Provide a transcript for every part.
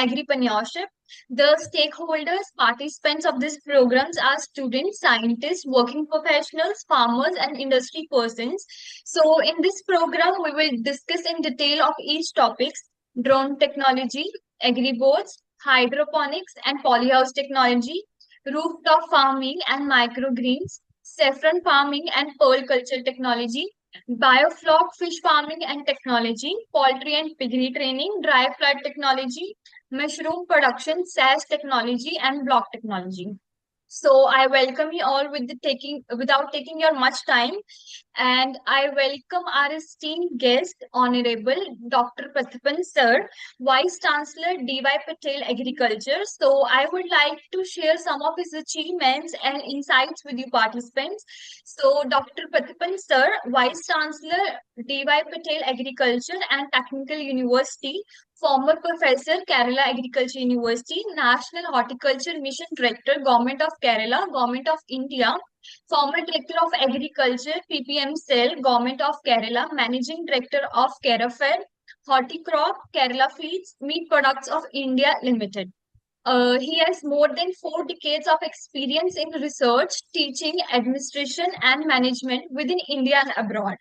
agripreneurship. The stakeholders, participants of these programs are students, scientists, working professionals, farmers, and industry persons. So, in this program, we will discuss in detail of each topics: drone technology, agriboards, hydroponics and polyhouse technology, rooftop farming and microgreens, saffron farming and pearl culture technology, biofloc fish farming and technology, poultry and piggery training, dry flood technology, mushroom production, SAS technology, and block technology. So I welcome you all without taking your much time, and I welcome our esteemed guest, Honorable Dr. Prathapan Sir, Vice Chancellor DY Patel Agriculture. So I would like to share some of his achievements and insights with you participants. So Dr. Prathapan Sir, Vice Chancellor DY Patel Agriculture and Technical University, former professor, Kerala Agriculture University, National Horticulture Mission Director, Government of Kerala, Government of India, former Director of Agriculture, PPM Cell, Government of Kerala, Managing Director of Kerafed, Horticrop, Kerala Feeds, Meat Products of India Limited. He has more than 4 decades of experience in research, teaching, administration, and management within India and abroad.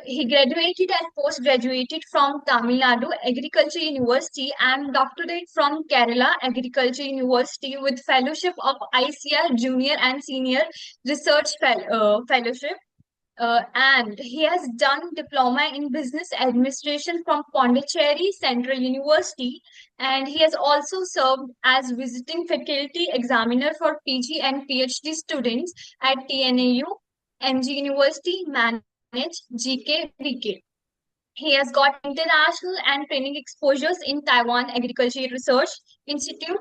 He graduated and post-graduated from Tamil Nadu Agriculture University and doctorate from Kerala Agriculture University with fellowship of ICR Junior and Senior Research Fellowship. And he has done diploma in business administration from Pondicherry Central University, and he has also served as visiting faculty examiner for PG and PhD students at TNAU, MG University, GK, VK. He has got international and training exposures in Taiwan Agriculture Research Institute,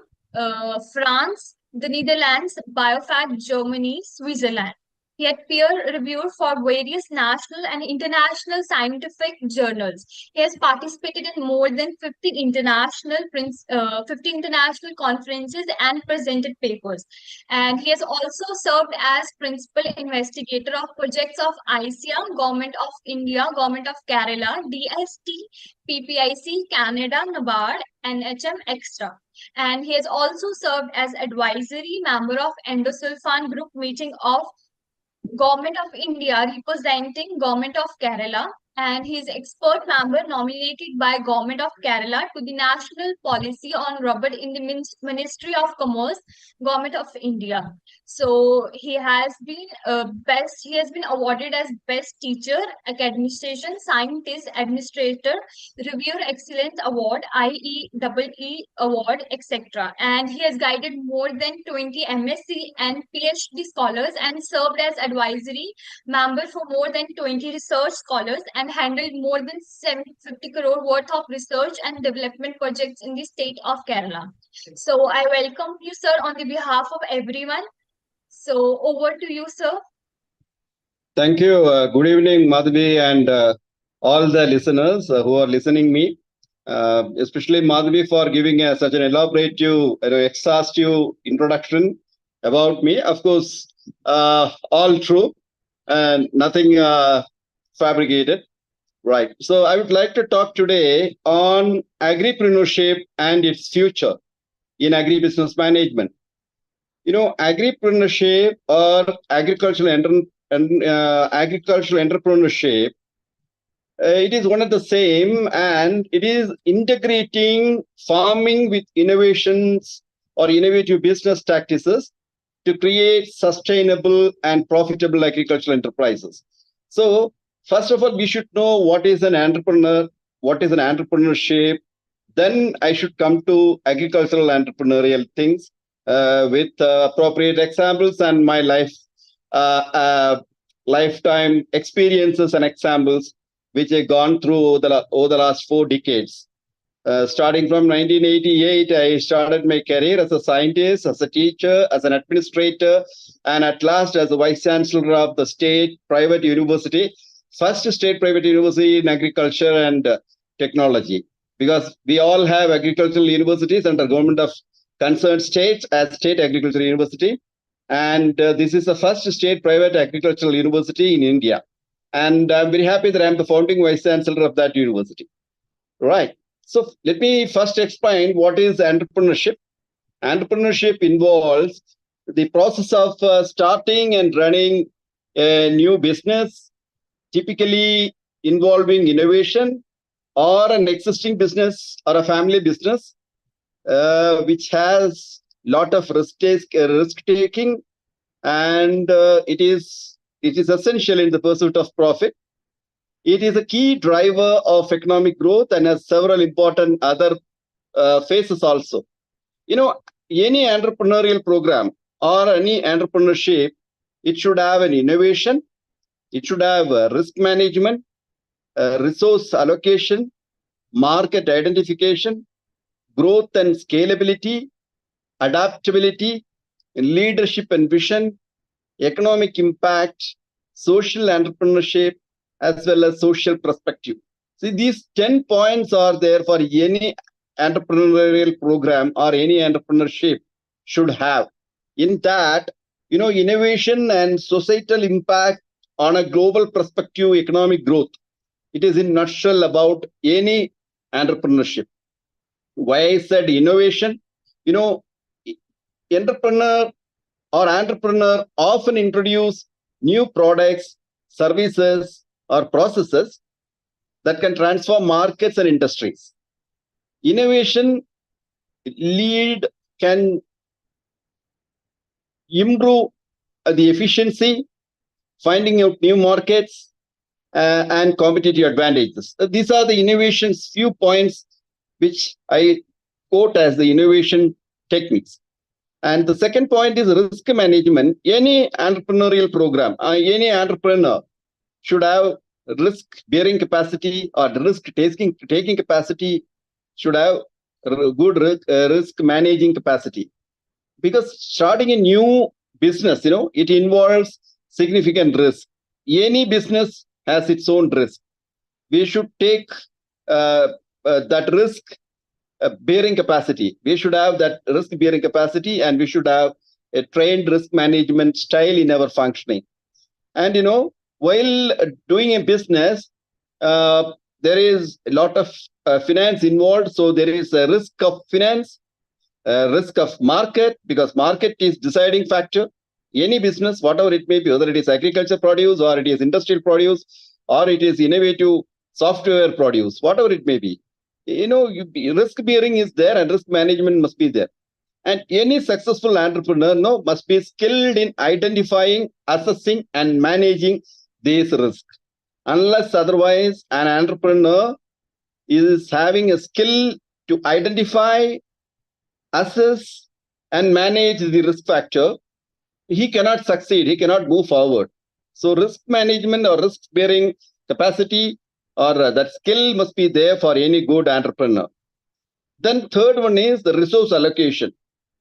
France, the Netherlands, BioFact, Germany, Switzerland. He had peer reviewed for various national and international scientific journals. He has participated in more than 50 international conferences and presented papers. And he has also served as principal investigator of projects of ICA, Government of India, Government of Kerala, DST, PPIC, Canada, NABARD, NHM Extra. And he has also served as advisory member of Endosulfan Group meeting of Government of India representing Government of Kerala, and he is expert member nominated by Government of Kerala to the National Policy on Rubber in the Ministry of Commerce, Government of India. So he has been He has been awarded as best teacher, academician, scientist, administrator, reviewer excellence award, IEEE award, etc. And he has guided more than 20 MSc and PhD scholars and served as advisory member for more than 20 research scholars and handled more than 750 crore worth of research and development projects in the state of Kerala. So I welcome you, sir, on the behalf of everyone. So over to you, sir. Thank you. Good evening, Madhavi, and all the listeners who are listening me. Especially Madhavi for giving such an elaborative, exhaustive introduction about me. Of course, all true and nothing fabricated. Right. So I would like to talk today on agripreneurship and its future in agribusiness management. Agripreneurship or agricultural entrepreneurship, it is one of the same, and it is integrating farming with innovations or innovative business practices to create sustainable and profitable agricultural enterprises. So, first of all, we should know what is an entrepreneur, what is an entrepreneurship. Then I should come to agricultural entrepreneurial things with appropriate examples and my lifetime experiences and examples, which I've gone through over the last 4 decades. Starting from 1988, I started my career as a scientist, as a teacher, as an administrator, and at last as a vice chancellor of the state private university, first state private university in agriculture and technology. Because we all have agricultural universities under government of concerned states as state agricultural university. And this is the first state private agricultural university in India. And I'm very happy that I'm the founding vice chancellor of that university. Right. So let me first explain what is entrepreneurship. Entrepreneurship involves the process of starting and running a new business, typically involving innovation or an existing business or a family business, which has lot of risk taking, and it is essential in the pursuit of profit. It is a key driver of economic growth and has several important other phases also. You know, any entrepreneurial program or any entrepreneurship, it should have an innovation, it should have risk management, resource allocation, market identification, growth and scalability, adaptability, leadership and vision, economic impact, social entrepreneurship, as well as social perspective. See, these 10 points are there for any entrepreneurial program or any entrepreneurship should have. In that, innovation and societal impact on a global perspective, economic growth. It is in nutshell about any entrepreneurship. Why I said innovation? You know, entrepreneur entrepreneur often introduce new products, services, or processes that can transform markets and industries. Innovation lead can improve the efficiency, finding out new markets, and competitive advantages. These are the innovations, few points which I quote as the innovation techniques. And the second point is risk management. Any entrepreneurial program, any entrepreneur should have risk bearing capacity or risk taking capacity, should have good risk managing capacity. Because starting a new business, it involves significant risk. Any business has its own risk. We should take that risk bearing capacity. We should have that risk bearing capacity, and we should have a trained risk management style in our functioning. And while doing a business, there is a lot of finance involved. So there is a risk of finance, risk of market, because market is deciding factor. Any business, whatever it may be, whether it is agriculture produce or it is industrial produce or it is innovative software produce, whatever it may be, risk bearing is there and risk management must be there. And any successful entrepreneur must be skilled in identifying, assessing, and managing these risks. Unless otherwise, an entrepreneur is having a skill to identify, assess, and manage the risk factor, he cannot succeed, he cannot move forward. So risk management or risk bearing capacity or that skill must be there for any good entrepreneur. Then third one is the resource allocation.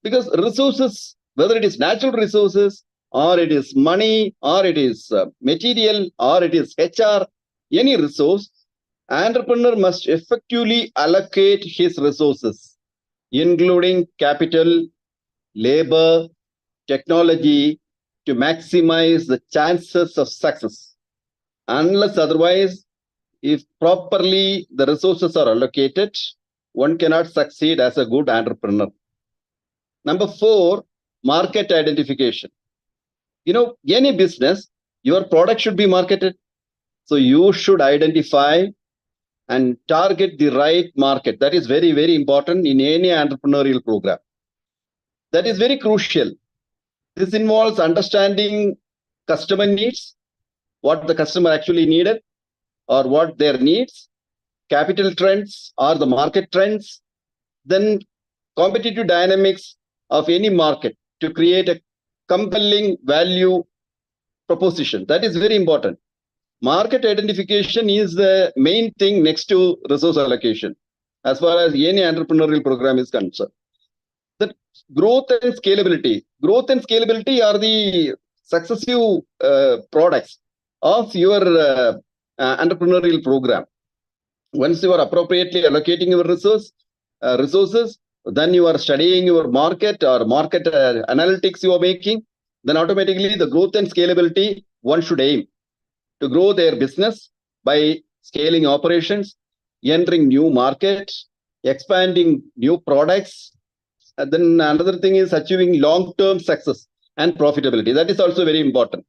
Because resources, whether it is natural resources or it is money or it is material or it is HR, any resource, entrepreneur must effectively allocate his resources, including capital, labor, technology, to maximize the chances of success. Unless otherwise, if properly the resources are allocated, one cannot succeed as a good entrepreneur. Number 4, market identification. Any business, your product should be marketed. So you should identify and target the right market. That is very, very important in any entrepreneurial program. That is very crucial. This involves understanding customer needs, what the customer actually needed or what their needs, capital trends or the market trends, then competitive dynamics of any market to create a compelling value proposition. That is very important. Market identification is the main thing next to resource allocation as far as any entrepreneurial program is concerned. The growth and scalability. Growth and scalability are the successive products of your entrepreneurial program. Once you are appropriately allocating your resources, then you are studying your market or market analytics you are making, then automatically the growth and scalability, one should aim to grow their business by scaling operations, entering new markets, expanding new products. And then another thing is achieving long-term success and profitability. That is also very important.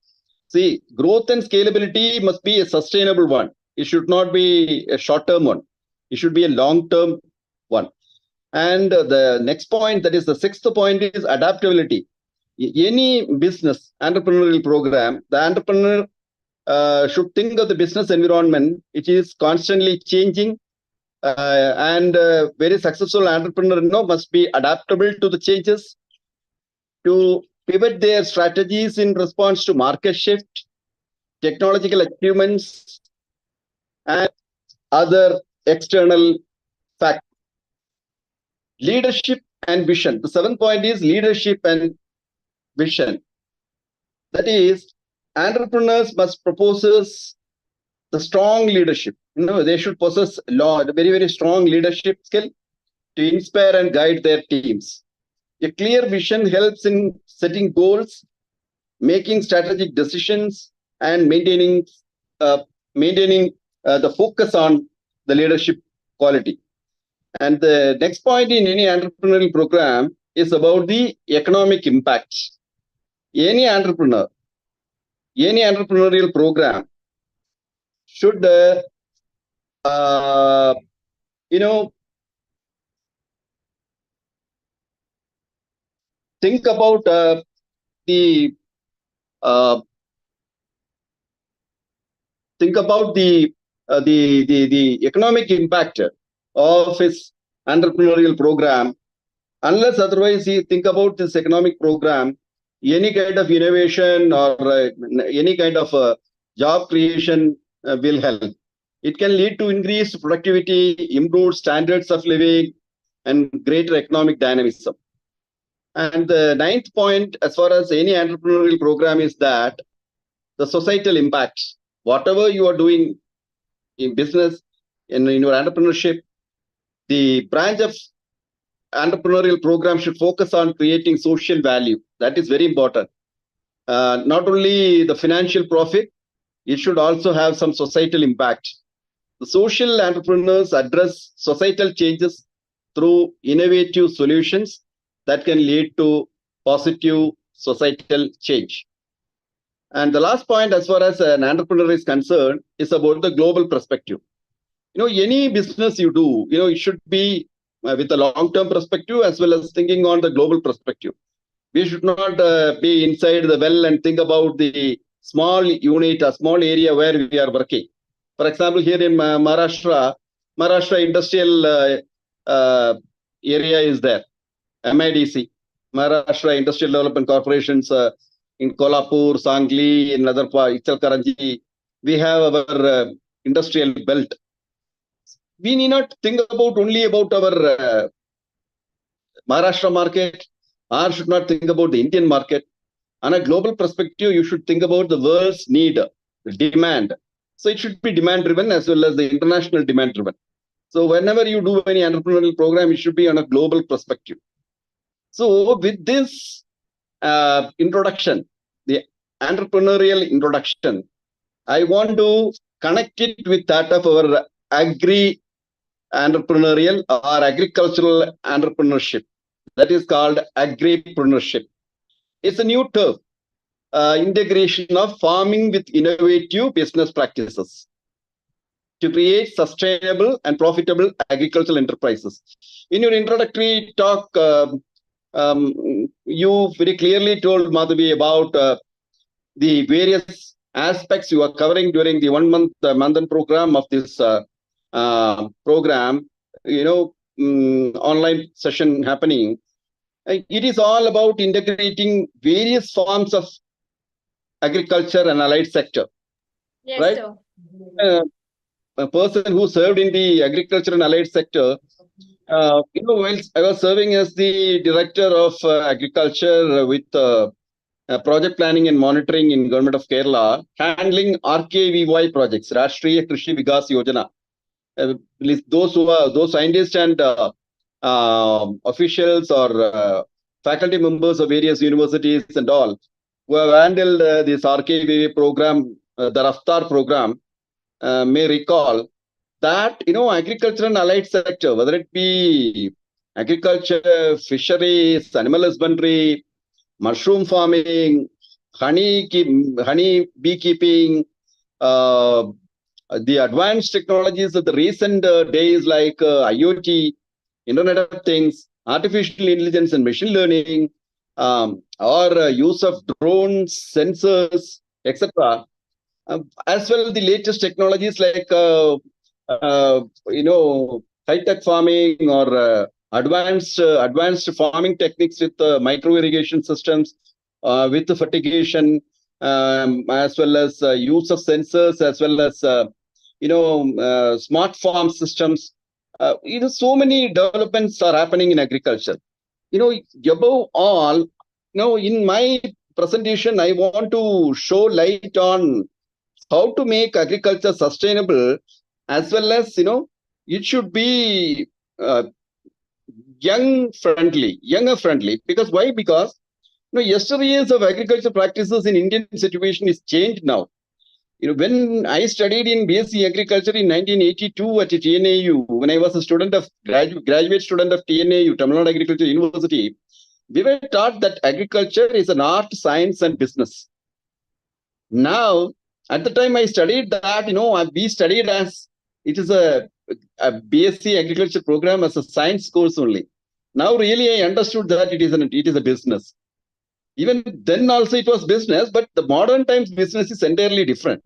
See, growth and scalability must be a sustainable one. It should not be a short-term one. It should be a long-term one. And the next point, that is the sixth point, is adaptability. Any business entrepreneurial program, the entrepreneur should think of the business environment, which is constantly changing, and very successful entrepreneur must be adaptable to the changes, to pivot their strategies in response to market shift, technological achievements, and other external factors. Leadership and vision. The seventh point is leadership and vision. That is, entrepreneurs must possess the strong leadership. They should possess very, very strong leadership skill to inspire and guide their teams. A clear vision helps in setting goals, making strategic decisions, and maintaining the focus on the leadership quality. And the next point in any entrepreneurial program is about the economic impact. Any entrepreneurial program should think about the economic impact of his entrepreneurial program. Unless otherwise you think about this economic program, any kind of innovation or any kind of job creation will help. It can lead to increased productivity, improved standards of living, and greater economic dynamism. And the ninth point, as far as any entrepreneurial program, is that the societal impact. Whatever you are doing in business, in your entrepreneurship, the branch of entrepreneurial program should focus on creating social value. That is very important. Not only the financial profit, it should also have some societal impact. The social entrepreneurs address societal changes through innovative solutions that can lead to positive societal change. And the last point, as far as an entrepreneur is concerned, is about the global perspective. Any business you do, it should be with a long-term perspective as well as thinking on the global perspective. We should not be inside the well and think about the small unit, a small area where we are working. For example, here in Maharashtra industrial area is there. MIDC, Maharashtra Industrial Development Corporations in Kolhapur, Sangli, in other parts, Ichalkaranji. We have our industrial belt. We need not think only about our Maharashtra market, or should not think about the Indian market. On a global perspective, you should think about the world's need, demand. So it should be demand-driven as well as the international demand-driven. So whenever you do any entrepreneurial program, it should be on a global perspective. So with this introduction, the entrepreneurial introduction, I want to connect it with that of our agri-entrepreneurial or agricultural entrepreneurship. That is called agripreneurship. It's a new term, integration of farming with innovative business practices to create sustainable and profitable agricultural enterprises. In your introductory talk, you very clearly told Madhavi about the various aspects you are covering during the 1 month Manthan program of this program, online session happening. It is all about integrating various forms of agriculture and allied sector. Yes, right? Sir. A person who served in the agriculture and allied sector, while I was serving as the director of agriculture with project planning and monitoring in government of Kerala, handling RKVY projects, Rashtriya Krishi Vikas Yojana. Those scientists and officials or faculty members of various universities and all who have handled this RKVY program, the Raftar program, may recall that, agriculture and allied sector, whether it be agriculture, fisheries, animal husbandry, mushroom farming, honey beekeeping, uh, the advanced technologies of the recent days like IoT, Internet of Things, artificial intelligence and machine learning, or use of drones, sensors, etc. As well as the latest technologies like high tech farming or advanced farming techniques with micro irrigation systems, with fertigation, as well as use of sensors, as well as smart farm systems. So many developments are happening in agriculture. Above all, in my presentation, I want to show light on how to make agriculture sustainable, as well as it should be uh, younger friendly. Because why? Because yesteryears of agriculture practices in Indian situation is changed now. When I studied in BSc Agriculture in 1982 at TNAU, when I was a student of graduate student of TNAU, Tamil Nadu Agriculture University, we were taught that agriculture is an art, science, and business. Now, at the time I studied that, we studied as it is a BSc Agriculture program as a science course only. Now, really, I understood that it is a business. Even then, also it was business, but the modern times business is entirely different.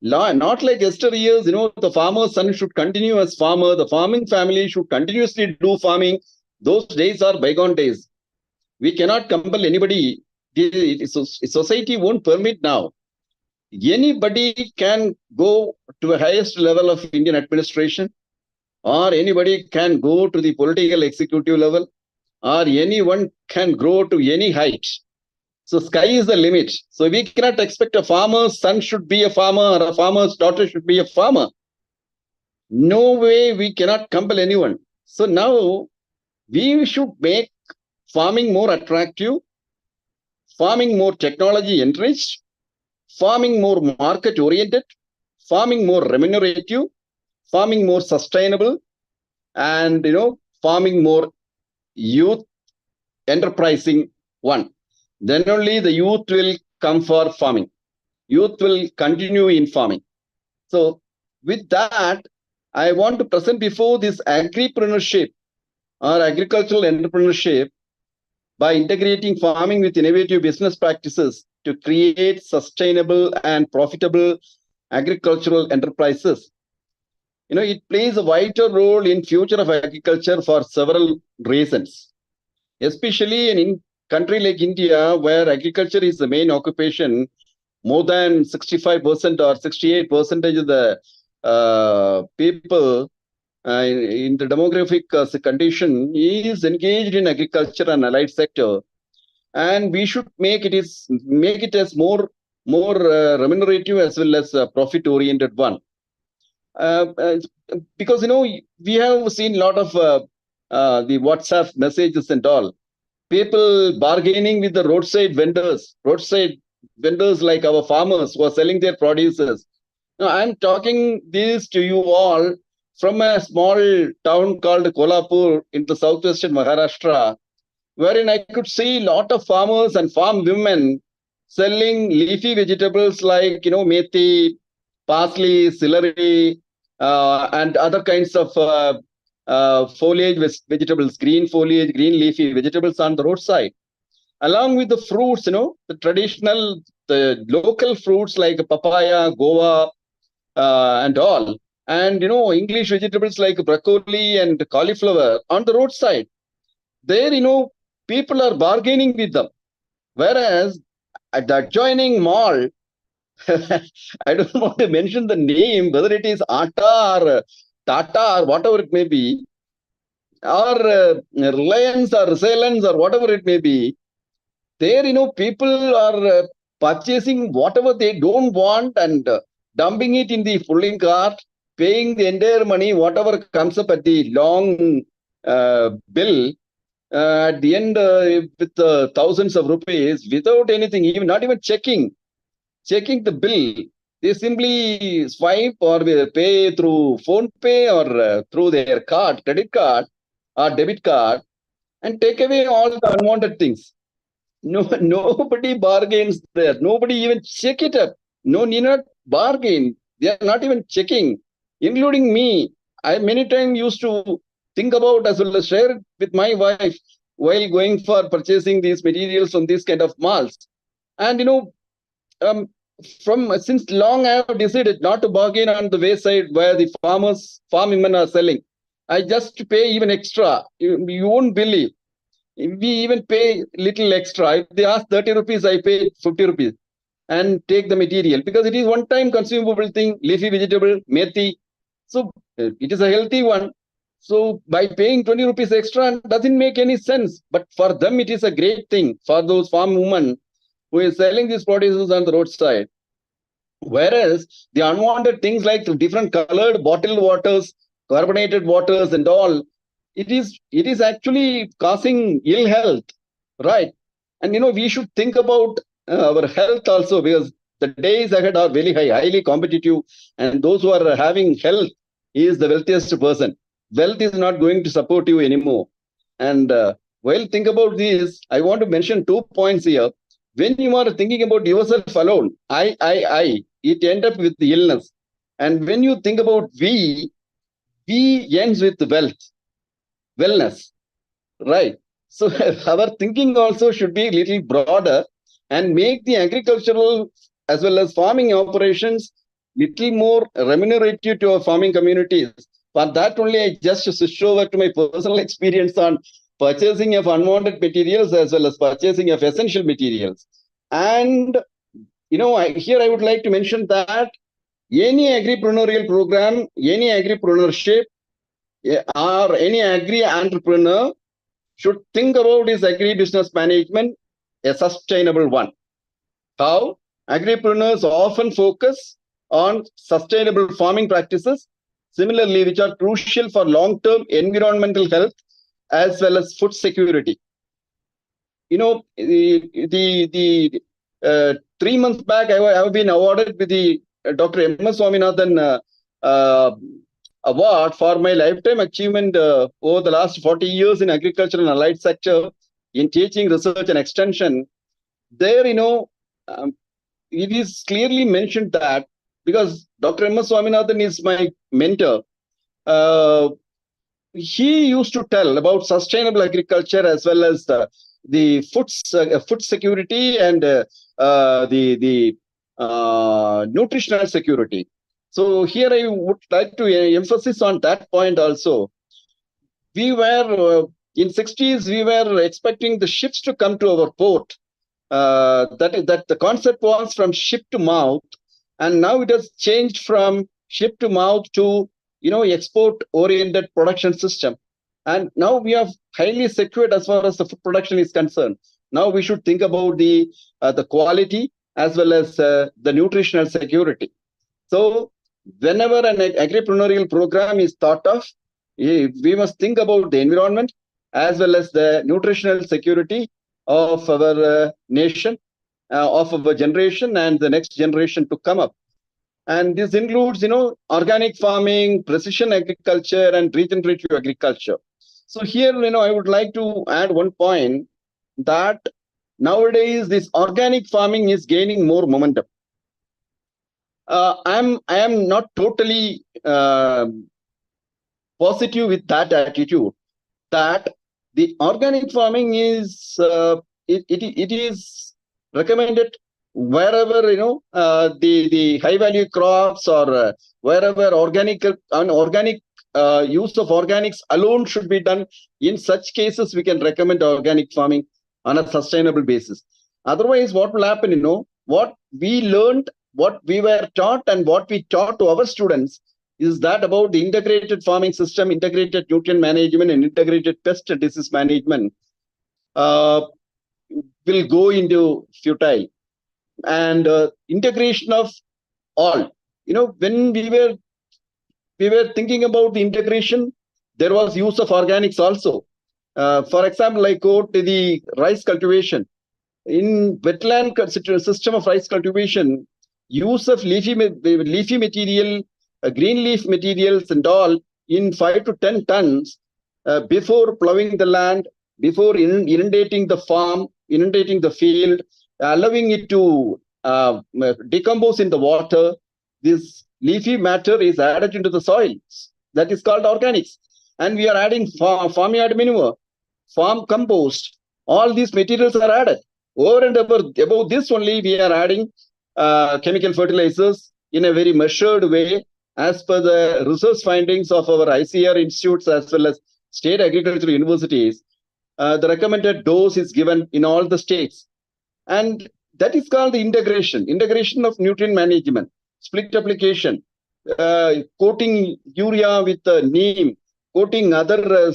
Not like yesteryears, the farmer's son should continue as farmer, the farming family should continuously do farming. Those days are bygone days. We cannot compel anybody. Society won't permit now. Anybody can go to a highest level of Indian administration, or anybody can go to the political executive level, or anyone can grow to any height. So sky is the limit. So we cannot expect a farmer's son should be a farmer or a farmer's daughter should be a farmer. No way, we cannot compel anyone. So now we should make farming more attractive, farming more technology enriched, farming more market oriented, farming more remunerative, farming more sustainable, and farming more youth enterprising one. Then only the youth will come for farming. Youth will continue in farming. So with that, I want to present before this agripreneurship or agricultural entrepreneurship by integrating farming with innovative business practices to create sustainable and profitable agricultural enterprises. It plays a vital role in future of agriculture for several reasons, especially in country like India, where agriculture is the main occupation. More than 65% or 68% of the people in the demographic condition is engaged in agriculture and allied sector, and we should make it as more remunerative as well as profit oriented one. Because we have seen a lot of the WhatsApp messages and all. People bargaining with the roadside vendors like our farmers who are selling their produces. Now, I'm talking this to you all from a small town called Kolhapur in the southwestern Maharashtra, wherein I could see a lot of farmers and farm women selling leafy vegetables like methi, parsley, celery, and other kinds of foliage vegetables, green foliage, green leafy vegetables on the roadside, along with the fruits, the local fruits like papaya, guava, and all, and English vegetables like broccoli and cauliflower on the roadside. There, people are bargaining with them, whereas at the adjoining mall, I don't want to mention the name, whether it is Ata or Tata or whatever it may be, or Reliance or Resilience or whatever it may be. There, people are purchasing whatever they don't want and dumping it in the pulling cart, paying the entire money, whatever comes up at the long bill. At the end, with thousands of rupees, without anything, even not even checking the bill. They simply swipe or will pay through phone pay or through their card, credit card or debit card, and take away all the unwanted things. No, nobody bargains there. Nobody even check it up. No, need not bargain. They are not even checking, including me. I many times used to think about as well as share it with my wife while going for purchasing these materials from these kind of malls. And um, from since long I have decided not to bargain on the wayside where the farm women are selling. I just pay even extra. You won't believe. We even pay little extra. If they ask 30 rupees, I pay 50 rupees and take the material because it is one time consumable thing, leafy vegetable, methi. So it is a healthy one. So by paying 20 rupees extra doesn't make any sense. But for them, it is a great thing for those farm women who is selling these produces on the roadside. Whereas the unwanted things like different colored bottled waters, carbonated waters, and all, it is actually causing ill health, right? And we should think about our health also because the days ahead are very high, highly competitive, and those who are having health is the wealthiest person. Wealth is not going to support you anymore. And while think about this, I want to mention 2 points here. When you are thinking about yourself alone, it end up with the illness. And when you think about we ends with wellness, right? So our thinking also should be a little broader and make the agricultural as well as farming operations little more remunerative to our farming communities. For that only, I just switch over to my personal experience on purchasing of unwanted materials as well as purchasing of essential materials. And here I would like to mention that any agripreneurial program, any agripreneurship, or any agri entrepreneur should think about his agri-business management, a sustainable one. How? Agripreneurs often focus on sustainable farming practices, similarly, which are crucial for long-term environmental health as well as food security. The 3 months back, I have been awarded with the Dr. M.S. Swaminathan award for my lifetime achievement over the last 40 years in agriculture and allied sector in teaching, research, and extension. There, it is clearly mentioned that because Dr. M.S. Swaminathan is my mentor, he used to tell about sustainable agriculture as well as the food security and the nutritional security. So here I would like to emphasize on that point also. We were in 60s, we were expecting the ships to come to our port. That the concept was from ship to mouth, and now it has changed from ship to mouth to export-oriented production system. And now we are highly secured as far as the food production is concerned. Now we should think about the quality as well as the nutritional security. So whenever an agripreneurial program is thought of, we must think about the environment as well as the nutritional security of our nation, of our generation and the next generation to come up. And this includes, organic farming, precision agriculture, and regenerative agriculture. So here, I would like to add one point that nowadays this organic farming is gaining more momentum. I am not totally positive with that attitude that the organic farming is it is recommended wherever the high value crops or wherever organic use of organics alone should be done. In such cases, we can recommend organic farming on a sustainable basis. Otherwise, what will happen? What we learned, what we were taught, and what we taught to our students is that about the integrated farming system, integrated nutrient management, and integrated pest and disease management will go into futile. And integration of all, when we were thinking about the integration, there was use of organics also. For example, I quote the rice cultivation. In wetland system of rice cultivation, use of leafy material, green leaf materials and all in 5 to 10 tons before plowing the land, before inundating the farm, inundating the field, allowing it to decompose in the water. This leafy matter is added into the soil. That is called organics. And we are adding farmyard manure, farm compost. All these materials are added. Over and above this only, we are adding chemical fertilizers in a very measured way as per the research findings of our ICR institutes as well as state agricultural universities. The recommended dose is given in all the states. And that is called the integration of nutrient management, split application, coating urea with neem, coating other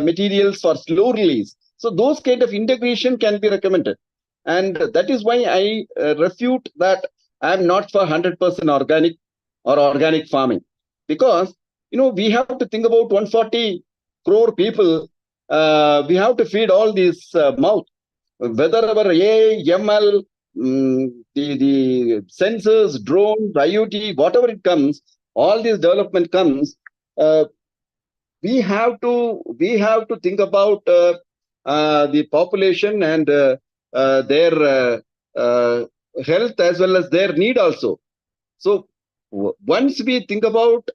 materials for slow release. So those kind of integration can be recommended. And that is why I refute that I am not for 100% organic or organic farming. Because, we have to think about 140 crore people. We have to feed all these mouth. Whether our AI, ML, the sensors, drones, IoT, whatever it comes, all this development comes, we have to think about the population and their health as well as their need also. So once we think about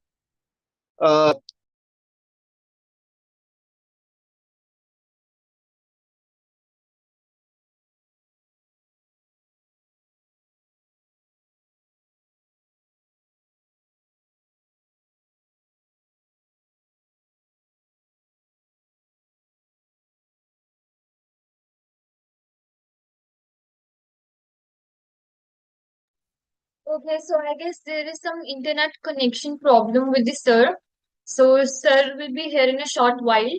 Okay, so I guess there is some internet connection problem with the sir. So sir will be here in a short while.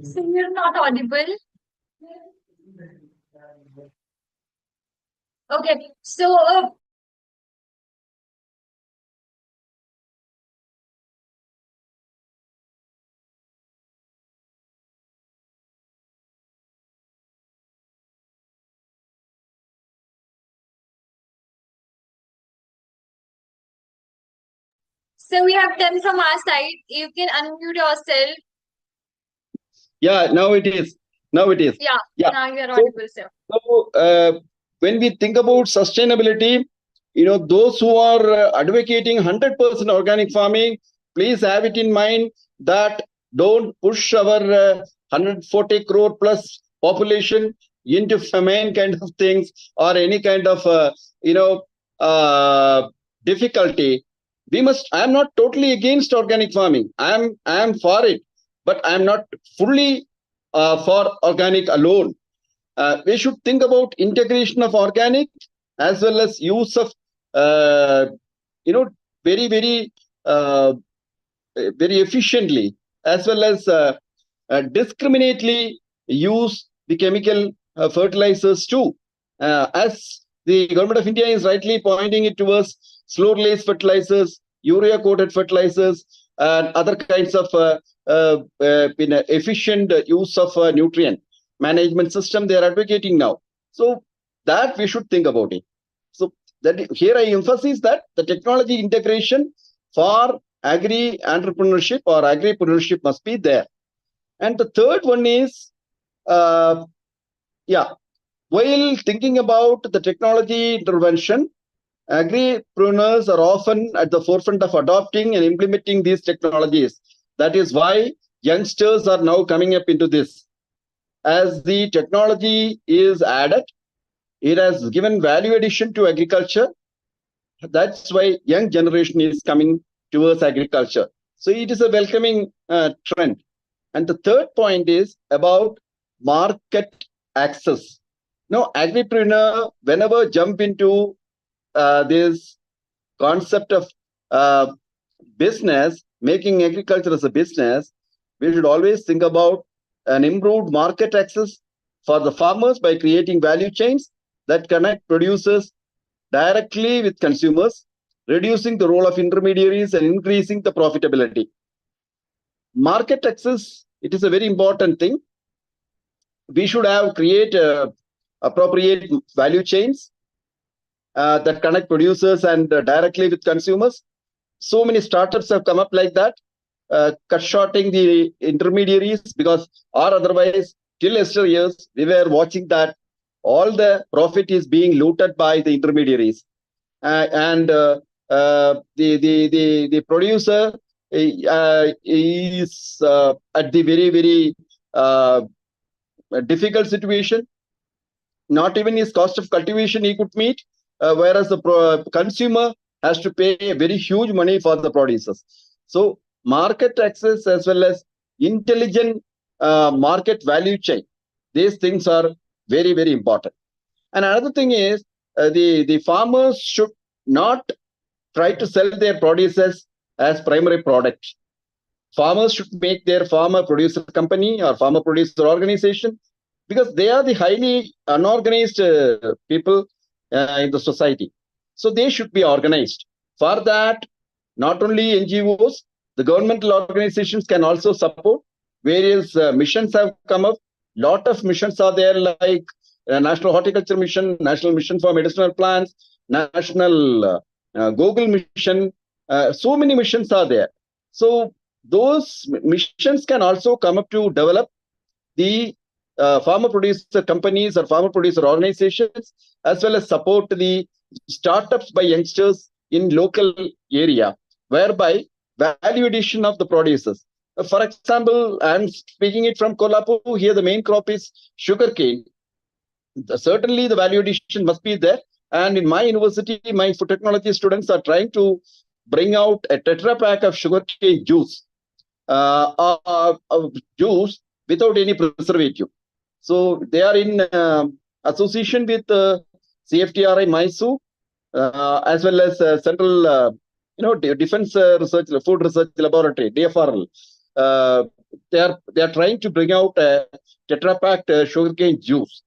So you're not audible. Okay, so we have done from our side. You can unmute yourself. yeah, now it is. Yeah, Yeah. now you're So, audible, sir. when we think about sustainability, those who are advocating 100% organic farming, please have it in mind that don't push our 140 crore plus population into famine kind of things or any kind of difficulty. I am not totally against organic farming. I am for it, but I am not fully for organic alone. We should think about integration of organic as well as use of uh, very very efficiently as well as discriminately use the chemical fertilizers too. As the government of India is rightly pointing it towards slow release fertilizers, urea coated fertilizers, and other kinds of efficient use of nutrient management system they are advocating now. So that we should think about it. So that here I emphasize that the technology integration for agri entrepreneurship or agripreneurship must be there. And the third one is, while thinking about the technology intervention, agripreneurs are often at the forefront of adopting and implementing these technologies. That is why youngsters are now coming up into this. as the technology is added, it has given value addition to agriculture. That's why young generation is coming towards agriculture. So it is a welcoming trend. And the third point is about market access. Now, agripreneur, whenever jump into this concept of uh, business, making agriculture as a business, we should always think about an improved market access for the farmers by creating value chains that connect producers directly with consumers, reducing the role of intermediaries and increasing the profitability. Market access, it is a very important thing. We should have create appropriate value chains that connect producers and directly with consumers. So many startups have come up like that, cut shorting the intermediaries, because or otherwise till yesteryears we were watching that all the profit is being looted by the intermediaries, and the producer is at the very uh, difficult situation. Not even his cost of cultivation he could meet, whereas the consumer has to pay a very huge money for the producers. So market access as well as intelligent market value chain, these things are very important. And another thing is, the farmers should not try to sell their produce as primary product. Farmers should make their farmer producer company or farmer producer organization, because they are the highly unorganized people in the society. So they should be organized. For that, not only NGOs, the governmental organizations can also support. Various missions have come up. Lot of missions are there, like National Horticulture Mission, National Mission for Medicinal Plants, National Google Mission. So many missions are there. So those missions can also come up to develop the farmer producer companies or farmer producer organizations, as well as support the startups by youngsters in local area, whereby value addition of the producers. For example, I'm speaking it from Kolhapur. Here, the main crop is sugarcane. Certainly, the value addition must be there. And in my university, my food technology students are trying to bring out a tetra pack of sugarcane juice, juice without any preservative. So they are in association with CFTRI Mysore, as well as Central, Defense Research Food Research Laboratory (DFRL). They are trying to bring out a tetra packed sugarcane juice,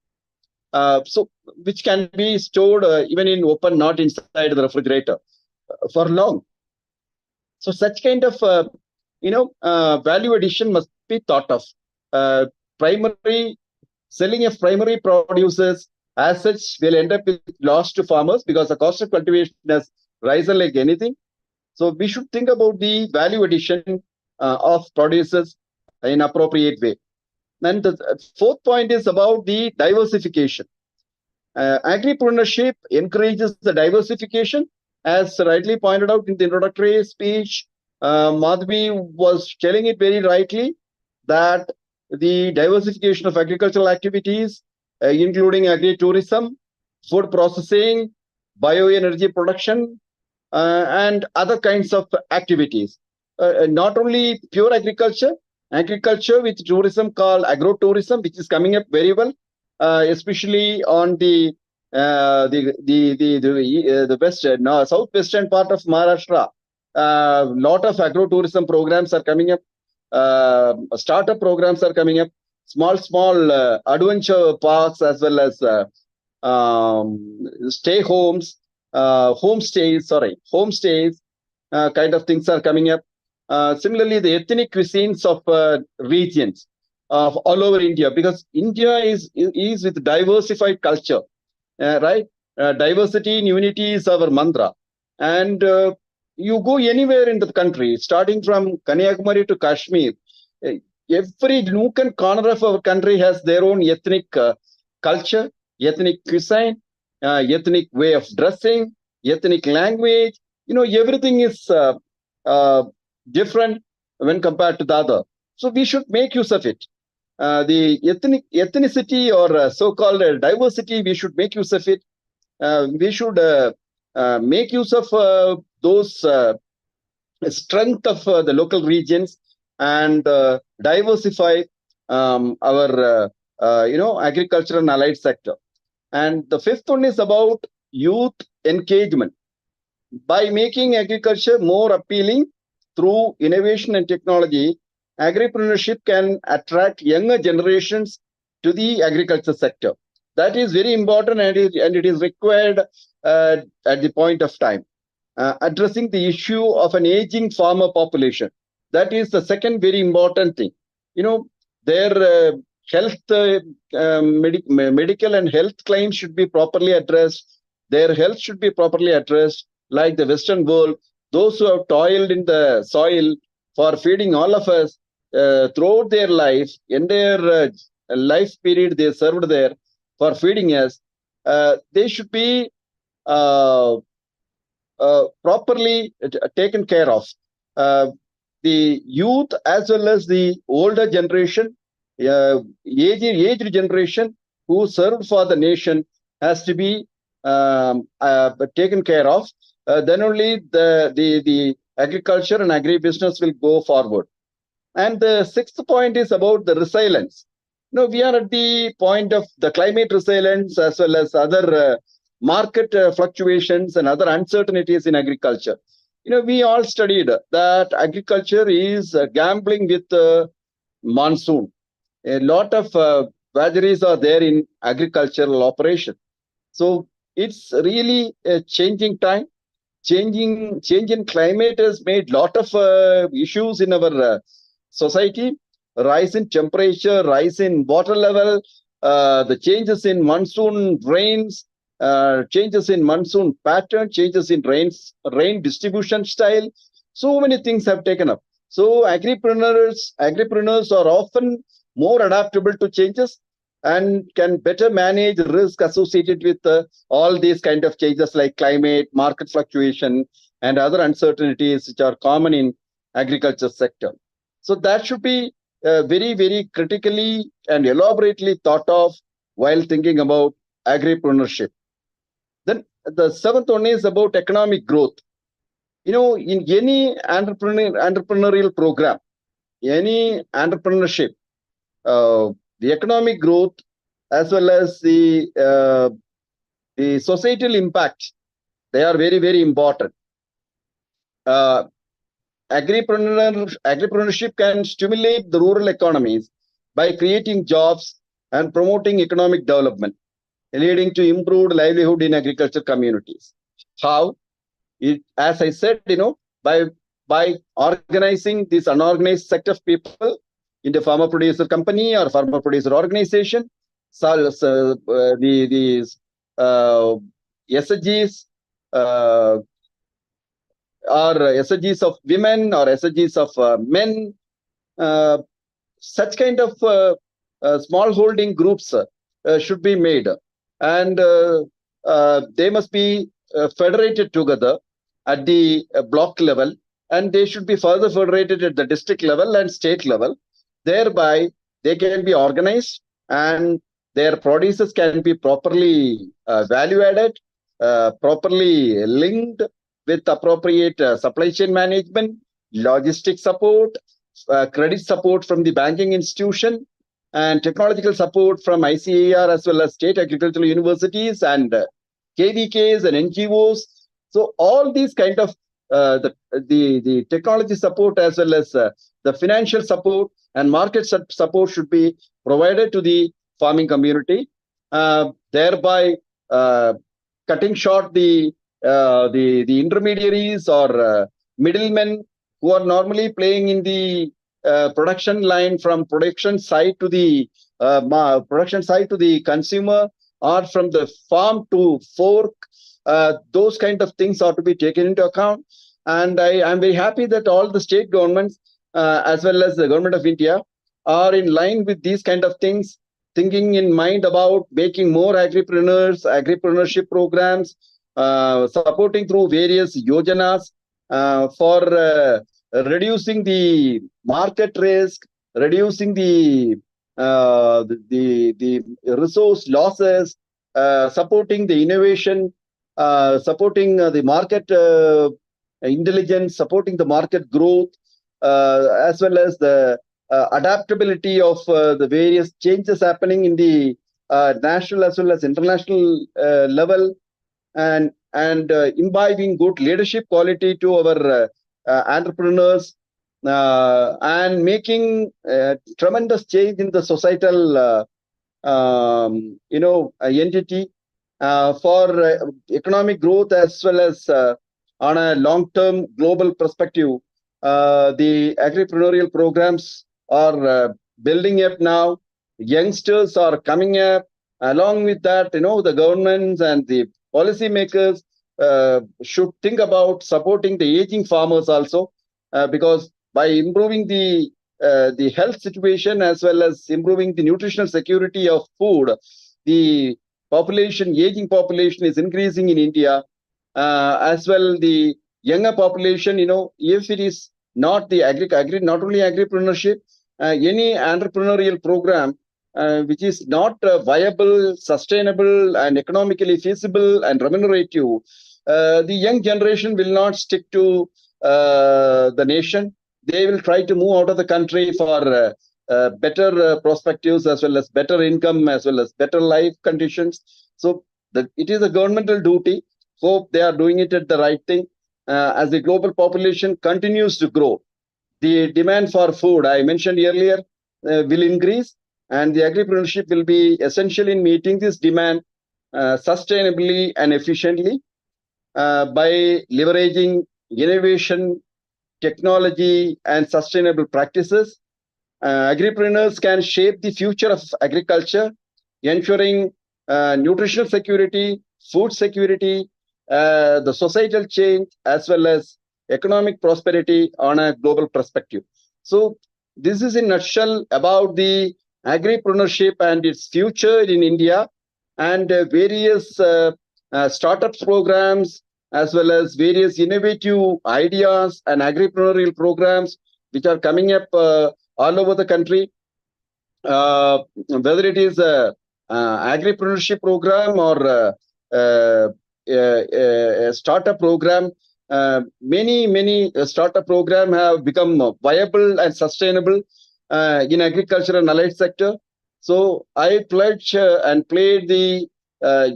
so which can be stored even in open, not inside the refrigerator, for long. So such kind of value addition must be thought of. Primary selling of primary producers as such will end up with loss to farmers, because the cost of cultivation has risen like anything. So we should think about the value addition of producers in appropriate way. And the fourth point is about the diversification. Agripreneurship encourages the diversification, as rightly pointed out in the introductory speech. Madhvi was telling it very rightly, that the diversification of agricultural activities, including agri-tourism, food processing, bioenergy production, and other kinds of activities. Not only pure agriculture, agriculture with tourism called agro-tourism, which is coming up very well, especially on the west, southwestern part of Maharashtra. Lot of agro-tourism programs are coming up. Startup programs are coming up. Small adventure parks, as well as stay homes, homestays, kind of things are coming up. Similarly, the ethnic cuisines of regions of all over India, because India is with diversified culture, right? Diversity in unity is our mantra, and you go anywhere in the country, starting from Kanyakumari to Kashmir, every nook and corner of our country has their own ethnic culture, ethnic cuisine, ethnic way of dressing, ethnic language. Everything is different when compared to the other. So we should make use of it. the ethnicity or so-called diversity, we should make use of it. We should make use of those strength of the local regions and diversify our agriculture and allied sector. And the fifth one is about youth engagement. By making agriculture more appealing through innovation and technology, agripreneurship can attract younger generations to the agriculture sector. That is very important, and it is required at the point of time. Addressing the issue of an aging farmer population. That is the second very important thing. Their health, medical and health claims should be properly addressed. Their health should be properly addressed, like the Western world. Those who have toiled in the soil for feeding all of us throughout their life, in their life period they served there for feeding us, they should be properly taken care of. The youth as well as the older generation, aged generation who served for the nation has to be taken care of. Then only the agriculture and agribusiness will go forward. And the sixth point is about the resilience. We are at the point of the climate resilience as well as other market fluctuations and other uncertainties in agriculture. We all studied that agriculture is gambling with monsoon. A lot of vagaries are there in agricultural operation. So it's really a changing time. Change in climate has made lot of issues in our society. Rise in temperature, rise in water level, the changes in monsoon rains, changes in monsoon pattern, changes in rain distribution style. So many things have taken up. So agripreneurs are often more adaptable to changes and can better manage risk associated with all these kind of changes like climate, market fluctuation, and other uncertainties which are common in agriculture sector. So that should be very, very critically and elaborately thought of while thinking about agripreneurship. Then the seventh one is about economic growth. In any entrepreneurial program, any entrepreneurship, the economic growth as well as the societal impact, they are very, very important. Agripreneurship can stimulate the rural economies by creating jobs and promoting economic development, leading to improved livelihood in agriculture communities. How? As I said, by organizing this unorganized set of people into farmer producer company or farmer producer organization, the SHGs or SHGs of women or SHGs of men, such kind of small holding groups should be made, and they must be federated together at the block level, and they should be further federated at the district level and state level. Thereby, they can be organized and their produces can be properly value added, properly linked with appropriate supply chain management, logistic support, credit support from the banking institution, and technological support from ICAR as well as state agricultural universities and KVKs and NGOs. So all these kind of the technology support as well as the financial support and market support should be provided to the farming community, thereby cutting short the intermediaries or middlemen who are normally playing in the production line from production side to the consumer or from the farm to fork. Those kind of things are to be taken into account. And I am very happy that all the state governments as well as the government of India are in line with these kind of things, thinking in mind about making more agripreneurship programs, supporting through various yojanas for reducing the market risk, reducing the the resource losses, supporting the innovation, supporting the market intelligence, supporting the market growth, as well as the adaptability of the various changes happening in the national as well as international level, and imbibing good leadership quality to our entrepreneurs, and making tremendous change in the societal entity for economic growth as well as on a long-term global perspective. The agripreneurial programs are building up now. Youngsters are coming up. Along with that, the governments and the policymakers should think about supporting the aging farmers also, because by improving the health situation as well as improving the nutritional security of food, the aging population is increasing in India, as well the younger population. If it is not the not only agripreneurship, any entrepreneurial program which is not viable, sustainable, and economically feasible and remunerative, the young generation will not stick to the nation. They will try to move out of the country for better perspectives as well as better income as well as better life conditions. So it is a governmental duty. Hope they are doing it at the right thing. As the global population continues to grow, the demand for food, I mentioned earlier, will increase, and the agripreneurship will be essential in meeting this demand sustainably and efficiently by leveraging innovation, technology, and sustainable practices. Agripreneurs can shape the future of agriculture, ensuring nutritional security, food security, the societal change, as well as economic prosperity on a global perspective. So this is in a nutshell about the agripreneurship and its future in India, and various startup programs as well as various innovative ideas and agripreneurial programs which are coming up all over the country. Whether it is a agripreneurship program or a startup program, many startup programs have become viable and sustainable in agriculture and allied sector. So I pledge and plead the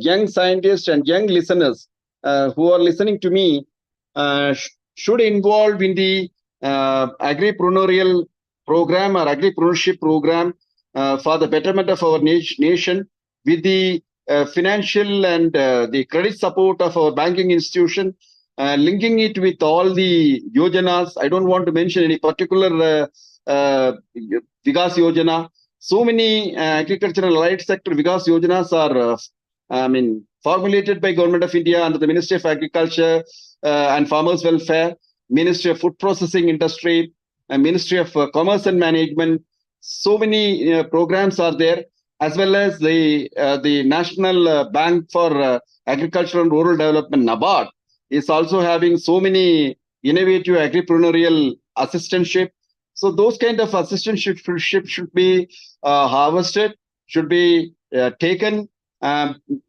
young scientists and young listeners who are listening to me should involve in the agripreneurial program or agripreneurship program for the betterment of our nation, with the financial and the credit support of our banking institution, linking it with all the yojanas. I don't want to mention any particular Vikas Yojana. So many agricultural allied sector Vikas Yojanas are, formulated by Government of India under the Ministry of Agriculture and Farmers Welfare, Ministry of Food Processing Industry, and Ministry of Commerce and Management. So many programs are there, as well as the National Bank for Agriculture and Rural Development, NABARD, is also having so many innovative agripreneurial assistantship. So those kind of assistantship should be harvested, should be taken,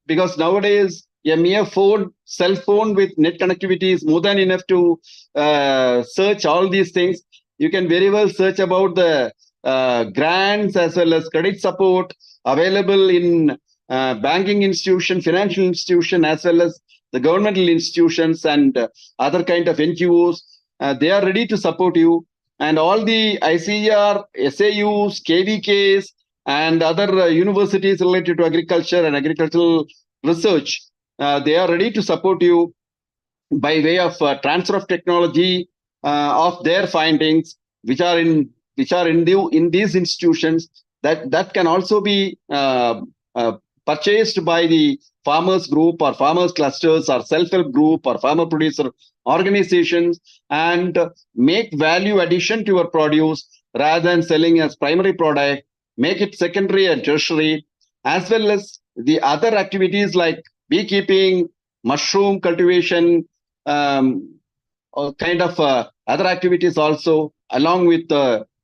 because nowadays a mere cell phone with net connectivity is more than enough to search all these things. You can very well search about the grants as well as credit support available in banking institution, financial institution, as well as the governmental institutions and other kind of NGOs. They are ready to support you. And all the ICR, SAUs, KVKs, and other universities related to agriculture and agricultural research, they are ready to support you by way of transfer of technology of their findings, which are in these institutions, that can also be purchased by the farmers group or farmers clusters or self-help group or farmer producer organizations, and make value addition to your produce rather than selling as primary product. Make it secondary and tertiary, as well as the other activities like beekeeping, mushroom cultivation, kind of other activities also, along with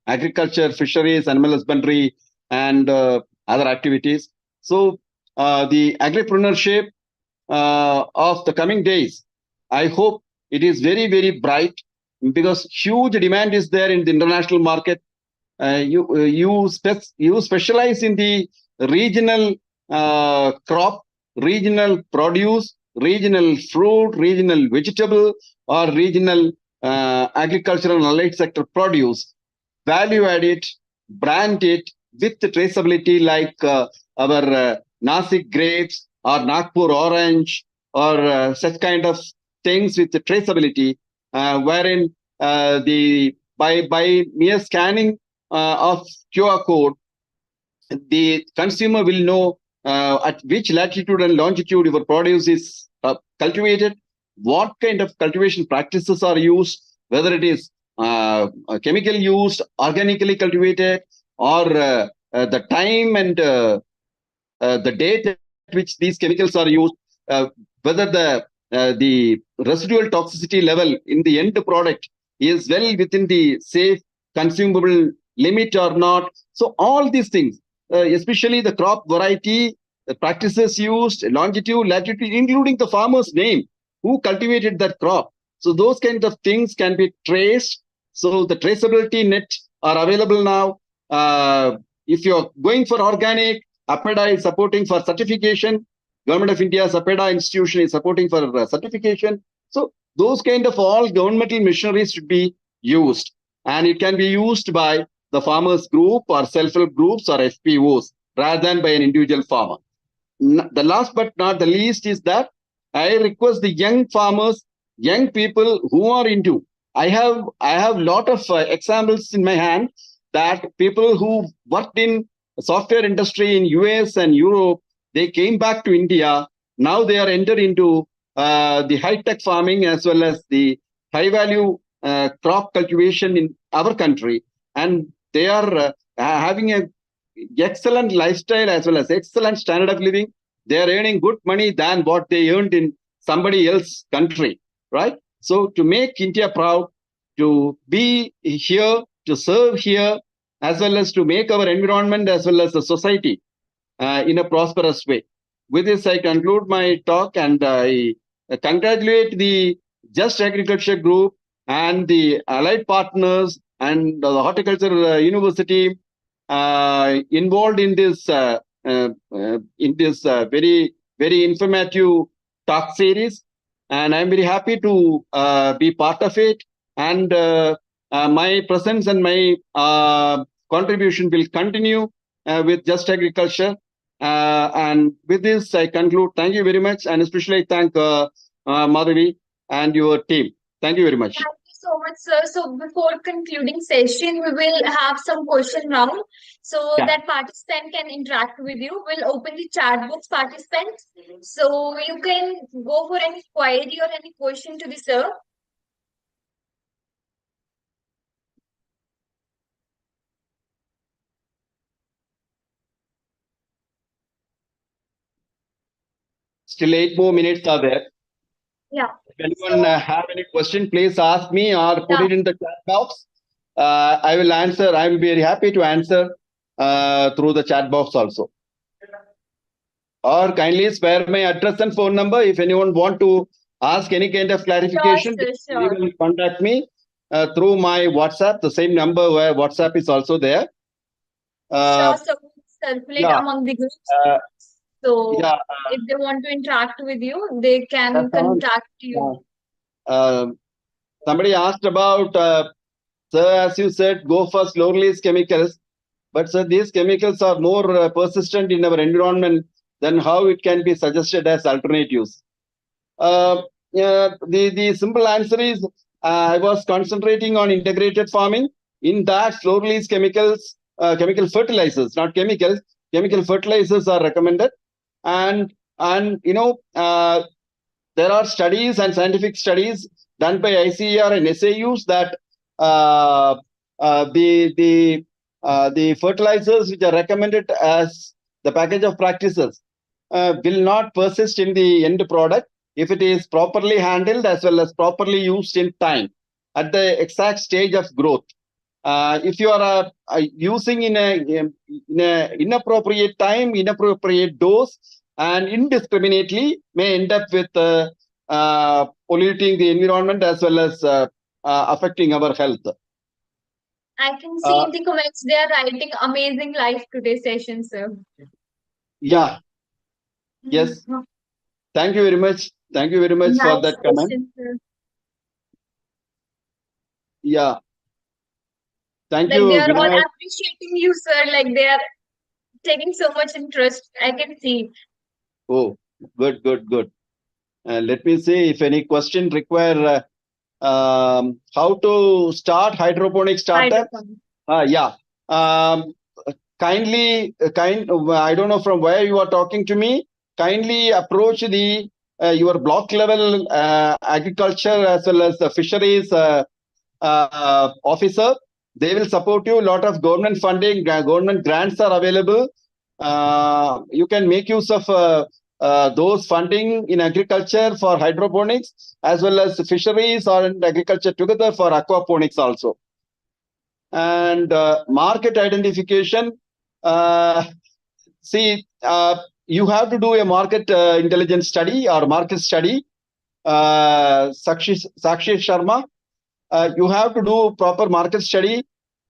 agriculture, fisheries, animal husbandry, and other activities. So the agripreneurship of the coming days, I hope it is very, very bright because huge demand is there in the international market. You specialize in the regional crop, regional produce, regional fruit, regional vegetable, or regional agricultural and allied sector produce. Value add it, brand it with traceability like our Nasik grapes or Nagpur orange or such kind of things with the traceability, wherein the by mere scanning of QR code, the consumer will know at which latitude and longitude your produce is cultivated, what kind of cultivation practices are used, whether it is chemical used, organically cultivated, or the time and the date at which these chemicals are used, uh, whether the residual toxicity level in the end product is well within the safe consumable limit or not. So all these things, especially the crop variety, the practices used, longitude, latitude, including the farmer's name, who cultivated that crop. So those kinds of things can be traced. So the traceability net are available now. If you're going for organic, APEDA is supporting for certification. Government of India's APEDA institution is supporting for certification. So those kind of all governmental machineries should be used, and it can be used by the farmers group or self-help groups or FPOs rather than by an individual farmer. The last but not the least is that I request the young farmers, young people who are into. I have lot of examples in my hand that people who worked in software industry in US and Europe, they came back to India. Now they are entered into the high tech farming as well as the high value crop cultivation in our country, and they are having a excellent lifestyle as well as excellent standard of living. They are earning good money than what they earned in somebody else's country, right? So to make India proud, to be here, to serve here, as well as to make our environment as well as the society in a prosperous way. With this, I conclude my talk, and I congratulate the Just Agriculture Group and the allied partners and the Horticulture University involved in this very, very informative talk series, and I'm very happy to be part of it. And my presence and my contribution will continue with Just Agriculture. And with this, I conclude. Thank you very much, and especially thank Madhavi and your team. Thank you very much. Thank you so much, sir. So before concluding session, we will have some question round so Yeah. that participant can interact with you. We'll open the chat box, participants. So you can go for any query or any question to the sir. Still 8 more minutes are there. Yeah. If anyone So have any question, please ask me or put yeah. it in the chat box. I will answer. I will be very happy to answer through the chat box also. Or kindly spare my address and phone number. If anyone want to ask any kind of clarification, Sure, sir, you sure. will contact me through my WhatsApp, the same number where WhatsApp is also there. Sure, so we'll circulate Yeah, among the groups. uh, So yeah, if they want to interact with you, they can that's all. contact you. Uh, somebody asked about, sir, as you said, go for slow release chemicals. But sir, these chemicals are more persistent in our environment than how it can be suggested as alternatives. Yeah, the simple answer is I was concentrating on integrated farming. In that, slow release chemicals, chemical fertilizers, not chemicals, chemical fertilizers are recommended. And there are studies and scientific studies done by ICAR and SAUs that uh, the fertilizers which are recommended as the package of practices will not persist in the end product if it is properly handled as well as properly used in time at the exact stage of growth. If you are using in a inappropriate time, inappropriate dose, and indiscriminately, may end up with polluting the environment as well as affecting our health. I can see in the comments they are writing amazing life today session, sir. Yeah. Yes. Mhm. Thank you very much. Thank you very much for Nice that comment. question, sir. Yeah. Thank Like they you, are all Vinayak. appreciating you, sir. Like they are taking so much interest. I can see. Oh, good, good, good. Let me see if any question require how to start hydroponic startup. Hydroponic. Yeah. Um, I don't know from where you are talking to me. Kindly approach the your block level agriculture as well as the fisheries officer. They will support you. A lot of government funding, government grants are available. You can make use of those funding in agriculture for hydroponics as well as fisheries or in agriculture together for aquaponics also. And market identification. Uh, See, you have to do a market intelligence study or market study. Sakshi Sharma, you have to do proper market study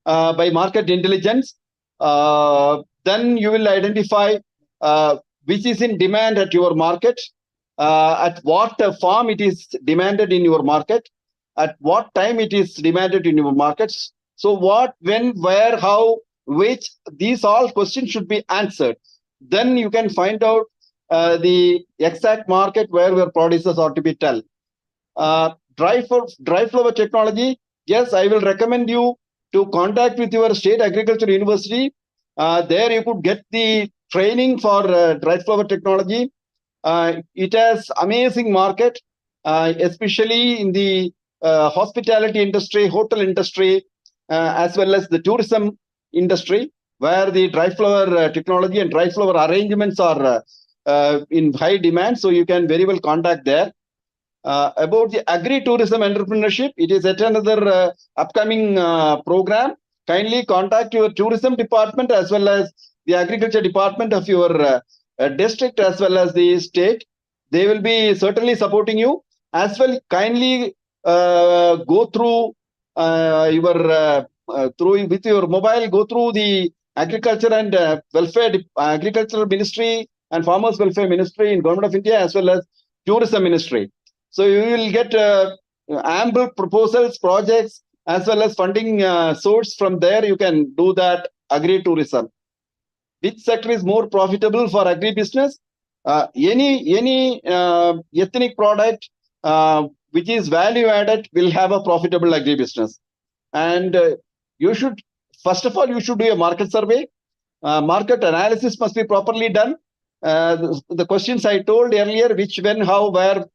by market intelligence. Then you will identify which is in demand at your market, at what form it is demanded in your market, at what time it is demanded in your markets. So what, when, where, how, which, these all questions should be answered. Then you can find out the exact market where your producers ought to be tell. Dry flower technology, yes, I will recommend you to contact with your state agriculture university. There you could get the training for dry flower technology. It has amazing market, especially in the hospitality industry, hotel industry, as well as the tourism industry, where the dry flower technology and dry flower arrangements are in high demand. So you can very well contact there. About the agri-tourism entrepreneurship, it is yet another upcoming program. Kindly contact your tourism department as well as the agriculture department of your district as well as the state. They will be certainly supporting you. As well, kindly go through your through with your mobile. Go through the agriculture and agricultural ministry and farmers welfare ministry in government of India as well as tourism ministry. So you will get ample proposals, projects, as well as funding source from there. You can do that agri-tourism. Which sector is more profitable for agri-business? Any ethnic product which is value added will have a profitable agri-business. And you should, first of all, you should do a market survey. Market analysis must be properly done. The questions I told earlier, which, when, how, where,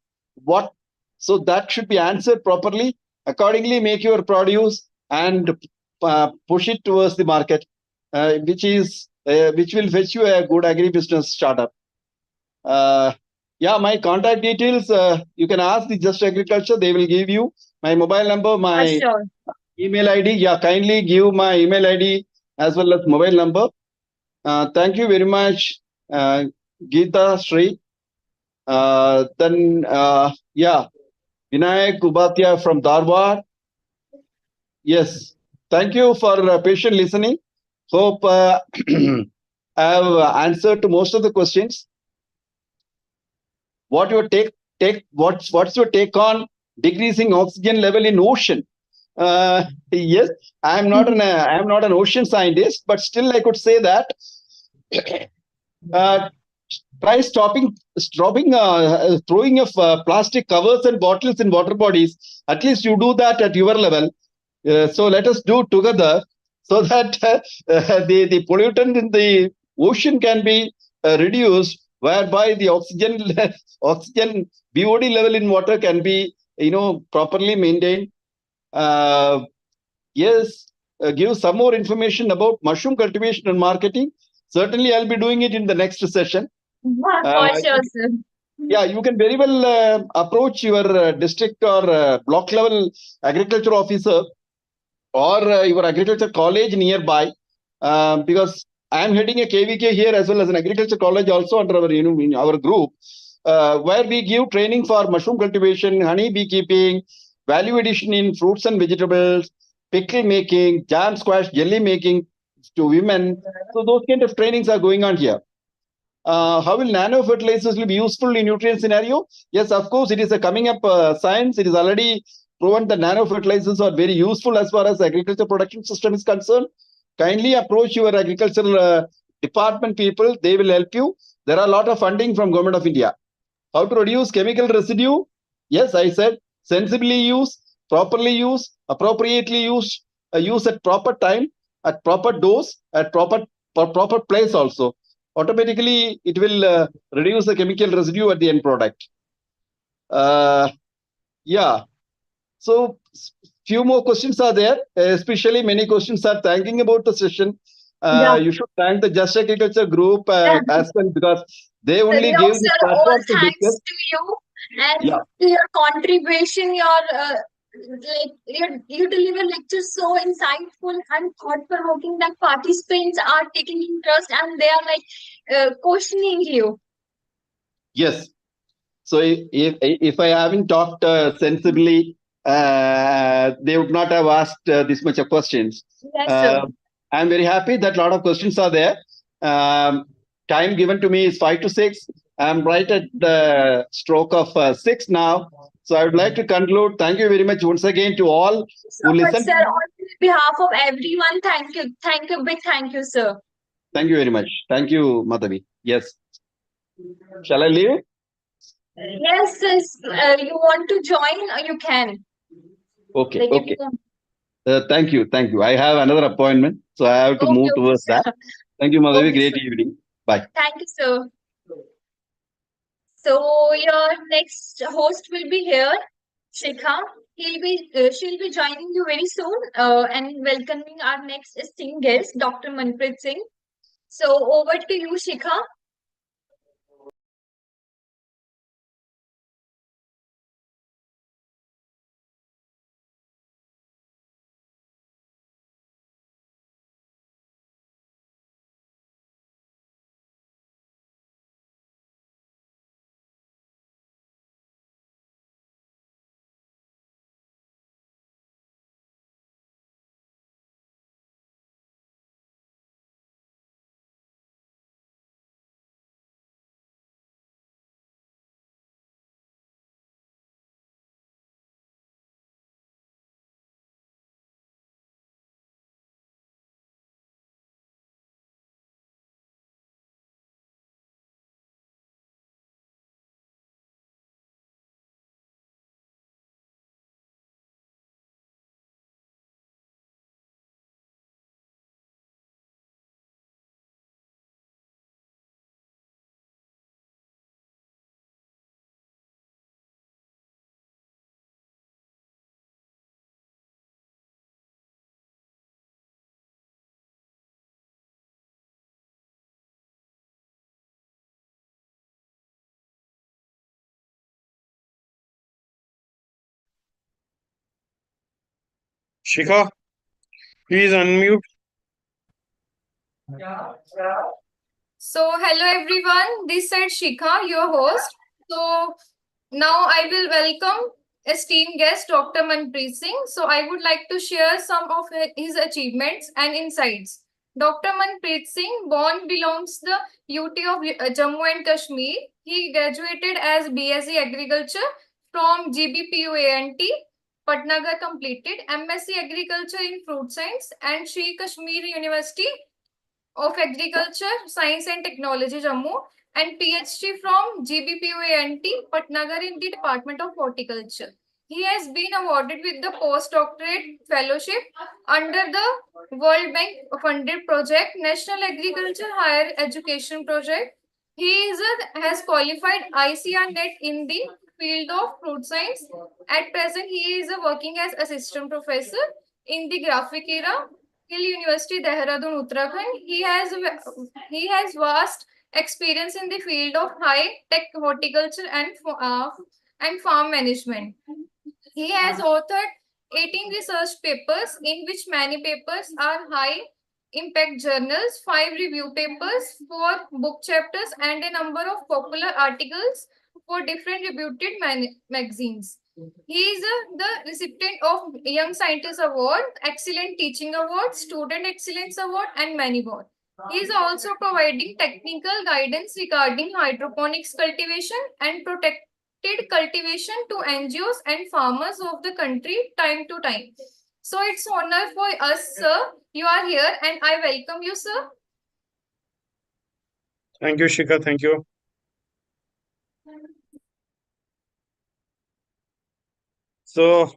what, so that should be answered properly. Accordingly, make your produce and push it towards the market, which will fetch you a good agri-business startup. Yeah, my contact details, you can ask the Just Agriculture. They will give you my mobile number, my Sure. email ID. Yeah, kindly give my email ID as well as mobile number. Thank you very much, Geeta Sri. Then, yeah, Vinayak Ubatia from Dharwad. Yes, thank you for patient listening. Hope I have answered to most of the questions. What your what's your take on decreasing oxygen level in ocean? Yes, I'm not an ocean scientist, but still I could say that uh, try throwing of plastic covers and bottles in water bodies. At least you do that at your level. So let us do together so that the pollutant in the ocean can be reduced, whereby the oxygen BOD level in water can be properly maintained. Uh, yes, give some more information about mushroom cultivation and marketing. Certainly, I'll be doing it in the next session. For sure, sir. Yeah, you can very well approach your district or block level agriculture officer or your agriculture college nearby, because I am heading a KVK here as well as an agriculture college also under our in our group, where we give training for mushroom cultivation, honey beekeeping, value addition in fruits and vegetables, pickle making, jam squash, jelly making to women. So those kind of trainings are going on here. How will nano fertilizers will be useful in nutrient scenario? Yes, of course, it is a coming up science. It is already proven that nano fertilizers are very useful as far as agriculture production system is concerned. Kindly approach your agricultural department people. They will help you. There are a lot of funding from Government of India. How to reduce chemical residue? Yes, I said sensibly use, properly use, appropriately use at proper time, at proper dose, at proper place also. Automatically, it will reduce the chemical residue at the end product. Uh, yeah. So few more questions are there. Especially many questions are thanking about the session. Yeah. You should thank the Just Agriculture group as well, because they only No, gave this sir, all platform to thanks discuss. to you Yeah. and to your contribution, you deliver lectures so insightful and thought-provoking that participants are taking interest and they are questioning you. Yes. So if I haven't talked sensibly, they would not have asked this much of questions. Yes, sir. Uh, I'm very happy that a lot of questions are there. Um, Time given to me is 5 to 6. I'm right at the stroke of 6 now. So I would like to conclude. Thank you very much once again to all So who much, listened sir. to me. On behalf of everyone, thank you. Thank you, big thank you, sir. Thank you very much. Thank you, Madhavi. Yes. Shall I leave? Yes, sis, you want to join, you can. Okay. Like, Okay. Thank you. Thank you. I have another appointment, so I have to okay, move okay, towards that. sir. Thank you, Madhavi. Okay, Great sir. evening. Bye. Thank you, sir. So your next host will be here, Shikha. She'll be joining you very soon and welcoming our next esteemed guest, Dr. Manpreet Singh. So over to you, Shikha. Shikha, please unmute. So, hello everyone. This side Shikha, your host. So, now I will welcome esteemed guest Dr. Manpreet Singh. So, I would like to share some of his achievements and insights. Dr. Manpreet Singh, born belongs the UT of Jammu and Kashmir. He graduated as BSc Agriculture from GBPUANT. Patnagar completed MSc Agriculture in Fruit Science and Sri Kashmir University of Agriculture, Science and Technology, Jammu, and PhD from GBPUANT, Patnagar in the Department of Horticulture. He has been awarded with the postdoctorate fellowship under the World Bank funded project, National Agriculture Higher Education Project. Has qualified ICR NET in the field of fruit science. At present, he is working as assistant professor in the graphic era Hill University, Dehradun, Uttarakhand. He has vast experience in the field of high tech horticulture and farm management. He has authored 18 research papers, in which many papers are high impact journals, 5 review papers, 4 book chapters, and a number of popular articles for different reputed magazines. He is the recipient of Young Scientist Award, Excellent Teaching Award, Student Excellence Award, and many more. He is also providing technical guidance regarding hydroponics cultivation and protected cultivation to NGOs and farmers of the country time to time. So it's honor for us, sir. You are here and I welcome you, sir. Thank you, Shikha. Thank you. So,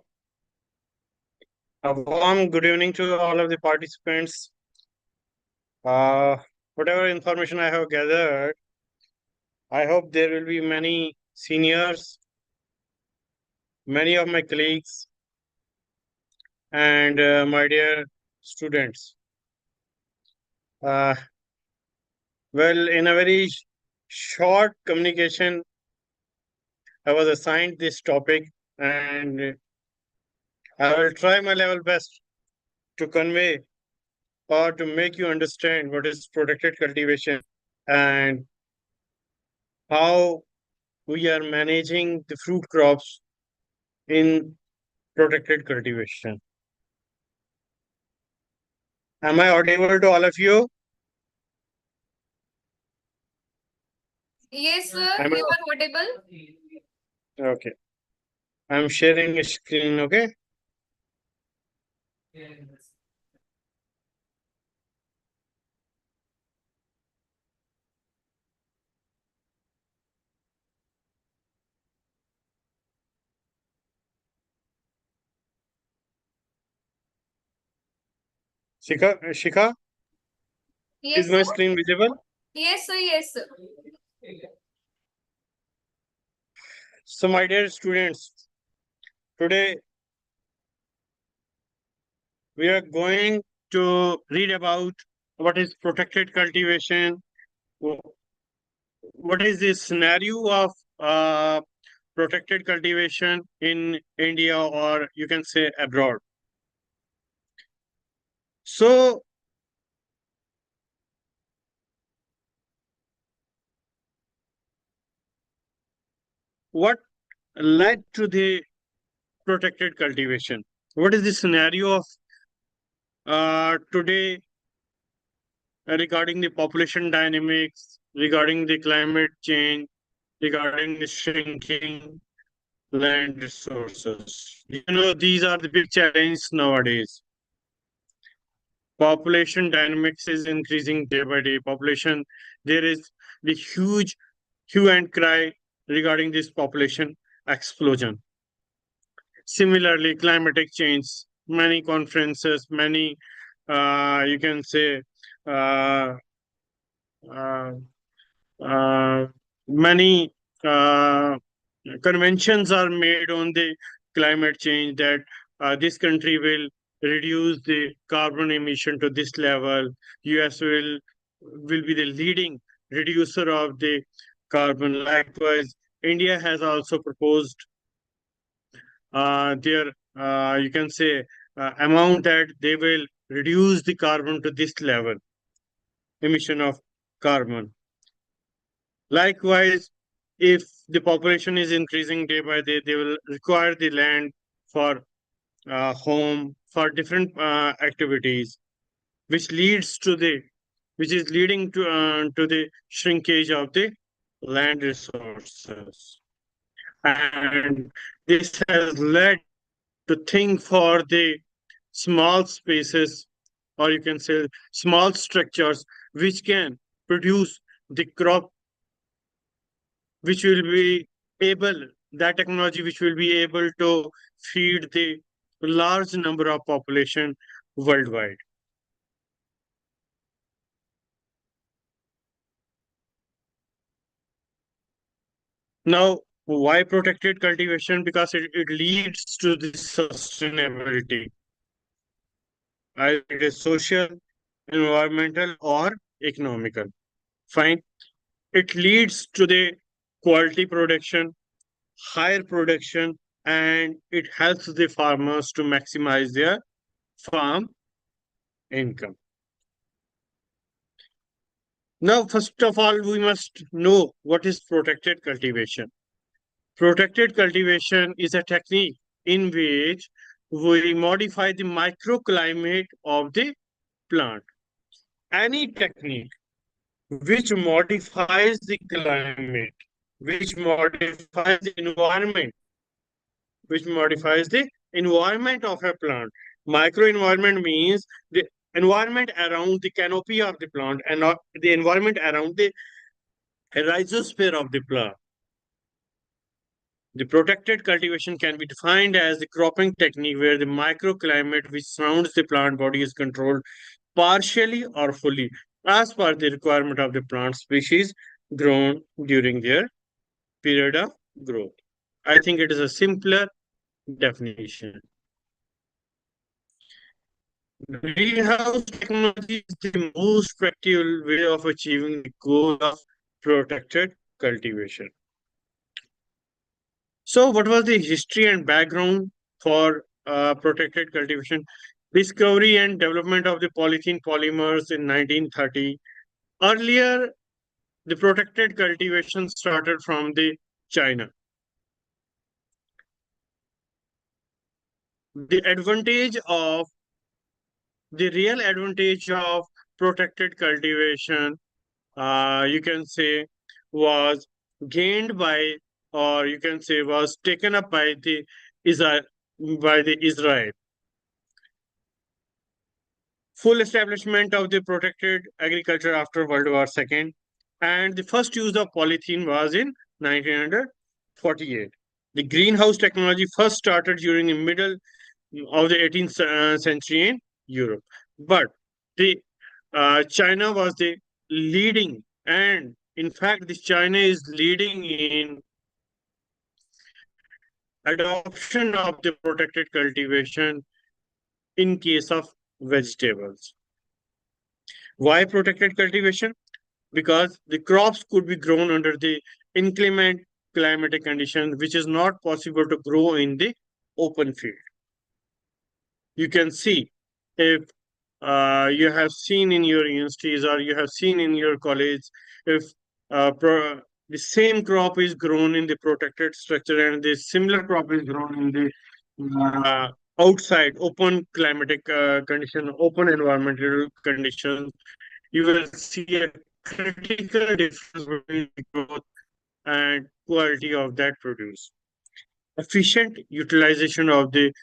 a warm good evening to all of the participants. Whatever information I have gathered, I hope there will be many seniors, many of my colleagues, and my dear students. Well, in a very short communication, I was assigned this topic, and I will try my level best to convey or to make you understand what is protected cultivation and how we are managing the fruit crops in protected cultivation. Am I audible to all of you? Yes, sir. Am I- You are audible. Okay. I'm sharing a screen, okay? Shikha, Yes, is my sir. screen visible? Yes, sir. Yes, sir. So, my dear students, today we are going to read about what is protected cultivation, what is the scenario of protected cultivation in India, or you can say abroad. So, what led to the protected cultivation? What is the scenario of today regarding the population dynamics, regarding the climate change, regarding the shrinking land resources? These are the big challenges nowadays. Population dynamics is increasing day by day. There is the huge hue and cry regarding this population explosion. Similarly, climatic change, many conferences, many, you can say, uh, uh, uh, many conventions are made on the climate change that this country will reduce the carbon emission to this level. US will be the leading reducer of the carbon. Likewise, India has also proposed their you can say amount that they will reduce the carbon to this level emission of carbon. Likewise, if the population is increasing day by day, they will require the land for home, for different activities, which leads to the which is leading to the shrinkage of the land resources. And this has led to think for the small spaces, or you can say small structures, which can produce the crop, which will be able, that technology which will be able to feed the large number of population worldwide. Now, why protected cultivation? Because it leads to the sustainability. Either it is social, environmental, or economical. Fine. It leads to the quality production, higher production, and it helps the farmers to maximize their farm income. Now, first of all, we must know what is protected cultivation. Protected cultivation is a technique in which we modify the microclimate of the plant. Any technique which modifies the climate, which modifies the environment, which modifies the environment of a plant. Microenvironment means the environment around the canopy of the plant and not the environment around the rhizosphere of the plant. The protected cultivation can be defined as the cropping technique where the microclimate which surrounds the plant body is controlled partially or fully as per the requirement of the plant species grown during their period of growth. I think it is a simpler definition. Greenhouse technology is the most practical way of achieving the goal of protected cultivation. So, what was the history and background for protected cultivation? Discovery and development of the polythene polymers in 1930. Earlier, the protected cultivation started from the China. The real advantage of protected cultivation, you can say, was gained by, or you can say, was taken up by the Israel. Full establishment of the protected agriculture after World War II, and the first use of polythene was in 1948. The greenhouse technology first started during the middle of the 18th century in Europe, but the China was the leading, and in fact, this China is leading in adoption of the protected cultivation in case of vegetables. Why protected cultivation? Because the crops could be grown under the inclement climatic conditions, which is not possible to grow in the open field. You can see if you have seen in your universities or you have seen in your college, if the same crop is grown in the protected structure and the similar crop is grown in the outside open climatic condition, open environmental conditions, you will see a critical difference between the growth and quality of that produce. Efficient utilization of the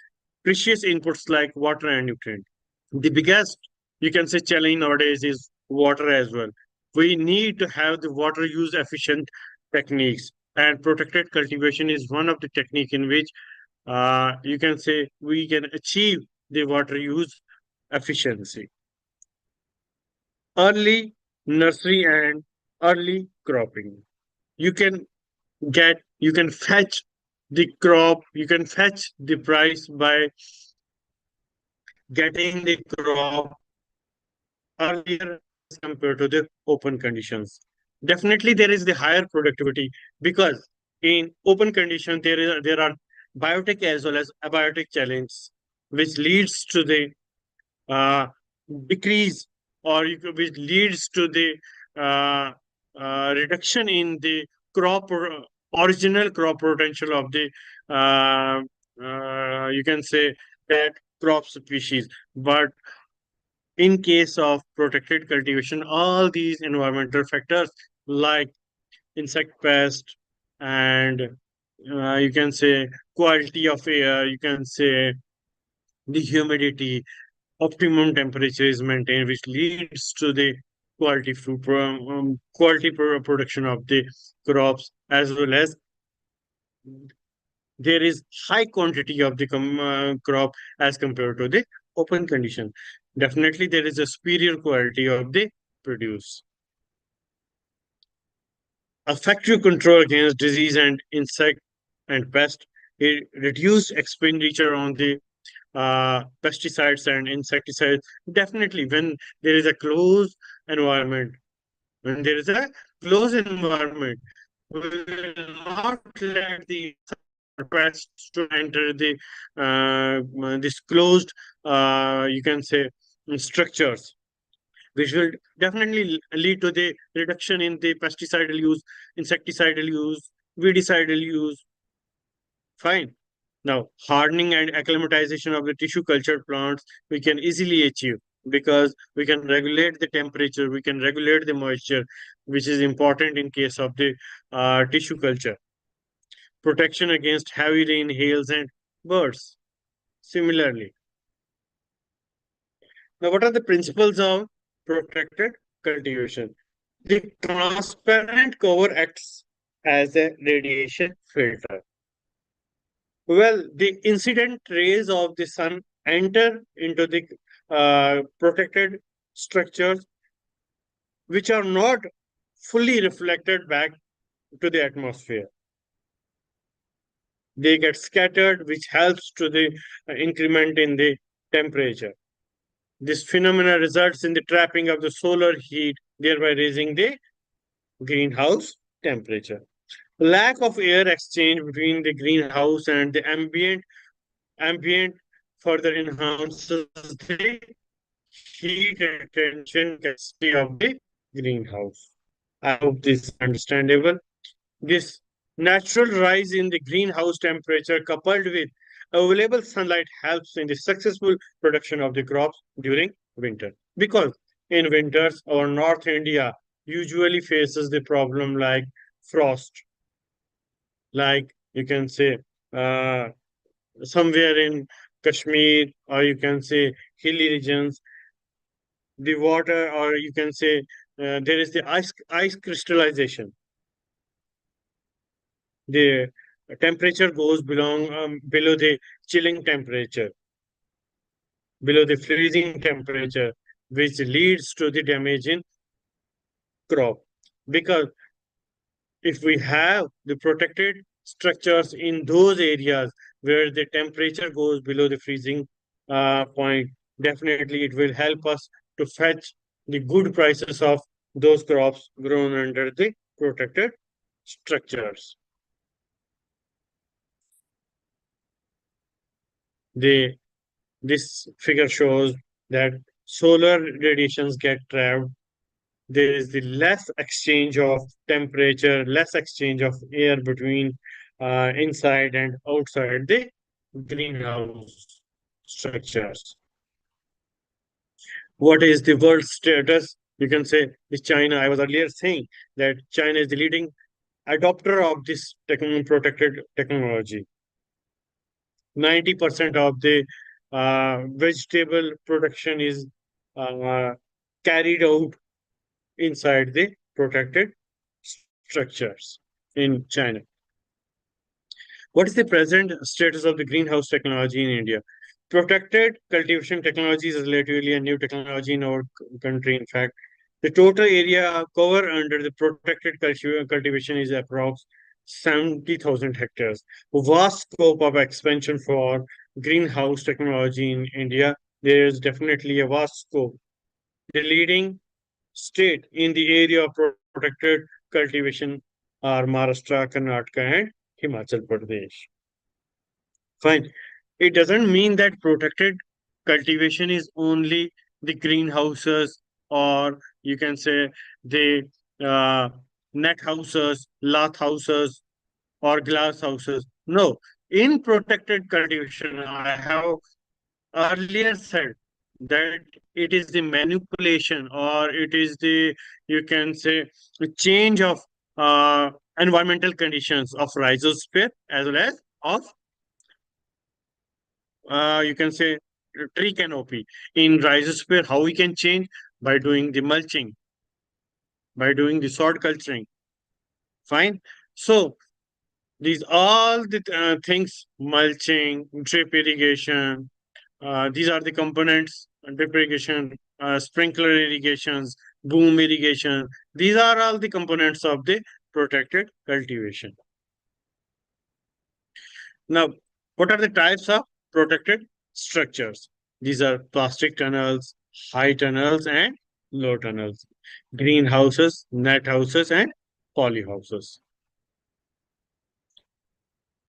precious inputs like water and nutrient. The biggest, you can say, challenge nowadays is water as well. We need to have the water use efficient techniques, and protected cultivation is one of the technique in which you can say we can achieve the water use efficiency. Early nursery and early cropping. You can you can fetch the crop, you can fetch the price by getting the crop earlier as compared to the open conditions. Definitely, there is the higher productivity because in open condition there are biotic as well as abiotic challenges, which leads to the uh, decrease which leads to the uh, reduction in the original crop potential of the you can say that crop species. But in case of protected cultivation, all these environmental factors like insect pest and you can say quality of air, you can say the humidity, optimum temperature is maintained, which leads to the production of the crops, as well as there is high quantity of the crop as compared to the open condition. Definitely, there is a superior quality of the produce. Effective control against disease and insect and pest. It reduced expenditure on the pesticides and insecticides. Definitely, when there is a closed environment, when there is a closed environment, we will not let the pests to enter the this closed, you can say, structures, which will definitely lead to the reduction in the pesticidal use, insecticidal use, weedicidal use. Fine. Now, hardening and acclimatization of the tissue cultured plants we can easily achieve because we can regulate the temperature, we can regulate the moisture, which is important in case of the tissue culture. Protection against heavy rain, hails, and birds. Similarly. Now, what are the principles of protected cultivation? The transparent cover acts as a radiation filter. Well, the incident rays of the sun enter into the protected structures, which are not fully reflected back to the atmosphere. They get scattered, which helps to the increment in the temperature. This phenomena results in the trapping of the solar heat, thereby raising the greenhouse temperature. Lack of air exchange between the greenhouse and the ambient further enhances the heat retention capacity of the greenhouse. I hope this is understandable. This natural rise in the greenhouse temperature coupled with available sunlight helps in the successful production of the crops during winter. Because in winters, our North India usually faces the problem like frost, like you can say uh, somewhere in Kashmir, or you can say hilly regions, the water, or you can say there is the ice crystallization. The temperature goes below the chilling temperature, below the freezing temperature, which leads to the damage in crop. Because if we have the protected structures in those areas where the temperature goes below the freezing point, definitely it will help us to fetch the good prices of those crops grown under the protected structures. This figure shows that solar radiations get trapped. There is the less exchange of temperature, less exchange of air between inside and outside the greenhouse structures. What is the world status? You can say is China. I was earlier saying that China is the leading adopter of this protected technology. 90% of the vegetable production is uh, carried out inside the protected structures in China. What is the present status of the greenhouse technology in India? Protected cultivation technology is relatively a new technology in our country. In fact, the total area cover under the protected cultivation is approx 70,000 hectares. Vast scope of expansion for greenhouse technology in India. There is definitely a vast scope. The leading state in the area of protected cultivation are Maharashtra, Karnataka, and Himachal Pradesh. Fine. It doesn't mean that protected cultivation is only the greenhouses, or you can say the uh, net houses, lath houses, or glass houses. No, in protected cultivation, I have earlier said that it is the manipulation, or it is the, you can say, change of uh, environmental conditions of rhizosphere as well as of you can say tree canopy. In rhizosphere, how we can change? By doing the mulching, by doing the sod culturing. Fine. So these all the things: mulching, drip irrigation, these are the components: drip irrigation, sprinkler irrigations, boom irrigation. These are all the components of the protected cultivation. Now, what are the types of protected structures? These are plastic tunnels, high tunnels, and low tunnels, greenhouses, net houses, and polyhouses.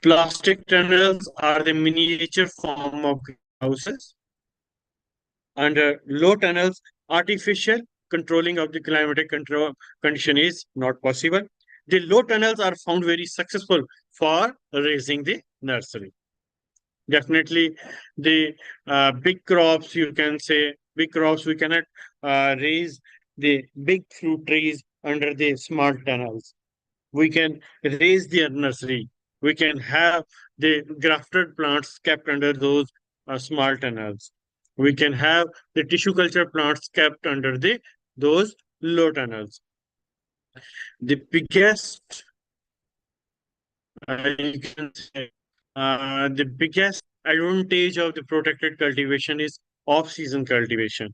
Plastic tunnels are the miniature form of greenhouses. Under low tunnels, artificial controlling of the climatic control condition is not possible. The low tunnels are found very successful for raising the nursery. Definitely, the big crops, you can say, big crops, we cannot raise the big fruit trees under the small tunnels. We can raise their nursery. We can have the grafted plants kept under those small tunnels. We can have the tissue culture plants kept under the those low tunnels. The biggest, you can say, the biggest advantage of the protected cultivation is off-season cultivation.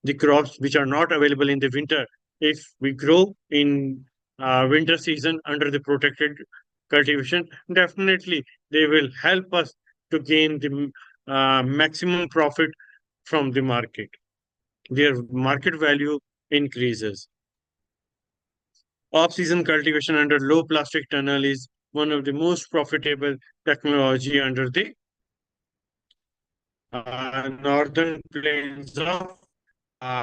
The crops which are not available in the winter, if we grow in winter season under the protected cultivation, definitely they will help us to gain the maximum profit from the market. Their market value increases. Off-season cultivation under low plastic tunnel is one of the most profitable technology under the northern plains of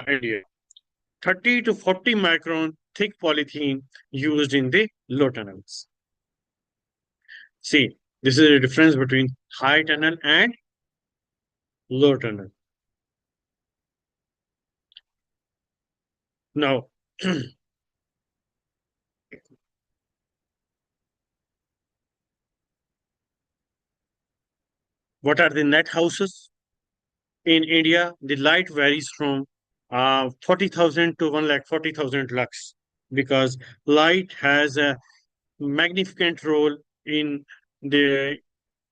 India. 30 to 40 micron thick polythene used in the low tunnels. See, this is the difference between high tunnel and low tunnel. Now, what are the net houses? In India, the light varies from 40,000 to 1,40,000 lux because light has a magnificent role in the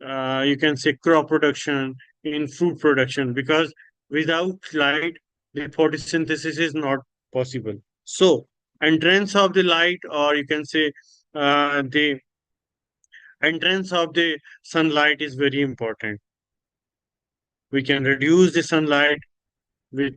you can say crop production, in fruit production, because without light the photosynthesis is not possible. So entrance of the light, or you can say the entrance of the sunlight is very important. We can reduce the sunlight with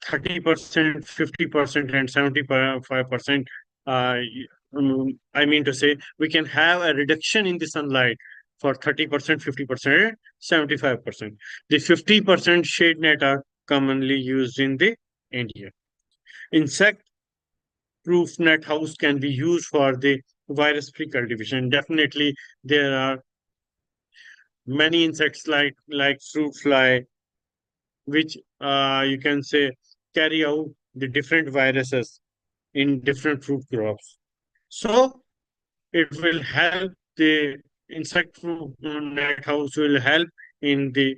30%, 50%, and 75%. I mean to say, we can have a reduction in the sunlight for 30%, 50%, 75%. The 50% shade net are commonly used in the India. Insect proof net house can be used for the virus free cultivation. Definitely, there are many insects like fruit fly, which you can say carry out the different viruses in different fruit crops. So it will help the insect fruit net house will help in the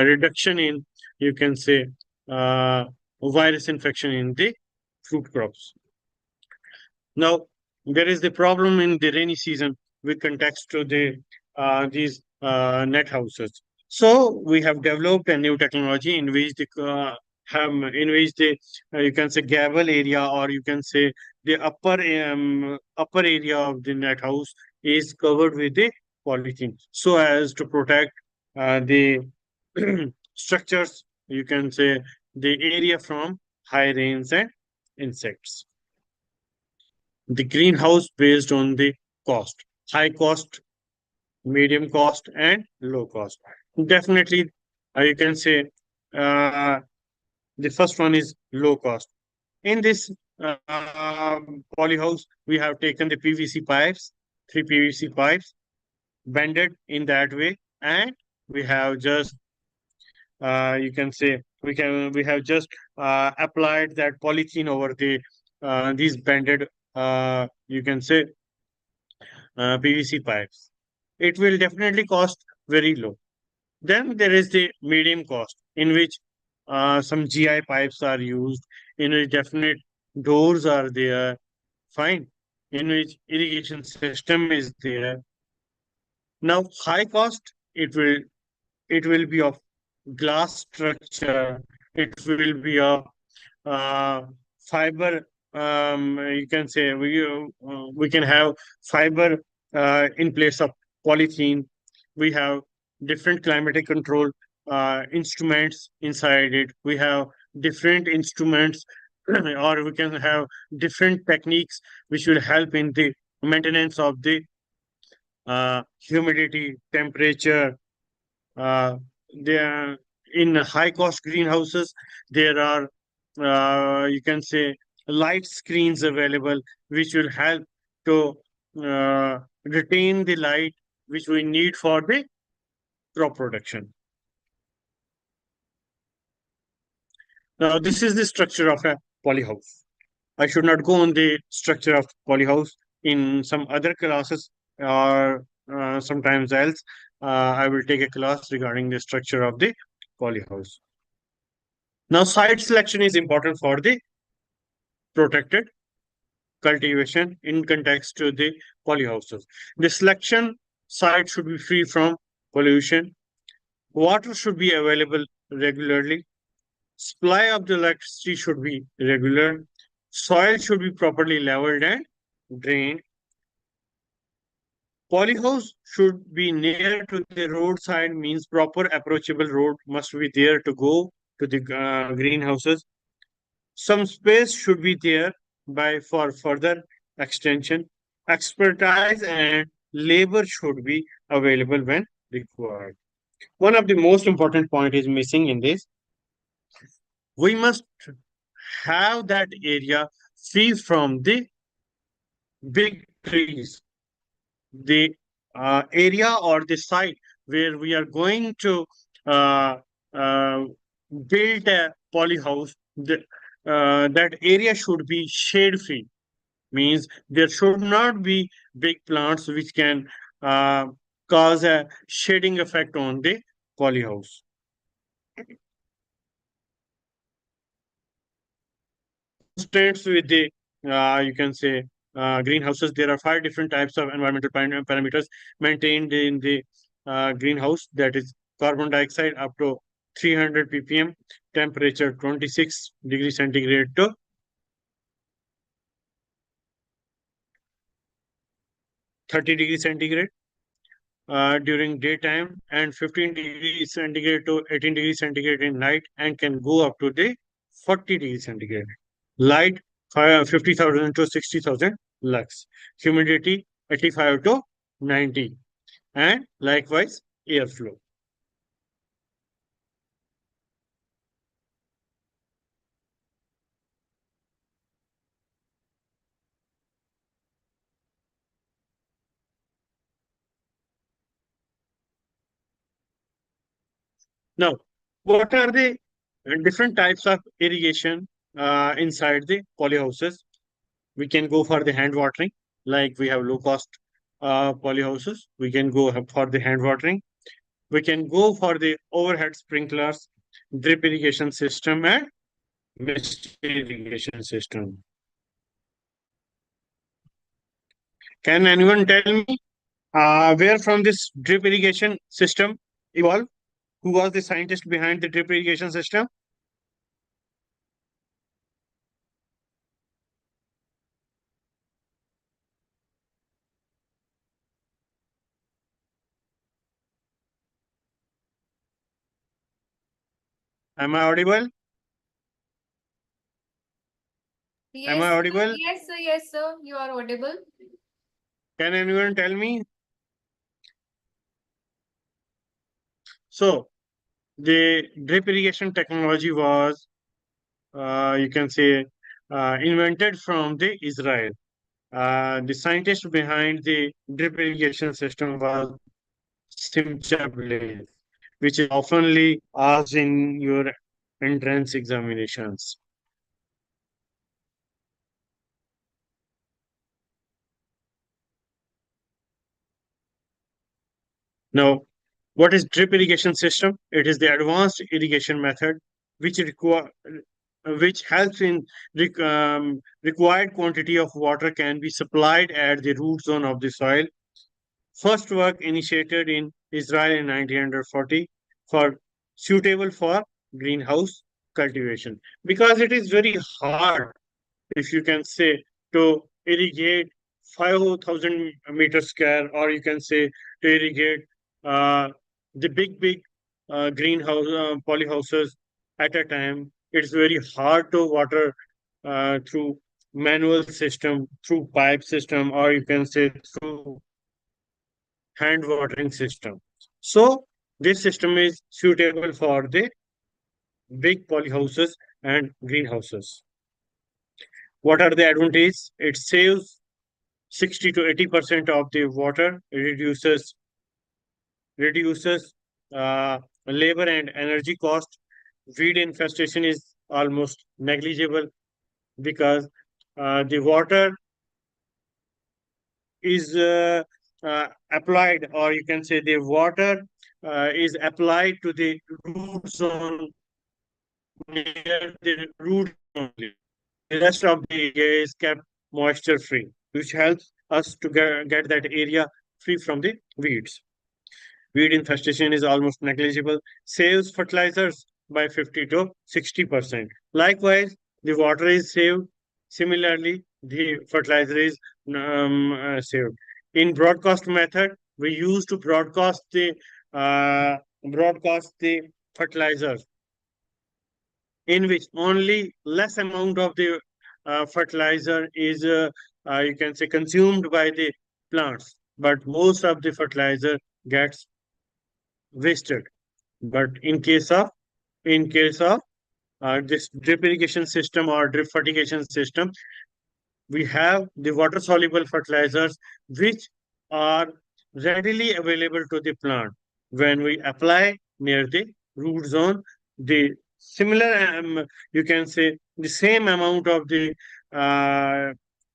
reduction in, you can say, uh, virus infection in the fruit crops. Now there is the problem in the rainy season with context to the these net houses. So we have developed a new technology in which the in which the you can say gavel area, or you can say the upper area of the net house is covered with the polythene so as to protect the structures, you can say the area, from high rains and insects. The greenhouse based on the cost, high cost, medium cost, and low cost. Definitely, you can say uh, the first one is low cost. In this polyhouse, we have taken the PVC pipes, three PVC pipes, bended in that way, and we have just you can say we have just applied that polythene over the these bended you can say PVC pipes. It will definitely cost very low. Then there is the medium cost, in which some GI pipes are used, in which definite doors are there, fine, in which irrigation system is there. Now, high cost, it will be of glass structure, it will be of uh, fiber. You can say we can have fiber in place of polythene. We have different climatic control instruments inside it. We have different instruments, or we can have different techniques which will help in the maintenance of the humidity, temperature. There in high cost greenhouses, there are you can say light screens available, which will help to retain the light which we need for the crop production. Now, this is the structure of a polyhouse. I should not go on the structure of polyhouse in some other classes or sometimes else. I will take a class regarding the structure of the polyhouse. Now, site selection is important for the protected cultivation in context to the polyhouses. The selection site should be free from pollution. Water should be available regularly. Supply of the electricity should be regular. Soil should be properly leveled and drained. Polyhouse should be near to the roadside, means proper approachable road must be there to go to the greenhouses. Some space should be there for further extension. Expertise and labor should be available when required. One of the most important point is missing in this. We must have that area free from the big trees. The area or the site where we are going to uh, uh, build a polyhouse, that area should be shade free. Means there should not be big plants which can uh, cause a shading effect on the polyhouse. Constraints with the you can say greenhouses. There are 5 different types of environmental parameters maintained in the greenhouse. That is carbon dioxide up to 300 ppm, temperature 26 degrees centigrade to 30 degrees centigrade during daytime, and 15 degrees centigrade to 18 degrees centigrade in night, and can go up to the 40 degrees centigrade. Light 50,000 to 60,000 lux. Humidity 85 to 90. And likewise airflow. Now, what are the different types of irrigation inside the polyhouses? We can go for the hand watering, like we have low cost polyhouses. We can go for the hand watering. We can go for the overhead sprinklers, drip irrigation system, and mist irrigation system. Can anyone tell me where from this drip irrigation system evolved? Who was the scientist behind the drip irrigation system? Am I audible? Am I audible? Yes, sir. You are audible. Can anyone tell me? So, the drip irrigation technology was, you can say, invented from the Israel. The scientist behind the drip irrigation system was Simcha Blaze, which is oftenly asked in your entrance examinations. Now, what is drip irrigation system? It is the advanced irrigation method which helps in required quantity of water can be supplied at the root zone of the soil. First work initiated in Israel in 1940 for suitable for greenhouse cultivation, because it is very hard, if you can say, to irrigate 5,000 meters square, or you can say to irrigate uh, the big greenhouse polyhouses at a time. It's very hard to water through manual system, through pipe system, or you can say through hand watering system. So this system is suitable for the big polyhouses and greenhouses. What are the advantages? It saves 60 to 80% of the water, reduces labor and energy cost. Weed infestation is almost negligible because the water is applied, or you can say the water is applied to the root zone near the root only. The rest of the area is kept moisture free, which helps us to get that area free from the weeds. Weed infestation is almost negligible, saves fertilizers by 50 to 60%. Likewise, the water is saved. Similarly, the fertilizer is saved. In broadcast method, we use to broadcast the fertilizers, in which only less amount of the fertilizer is you can say consumed by the plants, but most of the fertilizer gets wasted. But in case of this drip irrigation system or drip fertigation system, we have the water soluble fertilizers which are readily available to the plant. When we apply near the root zone, the similar you can say the same amount of the uh,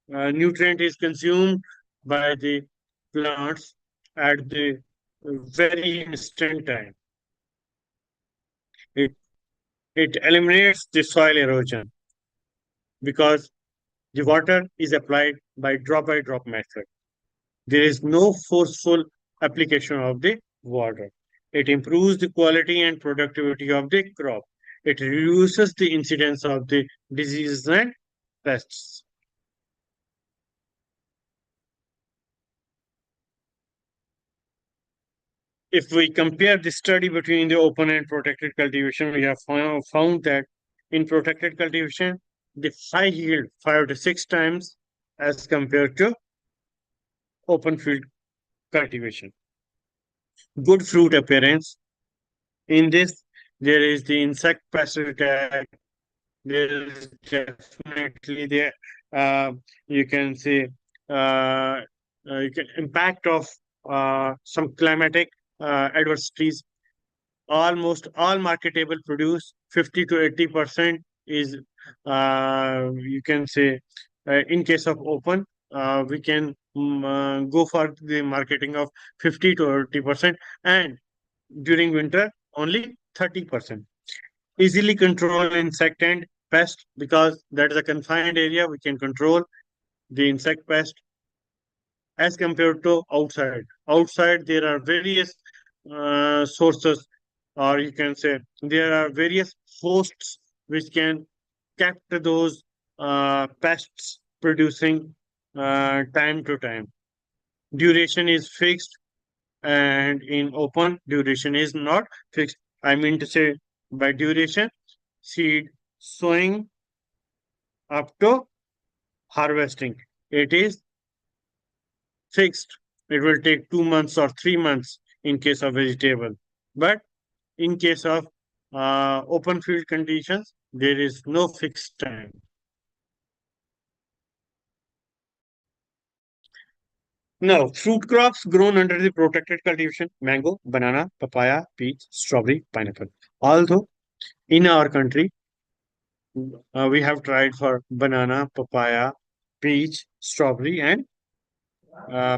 nutrient is consumed by the plants at the very instant time. It eliminates the soil erosion because the water is applied by drop method. There is no forceful application of the water. It improves the quality and productivity of the crop. It reduces the incidence of the diseases and pests. If we compare the study between the open and protected cultivation, we have found that in protected cultivation, the high yield 5 to 6 times as compared to open field cultivation. Good fruit appearance. In this, there is the insect pest attack. There is definitely the you can say impact of some climatic adversities. Almost all marketable produce 50 to 80% is you can say in case of open we can go for the marketing of 50 to 80%, and during winter only 30%. Easily control insect and pest because that is a confined area. We can control the insect pest as compared to outside. Outside, there are various sources, or you can say there are various hosts which can capture those pests producing time to time. Duration is fixed, and in open, duration is not fixed. I mean to say, by duration, seed sowing up to harvesting. It is fixed. It will take 2 months or 3 months in case of vegetable. But in case of open field conditions, there is no fixed time. Now, fruit crops grown under the protected cultivation: mango, banana, papaya, peach, strawberry, pineapple. Although in our country, we have tried for banana, papaya, peach, strawberry, and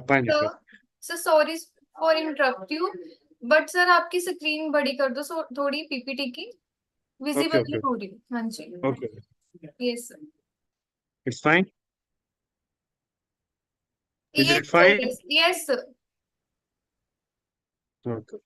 pineapple. So sorry for interrupt you, but sir आपकी screen बड़ी कर दो थोड़ी PPT की visible नहीं हो रही. हाँ जी. Okay. Yes sir. It's fine. Is Yes it fine? sir. Yes sir. Okay.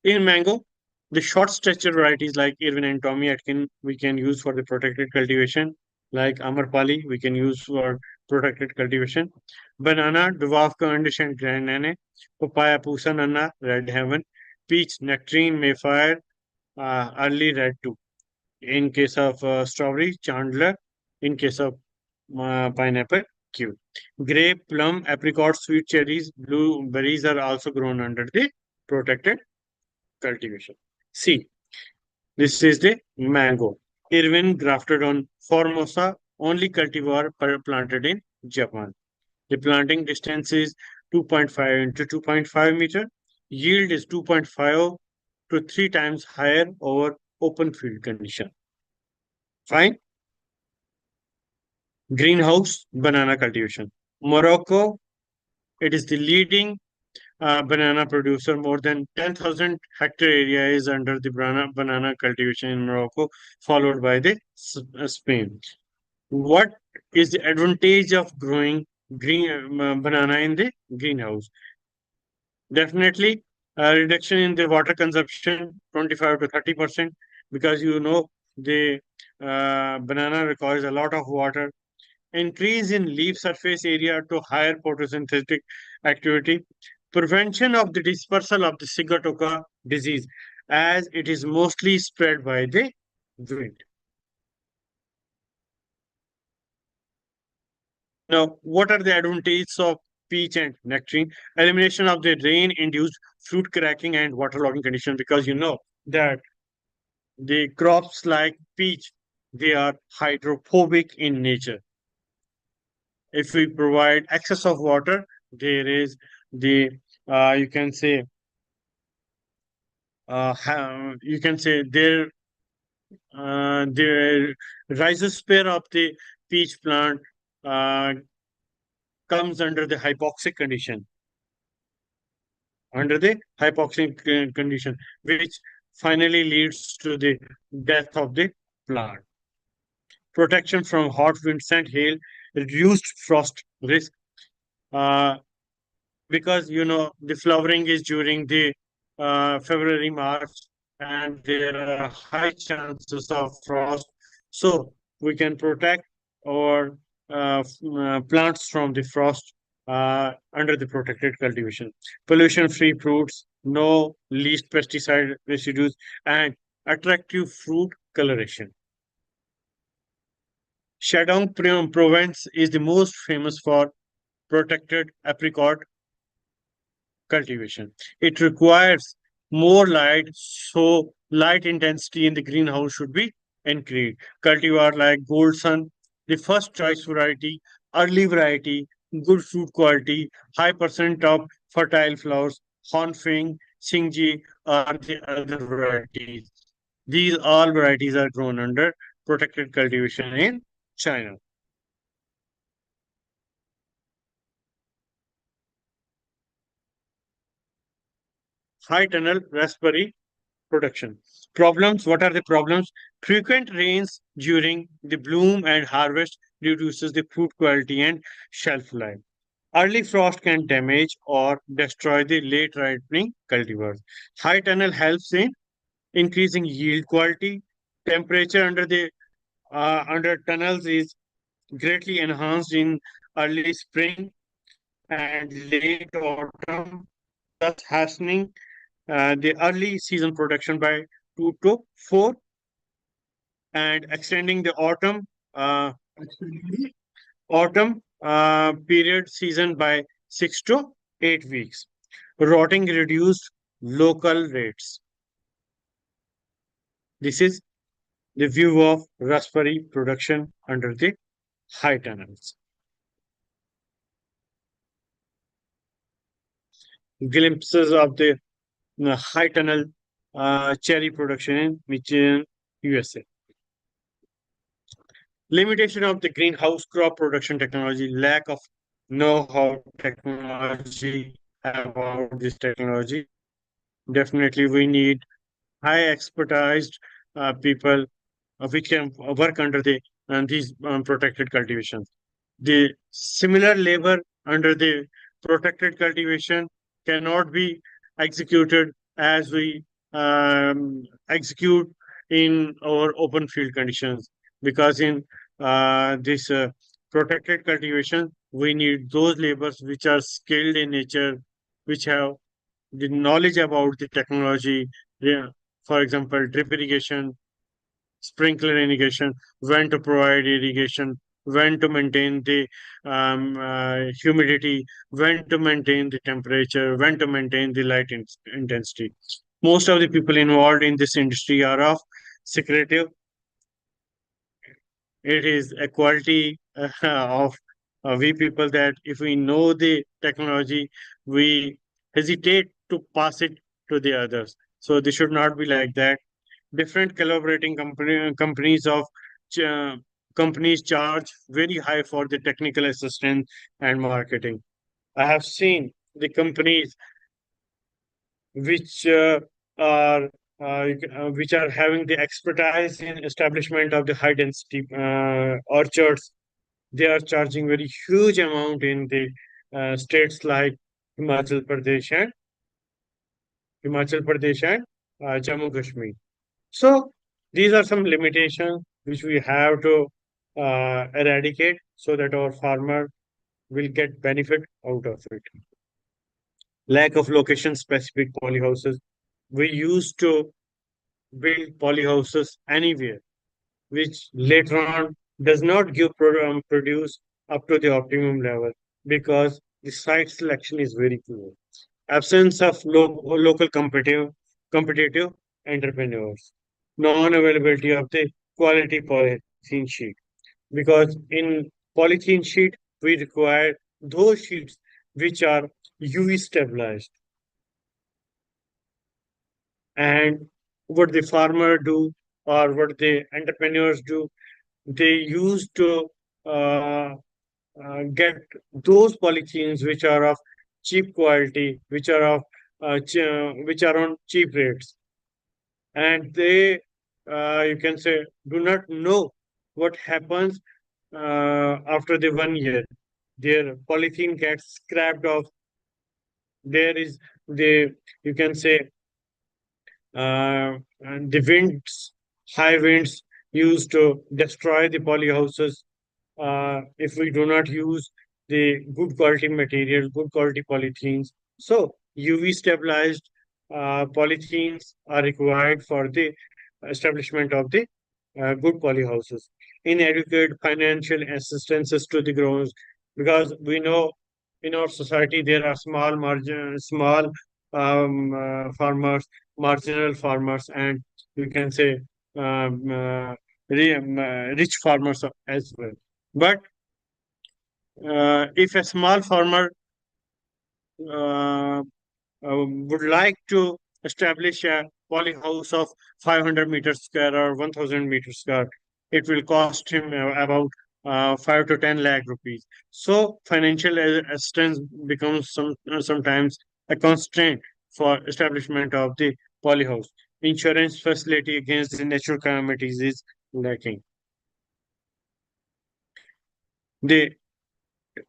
In mango, the short stature varieties like Irvin and Tommy Atkin we can use for the protected cultivation. Like Amarpali, we can use for protected cultivation. Banana, Dwarf Cavendish and Grand Nane. Papaya, Pusa Nanna, Red Heaven. Peach, Nectarine, Mayfire, Early Red 2. In case of strawberry, Chandler. In case of pineapple, Q. Grape, plum, apricot, sweet cherries, blueberries are also grown under the protected cultivation. C. This is the mango. Irvin grafted on Formosa, only cultivar planted in Japan. The planting distance is 2.5 into 2.5 meter. Yield is 2.5 to 3 times higher over open field condition. Fine. Greenhouse banana cultivation. Morocco, it is the leading banana producer. More than 10,000 hectare area is under the banana cultivation in Morocco, followed by the Spain. What is the advantage of growing green banana in the greenhouse? Definitely, a reduction in the water consumption, 25 to 30%, because the banana requires a lot of water. Increase in leaf surface area to higher photosynthetic activity. Prevention of the dispersal of the Sigatoka disease, as it is mostly spread by the wind. Now, what are the advantages of peach and nectarine? Elimination of the rain-induced fruit cracking and waterlogging condition, because that the crops like peach, they are hydrophobic in nature. If we provide excess of water, there is the you can say there the rhizosphere of the peach plant uh, comes under the hypoxic condition, condition, which finally leads to the death of the plant. Protection from hot winds and hail, reduced frost risk, uh, because the flowering is during the February, March, and there are high chances of frost. So we can protect our plants from the frost under the protected cultivation. Pollution-free fruits, no least pesticide residues, and attractive fruit coloration. Shandong Province is the most famous for protected apricot cultivation. It requires more light, so light intensity in the greenhouse should be increased. Cultivar like Gold Sun, the first choice variety, early variety, good fruit quality, high percent of fertile flowers, Honfeng, Xingji are the other varieties. These all varieties are grown under protected cultivation in China. High tunnel raspberry production. Problems, what are the problems? Frequent rains during the bloom and harvest reduces the fruit quality and shelf life. Early frost can damage or destroy the late ripening cultivars. High tunnel helps in increasing yield quality. Temperature under tunnels is greatly enhanced in early spring and late autumn, thus hastening the early season production by 2 to 4 and extending the autumn period season by 6 to 8 weeks. Rotting reduced local rates. This is the view of raspberry production under the high tunnels. Glimpses of the high tunnel cherry production in Michigan, USA. Limitation of the greenhouse crop production technology, lack of know-how technology about this technology. Definitely, we need high expertized people which can work under these protected cultivations. The similar labor under the protected cultivation cannot be executed as we execute in our open field conditions, because in this protected cultivation we need those laborers which are skilled in nature, which have the knowledge about the technology, yeah, for example drip irrigation, sprinkler irrigation, when to provide irrigation, when to maintain the humidity, when to maintain the temperature, when to maintain the light intensity. Most of the people involved in this industry are of secretive. It is a quality of we people that if we know the technology, we hesitate to pass it to the others. So this should not be like that. Different collaborating companies of ch- companies charge very high for the technical assistance and marketing. I have seen the companies which are which are having the expertise in establishment of the high density orchards. They are charging very huge amount in the states like Himachal Pradesh and Jammu Kashmir. So these are some limitations which we have to eradicate so that our farmer will get benefit out of it. Lack of location specific polyhouses. We used to build polyhouses anywhere, which later on does not give produce up to the optimum level because the site selection is very poor. Absence of local competitive entrepreneurs, non-availability of the quality polythene sheet. Because in polythene sheet, we require those sheets which are UV stabilized. And what the farmer do or what the entrepreneurs do, they used to uh, get those polythenes which are of cheap quality, which are of which are on cheap rates, and they you can say do not know what happens after the 1 year. Their polythene gets scrapped off. There is the you can say and the winds, high winds used to destroy the polyhouses if we do not use the good quality material, good quality polythenes. So UV stabilized polythenes are required for the establishment of the good polyhouses. Inadequate financial assistances to the growers, because we know in our society there are small farmers, marginal farmers, and you can say um, uh, rich farmers as well. But if a small farmer uh, would like to establish a poly house of 500 meters square or 1000 meters square, it will cost him about 5 to 10 lakh rupees. So financial assistance becomes sometimes a constraint for establishment of the poly house. Insurance facility against the natural calamities is lacking. The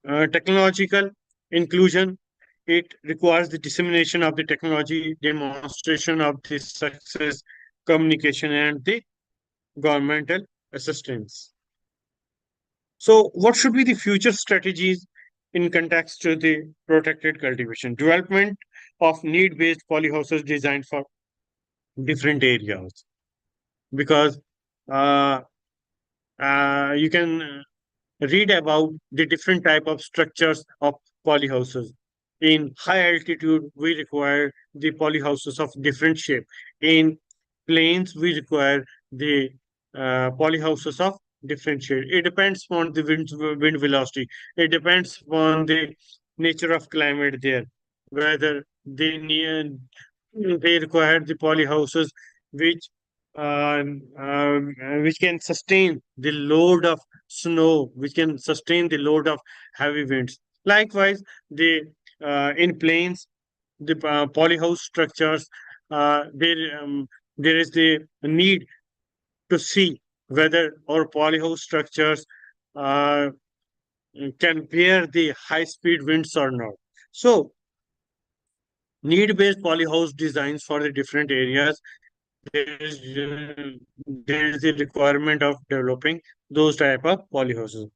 technological inclusion, it requires the dissemination of the technology, demonstration of the success, communication, and the governmental assistance. So what should be the future strategies in context to the protected cultivation? Development of need-based polyhouses designed for different areas, because uh, you can read about the different type of structures of polyhouses. In high altitude, we require the polyhouses of different shape. In plains, we require the polyhouses of different shape. It depends on the wind velocity. It depends on the nature of climate there, whether they require the polyhouses which which can sustain the load of snow, which can sustain the load of heavy winds. Likewise, the in plains, the polyhouse structures, there is the need to see whether our polyhouse structures uh, can bear the high speed winds or not. So, need-based polyhouse designs for the different areas, there is the requirement of developing those type of polyhouses.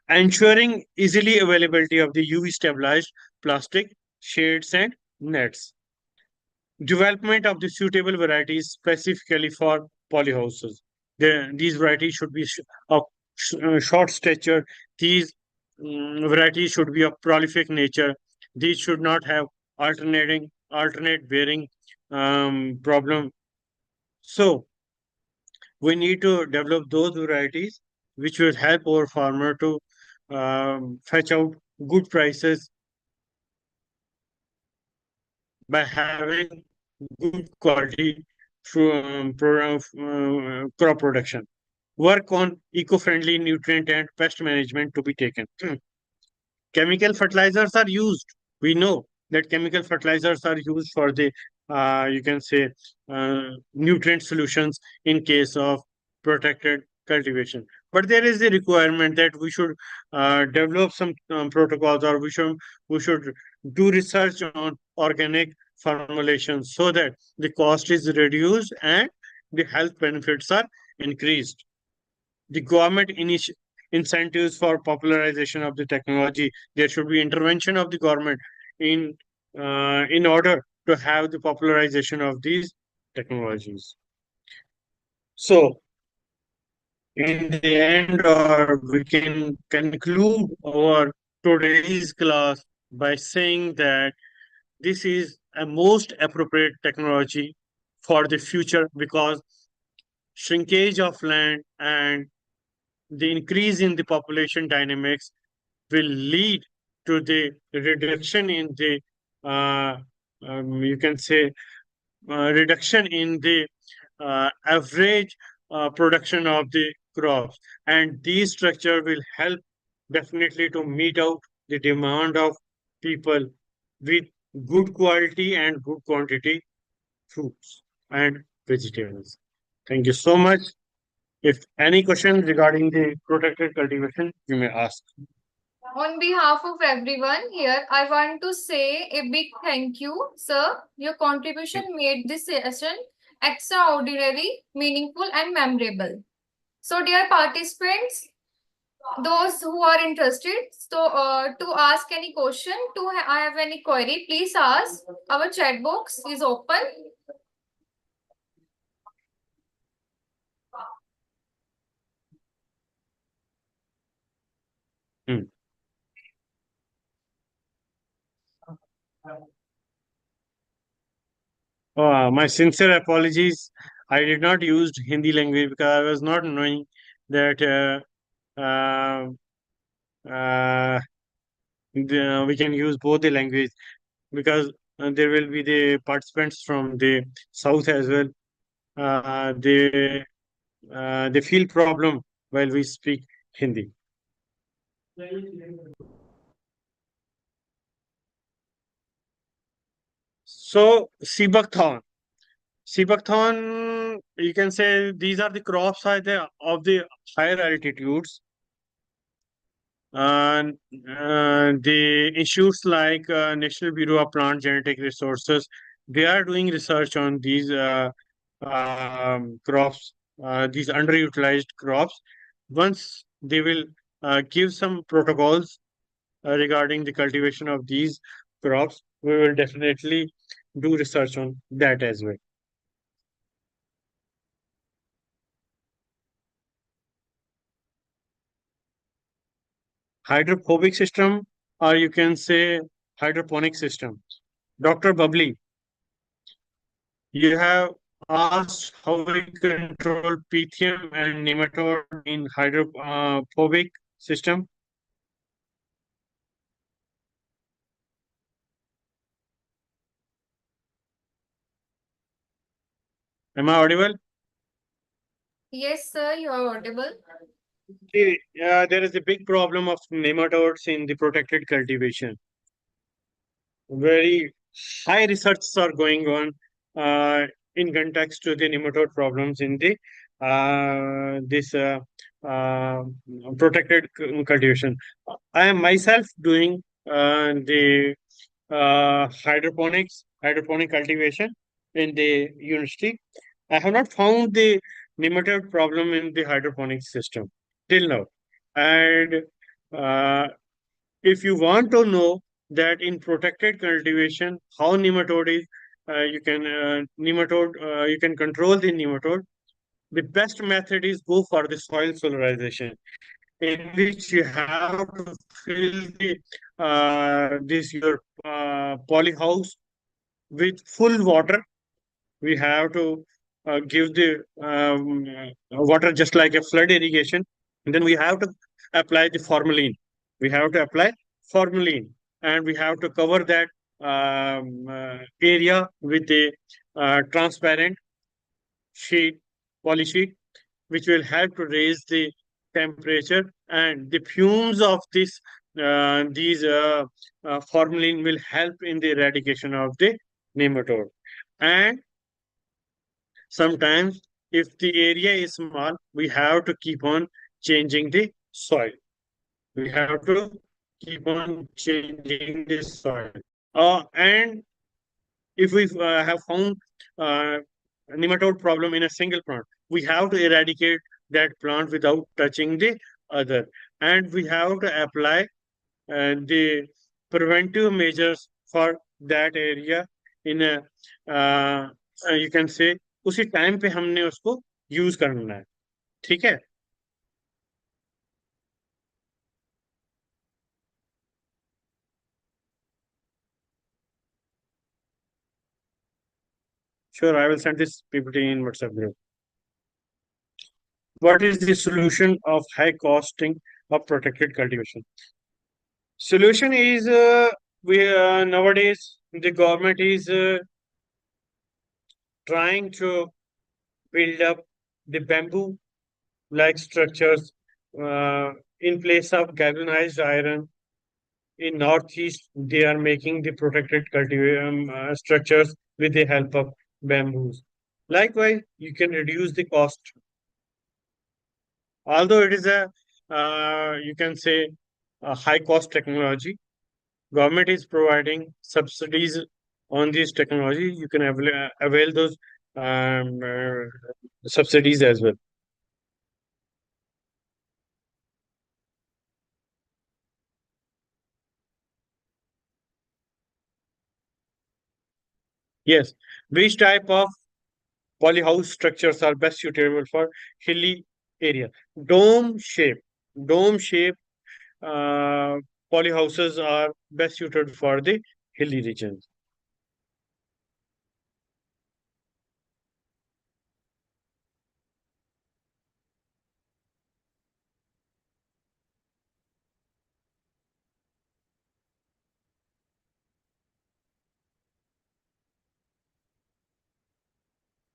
Ensuring easily availability of the UV stabilized plastic shades and nets. Development of the suitable varieties specifically for polyhouses. These varieties should be of short stature. These varieties should be of prolific nature. These should not have alternate bearing problem. So we need to develop those varieties which will help our farmer to fetch out good prices by having good quality crop production. Work on eco-friendly nutrient and pest management to be taken. Chemical fertilizers are used. We know that chemical fertilizers are used for the, you can say, nutrient solutions in case of protected cultivation. But there is a requirement that we should develop some protocols, or we should do research on organic formulations so that the cost is reduced and the health benefits are increased. The government incentives for popularization of the technology. There should be intervention of the government in order to have the popularization of these technologies. So in the end, or we can conclude our today's class by saying that this is a most appropriate technology for the future, because shrinkage of land and the increase in the population dynamics will lead to the reduction in the you can say reduction in the average production of the crops, and these structure will help definitely to meet out the demand of people with good quality and good quantity fruits and vegetables. Thank you so much. If any questions regarding the protected cultivation, you may ask. On behalf of everyone here, I want to say a big thank you, sir. Your contribution made this session extraordinary, meaningful, and memorable. So, dear participants, those who are interested, to ask any question, I have any query, please ask. Our chat box is open. My sincere apologies. I did not use Hindi language because I was not knowing that uh, uh, we can use both the language, because there will be the participants from the south as well. They feel problem while we speak Hindi. So Sibakthon, you can say these are the crops of the higher altitudes. And the issues like National Bureau of Plant Genetic Resources, they are doing research on these crops, these underutilized crops. Once they will give some protocols regarding the cultivation of these crops, we will definitely do research on that as well. Hydrophobic system, or you can say hydroponic system. Dr. Bubbly, you have asked how we control pythium and nematode in hydrophobic system. Am I audible? Yes, sir, you are audible. There is a big problem of nematodes in the protected cultivation. Very high researches are going on in context to the nematode problems in the this uh, protected cultivation. I am myself doing the hydroponic cultivation in the university. I have not found the nematode problem in the hydroponic system till now. And if you want to know that in protected cultivation how nematode is, you can control the nematode. the best method is go for the soil solarization, in which you have to fill the this your polyhouse with full water. We have to give the water just like a flood irrigation. And then we have to apply the formalin. We have to apply formalin, and we have to cover that area with a transparent sheet, poly sheet, which will help to raise the temperature, and the fumes of these formalin will help in the eradication of the nematode. And sometimes, if the area is small, we have to keep on changing the soil. We have to keep on changing the soil. And if we have found uh, nematode problem in a single plant, we have to eradicate that plant without touching the other. And we have to apply the preventive measures for that area in a you can say उसी time पे हमने उसको use करना है. ठीक है. Sure, I will send this PPT in WhatsApp group. What is the solution of high costing of protected cultivation? Solution is we nowadays the government is trying to build up the bamboo like structures in place of galvanized iron. In northeast, they are making the protected cultivation structures with the help of bamboos. Likewise, you can reduce the cost. Although it is a you can say a high cost technology, government is providing subsidies on this technology. You can avail those subsidies as well. Yes. Which type of polyhouse structures are best suitable for hilly area? Dome shape. Dome shape uh, polyhouses are best suited for the hilly regions.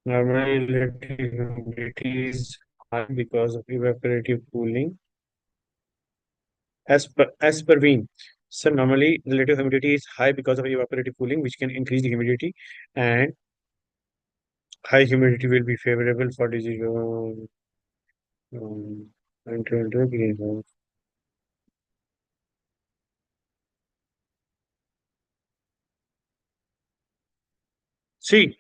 Normally, relative humidity is high because of evaporative cooling. As per Wien, so normally relative humidity is high because of evaporative cooling, which can increase the humidity, and high humidity will be favorable for disease. And to greenhouse. See,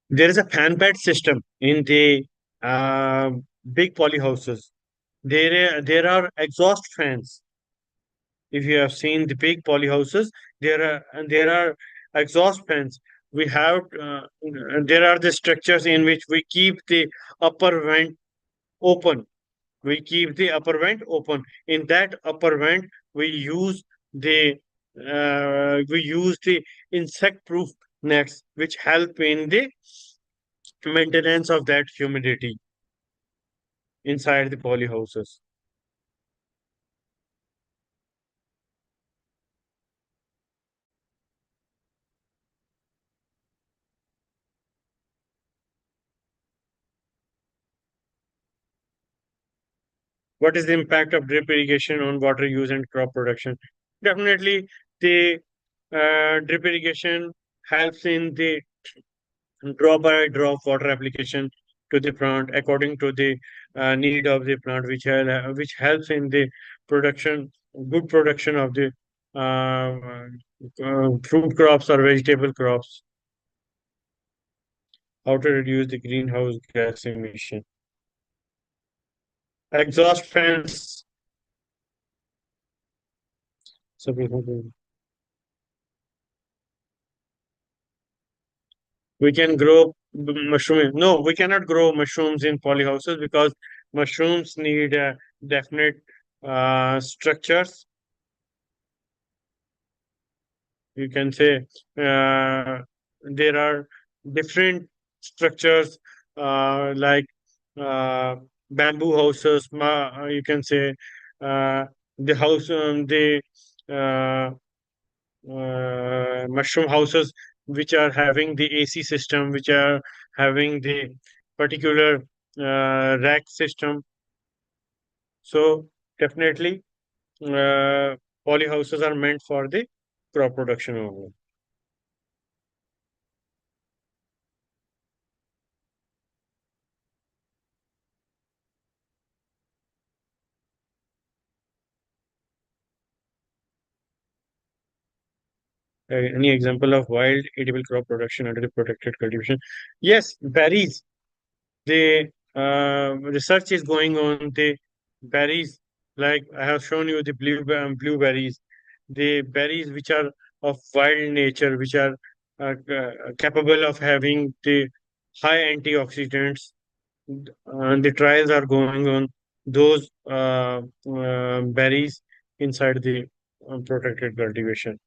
there is a fan pad system in the uh, big polyhouses. There are exhaust fans. If you have seen the big polyhouses, there are exhaust fans. We have there are the structures in which we keep the upper vent open. We keep the upper vent open. In that upper vent, the we use the insect-proof nets, which help in the maintenance of that humidity inside the polyhouses. What is the impact of drip irrigation on water use and crop production? Definitely, the drip irrigation helps in the drop by drop water application to the plant according to the need of the plant, which helps in the production, good production of the fruit crops or vegetable crops. How to reduce the greenhouse gas emission? Exhaust fans. So we can grow mushroom. No, we cannot grow mushrooms in polyhouses because mushrooms need definite structures. You can say there are different structures like bamboo houses. You can say the house, the uh, mushroom houses which are having the AC system, which are having the particular rack system. So definitely, polyhouses are meant for the crop production only. Any example of wild edible crop production under the protected cultivation? Yes, berries. The research is going on the berries. Like I have shown you the blueberries, the berries which are of wild nature, which are capable of having the high antioxidants. And the trials are going on those berries inside the protected cultivation.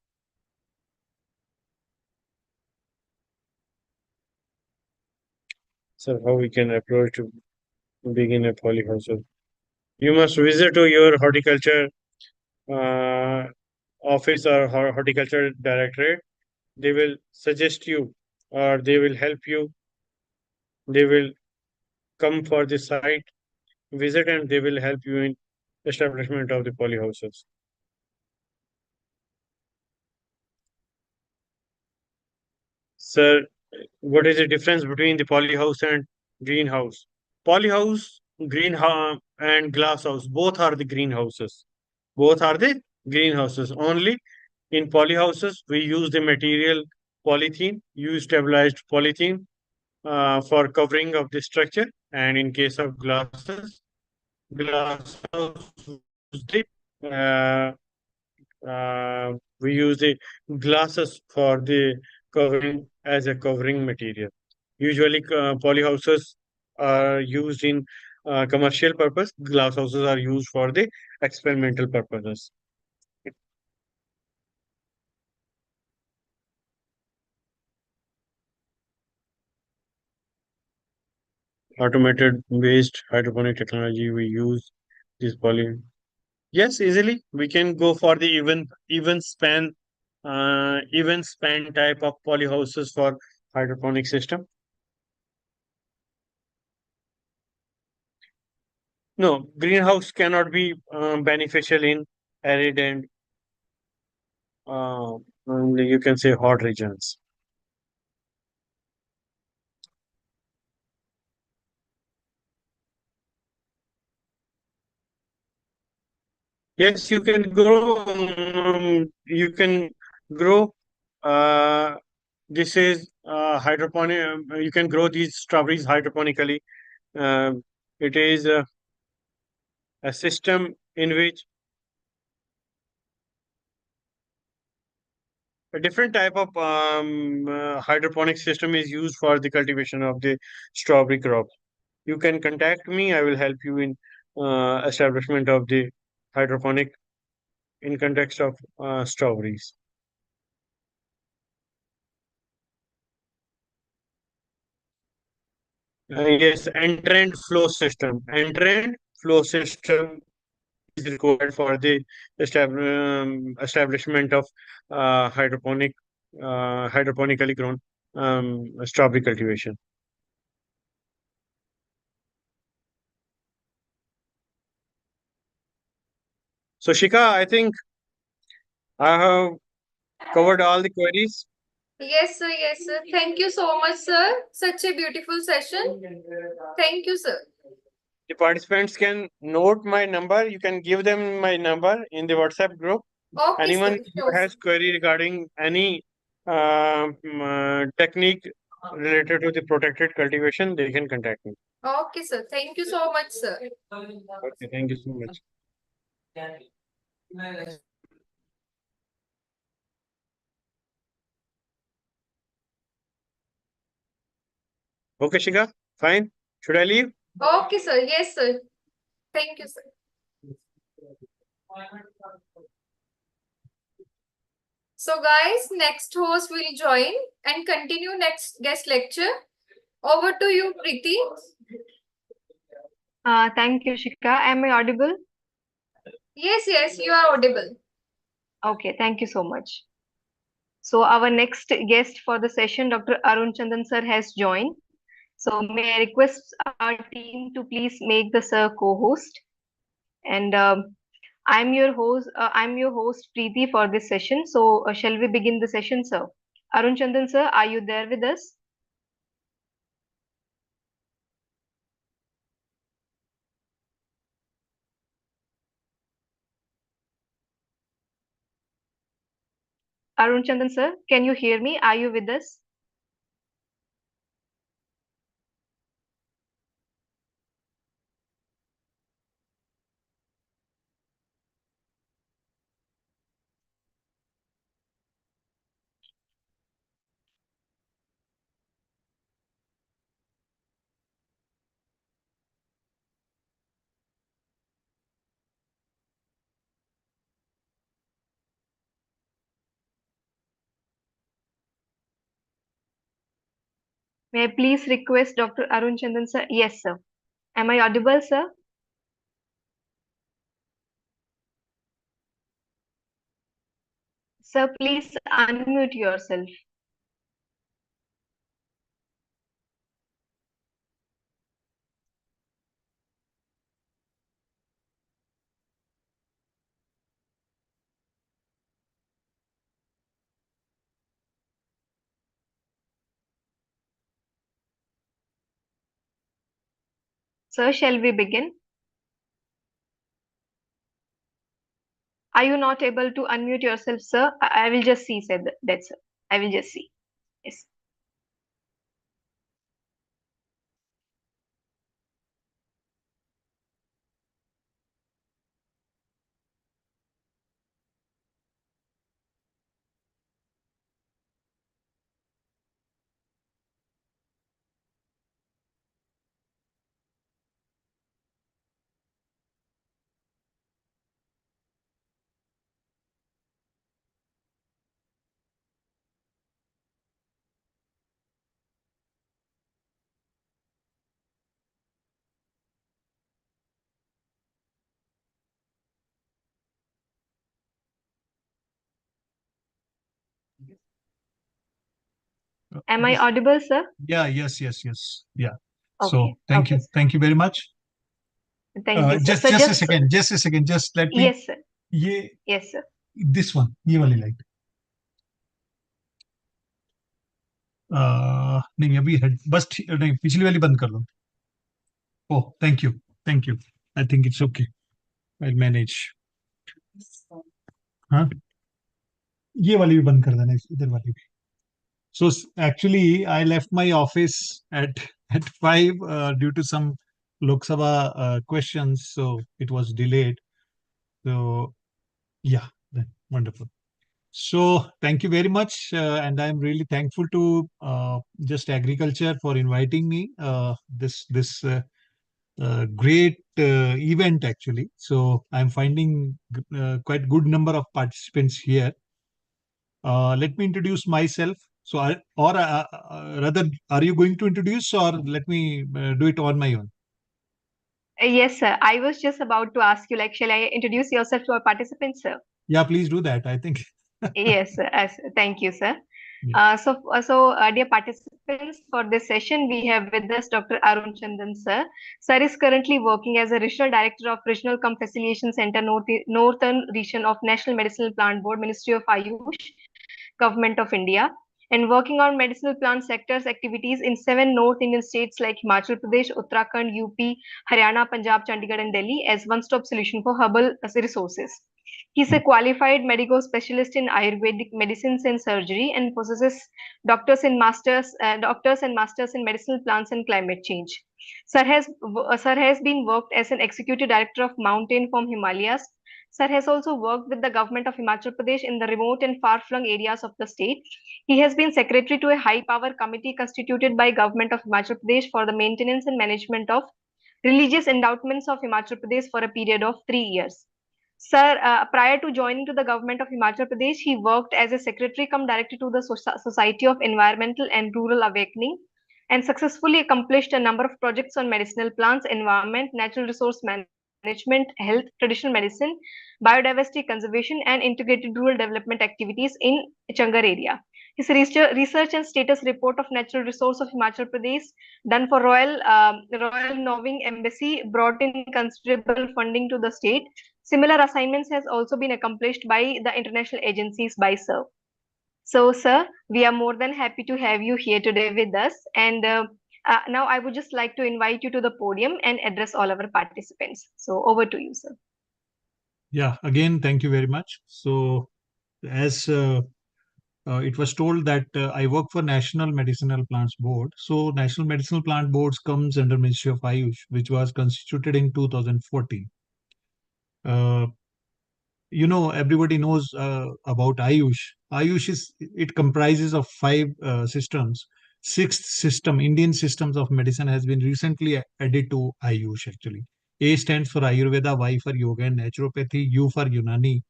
So how we can approach to begin a polyhouse? You must visit to your horticulture uh, office or horticulture directorate. They will suggest you or they will help you. They will come for the site visit and they will help you in establishment of the polyhouses. Sir, what is the difference between the polyhouse and greenhouse? Polyhouse, greenhouse, and glasshouse both are the greenhouses. Both are the greenhouses. Only in polyhouses we use the material polythene, use stabilized polythene for covering of the structure, and in case of glasshouse uh, we use the glasses for the covering as a covering material. Usually, polyhouses are used in commercial purpose. Glass houses are used for the experimental purposes. Automated based hydroponic technology we use this poly. Yes, easily we can go for the even span type of polyhouses for hydroponic system. No, greenhouse cannot be beneficial in arid and uh, you can say hot regions. Yes, you can grow. You can grow. Uh, this is hydroponic. You can grow these strawberries hydroponically. Uh, it is a system in which a different type of hydroponic system is used for the cultivation of the strawberry crop. You can contact me. I will help you in establishment of the hydroponic in context of strawberries. Yes, entrant flow system. Entrant flow system is required for the establishment of hydroponically grown strawberry cultivation. So, Shika, I think I have covered all the queries. Yes, sir. Yes, sir. Thank you so much, sir. Such a beautiful session. Thank you, sir. The participants can note my number. You can give them my number in the WhatsApp group. Okay, Anyone sir. who Sure, has sir. query regarding any technique related to the protected cultivation, they can contact me. Okay, sir. Thank you so much, sir. Okay, thank you so much. Okay, Shika, fine. Should I leave? Okay, sir. Yes, sir. Thank you, sir. So, guys, next host will join and continue next guest lecture. Over to you, Preeti. Thank you, Shika. Am I audible? Yes, you are audible. Okay, thank you so much. So our next guest for the session, Dr. Arun Chandan sir has joined. So may I request our team to please make the sir co-host. And I'm your host Preeti for this session. So shall we begin the session, sir? Arun Chandan sir, are you there with us? Arun Chandan sir, can you hear me? Are you with us? May I please request Dr. Arun Chandan sir? Yes, sir. Am I audible, sir? Sir, please unmute yourself. Sir, shall we begin? Are you not able to unmute yourself, sir? I will just see, said that, sir. I will just see. Yes. Am I audible, sir? Yeah, yes. Yeah. Okay. So thank Okay, you. sir. Thank you very much. Thank you, sir. Just So a second. Just a second. Just let me. Yes, sir. ये Yes, sir. this one. ये वाली light. नहीं अभी है बस नहीं पिछली वाली बंद कर दो. Oh, thank you. Thank you. I think it's okay. I'll manage. हाँ ये वाली भी बंद कर देना इधर वाली भी. So actually, I left my office at 5 due to some Lok Sabha questions, so it was delayed. So yeah, wonderful. So thank you very much, and I'm really thankful to Just Agriculture for inviting me this great event actually. So I'm finding quite good number of participants here. Let me introduce myself. So, rather, are you going to introduce, or let me do it on my own? Yes, sir. I was just about to ask you, like, shall I introduce yourself to our participants, sir? Yeah, please do that. I think. Yes, sir. Thank you, sir. Yeah. Dear participants, for this session, we have with us Dr. Arun Chandan, sir. Sir is currently working as a Regional Director of Regional Cum Facilitation Center, Northern Region of National Medicinal Plant Board, Ministry of Ayush, Government of India, and working on medicinal plant sectors activities in 7 North Indian states like Himachal Pradesh, Uttarakhand, UP, Haryana, Punjab, Chandigarh, and Delhi as one-stop solution for herbal resources. He's a qualified medical specialist in Ayurvedic medicines and surgery and possesses doctors and masters in medicinal plants and climate change. Sir has been worked as an executive director of Mountain from Himalayas, Sir has also worked with the government of Himachal Pradesh in the remote and far-flung areas of the state. He has been secretary to a high-power committee constituted by government of Himachal Pradesh for the maintenance and management of religious endowments of Himachal Pradesh for a period of 3 years. Sir, prior to joining to the government of Himachal Pradesh, he worked as a secretary cum director to the Society of Environmental and Rural Awakening and successfully accomplished a number of projects on medicinal plants, environment, natural resource management, health, traditional medicine, biodiversity conservation, and integrated rural development activities in Changar area. His research and status report of natural resource of Himachal Pradesh done for Royal Norwing Embassy brought in considerable funding to the state. Similar assignments has also been accomplished by the international agencies by Sir. So, sir, we are more than happy to have you here today with us. And now I would just like to invite you to the podium and address all our participants. So, over to you, sir. Yeah, again, thank you very much. So, as it was told that I work for National Medicinal Plants Board. So, National Medicinal Plant Boards comes under Ministry of Ayush, which was constituted in 2014. Everybody knows about Ayush. It comprises of 5 systems. Sixth system, Indian systems of medicine, has been recently added to Ayush actually. A stands for Ayurveda, Y for Yoga and Naturopathy, U for Unani,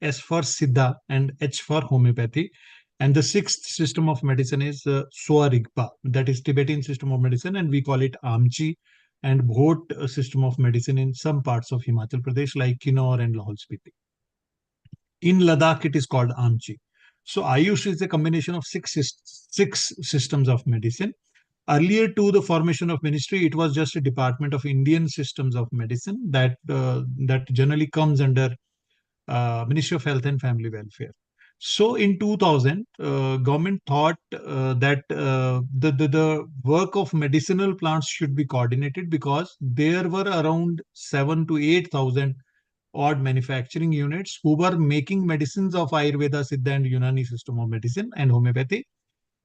S for Siddha, and H for Homeopathy. And the sixth system of medicine is Swarigpa, that is Tibetan system of medicine, and we call it Amchi, and Bhot system of medicine in some parts of Himachal Pradesh like Kinnaur and Lahore Spiti. In Ladakh, it is called Amchi. So Ayush is a combination of six systems of medicine. Earlier to the formation of ministry, it was just a department of Indian systems of medicine that generally comes under Ministry of Health and Family Welfare. So in 2000, government thought that the work of medicinal plants should be coordinated because there were around 7 to 8,000 odd manufacturing units who were making medicines of Ayurveda, Siddha, and Unani system of medicine and homeopathy.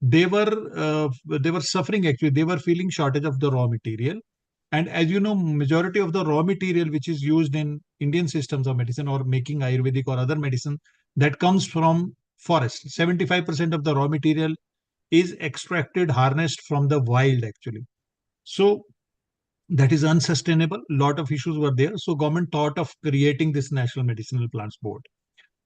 They were suffering actually. They were feeling shortage of the raw material. And as you know, majority of the raw material which is used in Indian systems of medicine or making Ayurvedic or other medicine, that comes from forest. 75% of the raw material is extracted, harnessed from the wild actually. So that is unsustainable. Lot of issues were there. So government thought of creating this National Medicinal Plants Board.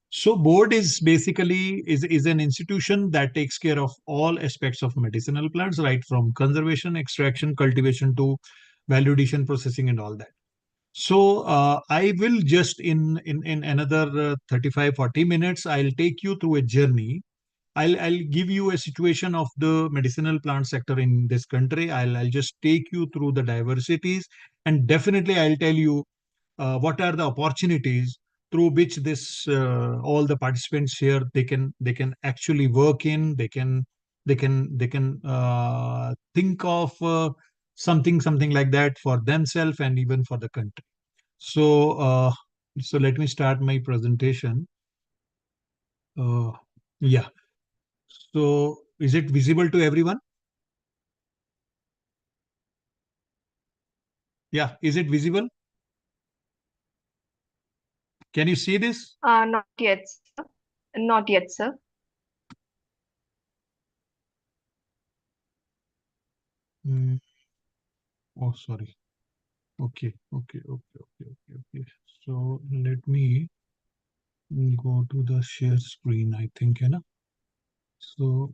So board is basically is an institution that takes care of all aspects of medicinal plants, right from conservation, extraction, cultivation to validation, processing, and all that. So I will just in another 35-40 minutes, I'll take you through a journey. I'll give you a situation of the medicinal plant sector in this country. I'll just take you through the diversities, and definitely I'll tell you what are the opportunities through which this all the participants here they can actually work in. They can think of something like that for themselves and even for the country. So let me start my presentation. Yeah. So is it visible to everyone? Yeah, is it visible? Can you see this? Not yet, sir. Not yet, sir. Oh, sorry. Okay. So let me go to the share screen, I think, So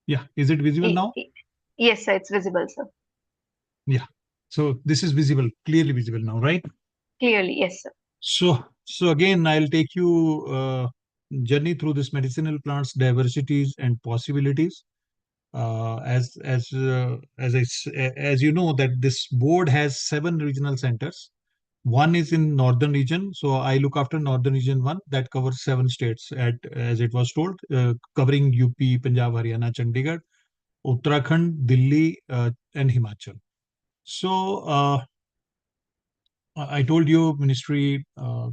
yeah, is it visible now? Yes, sir, it's visible, sir. Yeah. So this is visible, clearly visible now, right? Clearly, yes, sir. So again, I'll take you journey through this medicinal plants diversities and possibilities. As you know that this board has 7 regional centers. One is in northern region, so I look after northern region 1 that covers 7 states as it was told, covering UP, Punjab, Haryana, Chandigarh, Uttarakhand, Delhi, and Himachal. So I told you ministry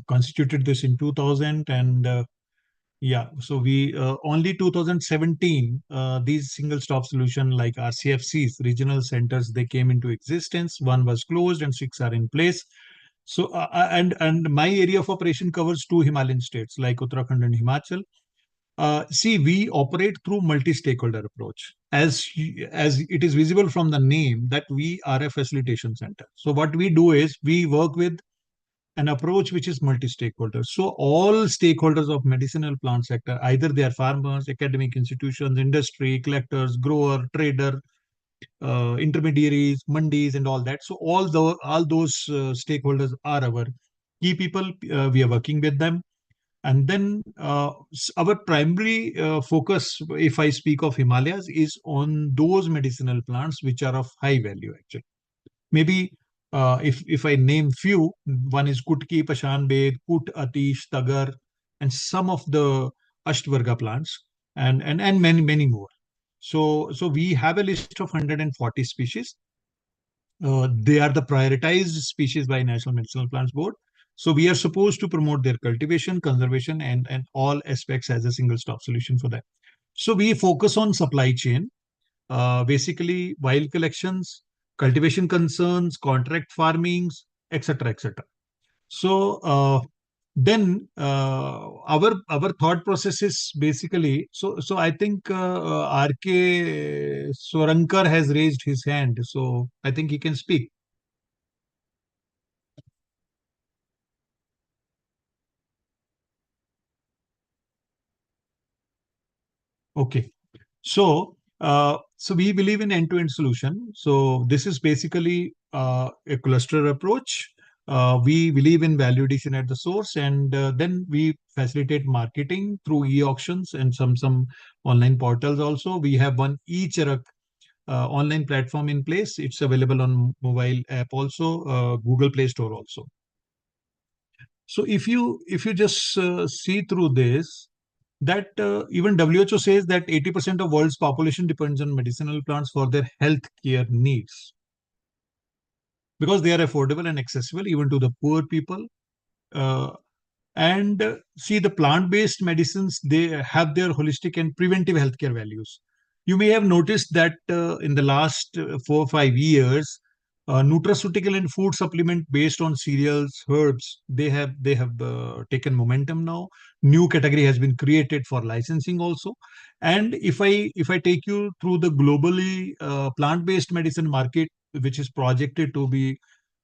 constituted this in 2000, and yeah, so we only 2017 these single stop solution like RCFCs, regional centers, they came into existence. 1 was closed and 6 are in place. So and my area of operation covers two Himalayan states like Uttarakhand and Himachal. See, we operate through multi-stakeholder approach. As it is visible from the name that we are a facilitation center. So what we do is we work with an approach which is multi-stakeholder. So all stakeholders of medicinal plant sector, either they are farmers, academic institutions, industry, collectors, grower, trader, intermediaries, mandis, and all that. So all those stakeholders are our key people. We are working with them, and then our primary focus, if I speak of Himalayas, is on those medicinal plants which are of high value. Actually, maybe if I name few, one is Kutki, Pashan Bed, Kut, Atish, Tagar, and some of the Ashtvarga plants, and many more. So we have a list of 140 species. They are the prioritized species by National Medicinal Plants Board. So we are supposed to promote their cultivation, conservation, and all aspects as a single stop solution for that. So we focus on supply chain, basically wild collections, cultivation concerns, contract farmings, etc., etc. So then our thought process is basically, so I think RK Swarankar has raised his hand, so I think he can speak. Okay. So we believe in end-to-end solution. So this is basically a cluster approach. We believe in value addition at the source, and then we facilitate marketing through e-auctions and some online portals also. We have one e-Charak online platform in place. It's available on mobile app also, Google Play Store also. So if you just see through this, that even WHO says that 80% of world's population depends on medicinal plants for their health care needs because they are affordable and accessible even to the poor people. And see, the plant-based medicines, they have their holistic and preventive healthcare values. You may have noticed that in the last 4 or 5 years, nutraceutical and food supplement based on cereals, herbs, they have taken momentum now. New category has been created for licensing also. And if I take you through the globally plant-based medicine market, which is projected to be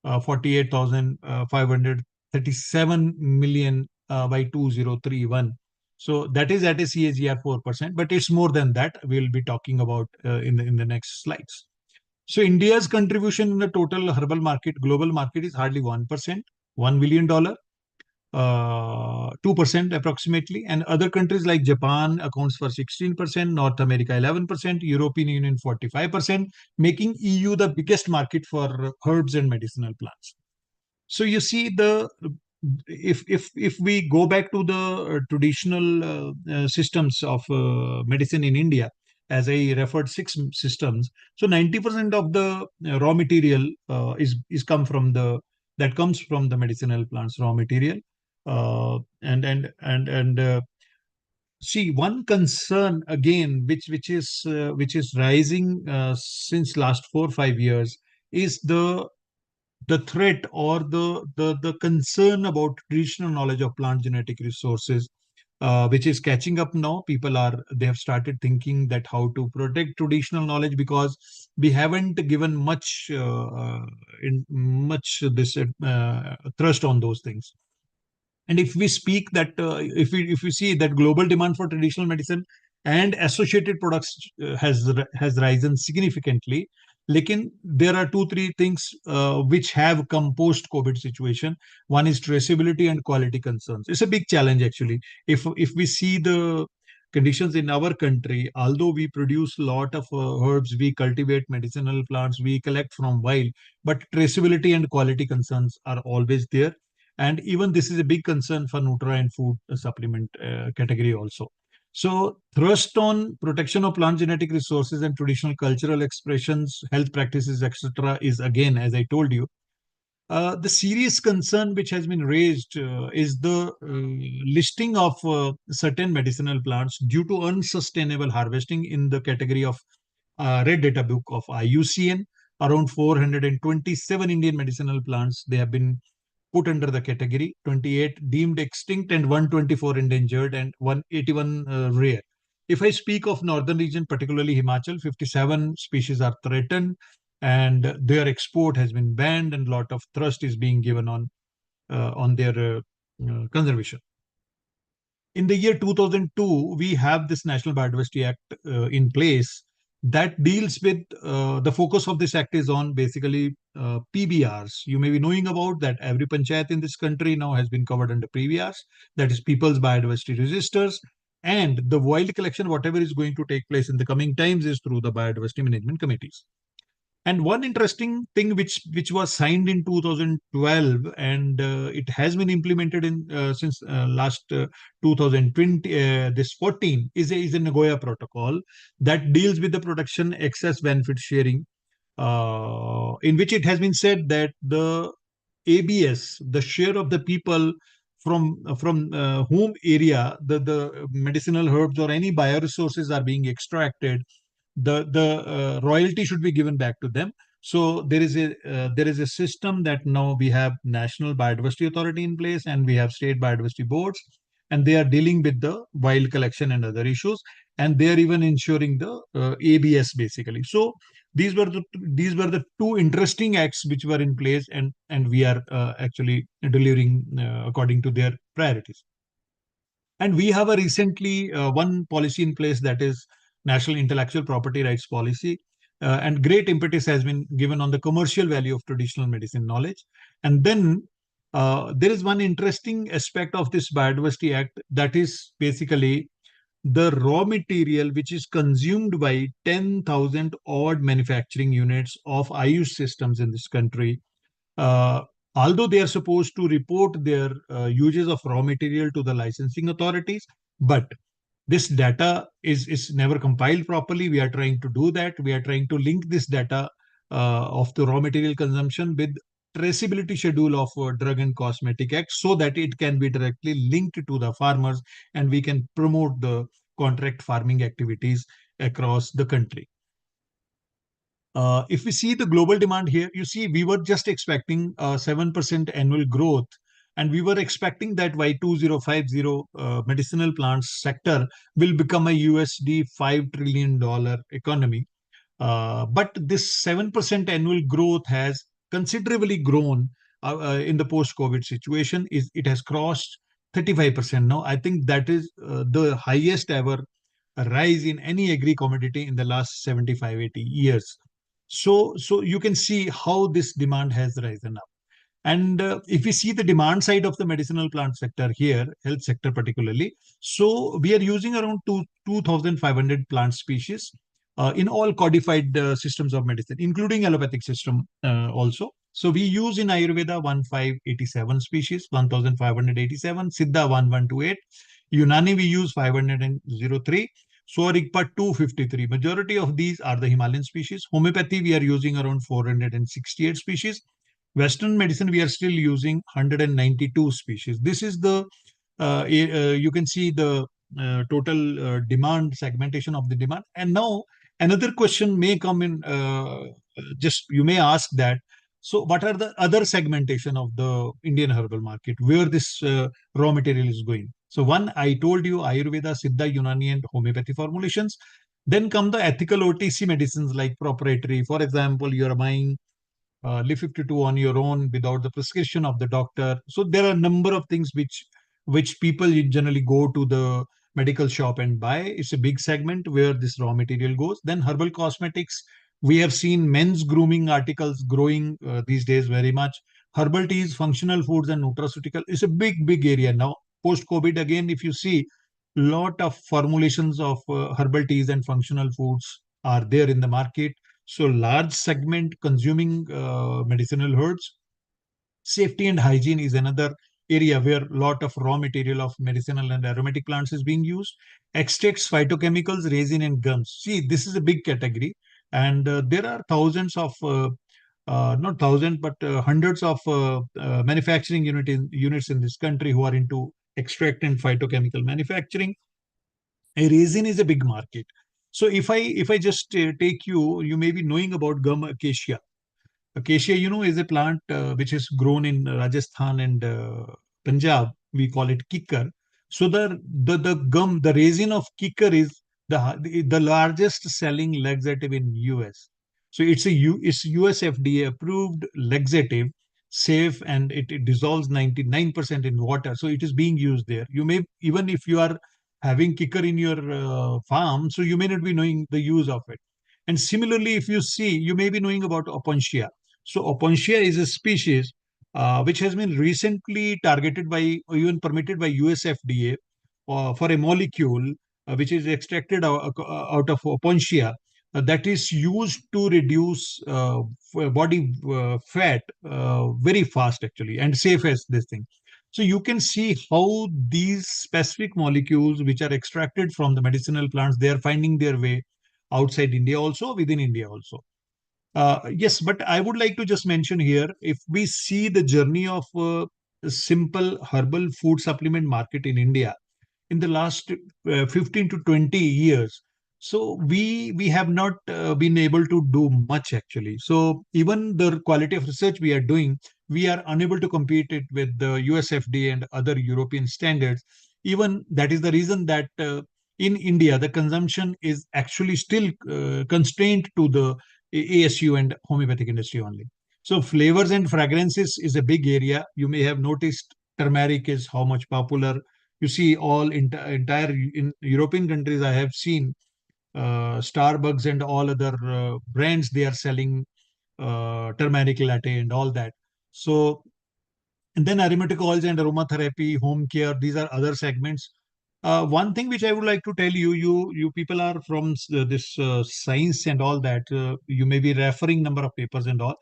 48,537 million by 2031. So that is at a CAGR 4%, but it's more than that. We'll be talking about in the next slides. So India's contribution in the total herbal market, global market, is hardly 1%, $1 billion, 2% approximately. And other countries like Japan accounts for 16%, North America 11%, European Union 45%, making EU the biggest market for herbs and medicinal plants. So you see, if we go back to the traditional systems of medicine in India, as I referred, six systems. So 90% of the raw material is come from that comes from the medicinal plants raw material. And see, one concern again, which is rising since last 4 or 5 years, is the threat or the concern about traditional knowledge of plant genetic resources, which is catching up now. They have started thinking that how to protect traditional knowledge, because we haven't given much this thrust on those things. And if we speak that, if we see that global demand for traditional medicine and associated products has risen significantly, lekin there are 2-3 things which have come post COVID situation. One is traceability and quality concerns. It's a big challenge actually. If we see the conditions in our country, although we produce a lot of herbs, we cultivate medicinal plants, we collect from wild, but traceability and quality concerns are always there. And even this is a big concern for Nutra and food supplement category also. So thrust on protection of plant genetic resources and traditional cultural expressions, health practices, etc., is again, as I told you, the serious concern which has been raised is the listing of certain medicinal plants due to unsustainable harvesting in the category of Red Data Book of IUCN. Around 427 Indian medicinal plants, they have been put under the category, 28 deemed extinct and 124 endangered and 181 rare. If I speak of northern region, particularly Himachal, 57 species are threatened and their export has been banned and a lot of thrust is being given on their conservation. In the year 2002, we have this National Biodiversity Act in place that deals with the focus of this act is on basically PBRs. You may be knowing about that every panchayat in this country now has been covered under PBRs, that is People's Biodiversity Registers. And the wild collection, whatever is going to take place in the coming times, is through the biodiversity management committees. And one interesting thing which was signed in 2012 and it has been implemented in since last 2020 this 14 is a Nagoya Protocol that deals with the production excess benefit sharing, in which it has been said that the ABS, the share of the people from whom area the medicinal herbs or any bioresources are being extracted, the royalty should be given back to them. So there is a system that now we have National Biodiversity Authority in place and we have state biodiversity boards, and they are dealing with the wild collection and other issues, and they are even ensuring the ABS basically. So these were the two interesting acts which were in place, and we are actually delivering according to their priorities. And we have a recently one policy in place, that is National Intellectual Property Rights Policy. And great impetus has been given on the commercial value of traditional medicine knowledge. And then there is one interesting aspect of this Biodiversity Act, that is basically the raw material which is consumed by 10,000 odd manufacturing units of Ayush systems in this country. Uh, Although they are supposed to report their uses of raw material to the licensing authorities, but this data is never compiled properly. We are trying to do that. We are trying to link this data of the raw material consumption with traceability schedule of Drug and Cosmetic Act, so that it can be directly linked to the farmers and we can promote the contract farming activities across the country. If we see the global demand here, you see we were just expecting 7% annual growth, and we were expecting that by 2050 medicinal plants sector will become a USD $5 trillion economy. But this 7% annual growth has considerably grown in the post-COVID situation. It has crossed 35% now. I think that is the highest ever rise in any agri commodity in the last 75-80 years. So you can see how this demand has risen up. And if we see the demand side of the medicinal plant sector here, health sector particularly, so we are using around 2,500 plant species in all codified systems of medicine, including allopathic system also. So we use in Ayurveda 1587 species, 1587, Siddha 1128, Unani we use 503, Swarigpa 253. Majority of these are the Himalayan species. Homeopathy we are using around 468 species. Western medicine, we are still using 192 species. This is the, you can see the total demand segmentation of the demand. And now another question may come in, just you may ask that, so what are the other segmentation of the Indian herbal market, where this raw material is going? So one, I told you, Ayurveda, Siddha, Unani, and homeopathy formulations. Then come the ethical OTC medicines like proprietary. For example, you are buying Live 52 on your own without the prescription of the doctor. So there are a number of things which people generally go to the medical shop and buy. It's a big segment where this raw material goes. Then herbal cosmetics. We have seen men's grooming articles growing these days very much. Herbal teas, functional foods, and nutraceutical is a big area now. Post-COVID, again, if you see, lot of formulations of herbal teas and functional foods are there in the market. So large segment consuming medicinal herbs. Safety and hygiene is another area where a lot of raw material of medicinal and aromatic plants is being used. Extracts, phytochemicals, resin, and gums. See, this is a big category, and there are thousands of, not thousands, but hundreds of manufacturing units in this country who are into extract and phytochemical manufacturing. A resin is a big market. So if I just take you, you may be knowing about gum acacia. Acacia, is a plant which is grown in Rajasthan and Punjab. We call it kicker. So the gum, the resin of kicker is the largest selling laxative in US. So it's US FDA approved laxative, safe, and it dissolves 99% in water. So it is being used there. You may, even if you are having kicker in your farm, so you may not be knowing the use of it. And similarly, if you see, you may be knowing about Opuntia. So Opuntia is a species which has been recently targeted by, or even permitted by US FDA for a molecule which is extracted out of Opuntia that is used to reduce body fat very fast actually, and safe as this thing. So you can see how these specific molecules which are extracted from the medicinal plants, they are finding their way outside India also, within India also. Yes, but I would like to just mention here, if we see the journey of a simple herbal food supplement market in India in the last 15 to 20 years, so we have not been able to do much actually. So even the quality of research we are doing, we are unable to compete it with the US FDA and other European standards. Even that is the reason that in India the consumption is actually still constrained to the ASU and homeopathic industry only. So flavors and fragrances is a big area. You may have noticed turmeric is how much popular. You see all entire in European countries, I have seen Starbucks and all other brands, they are selling turmeric latte and all that. So, and then aromatic oils and aromatherapy, home care, these are other segments. One thing which I would like to tell you, you people are from this science and all that. You may be referring number of papers and all.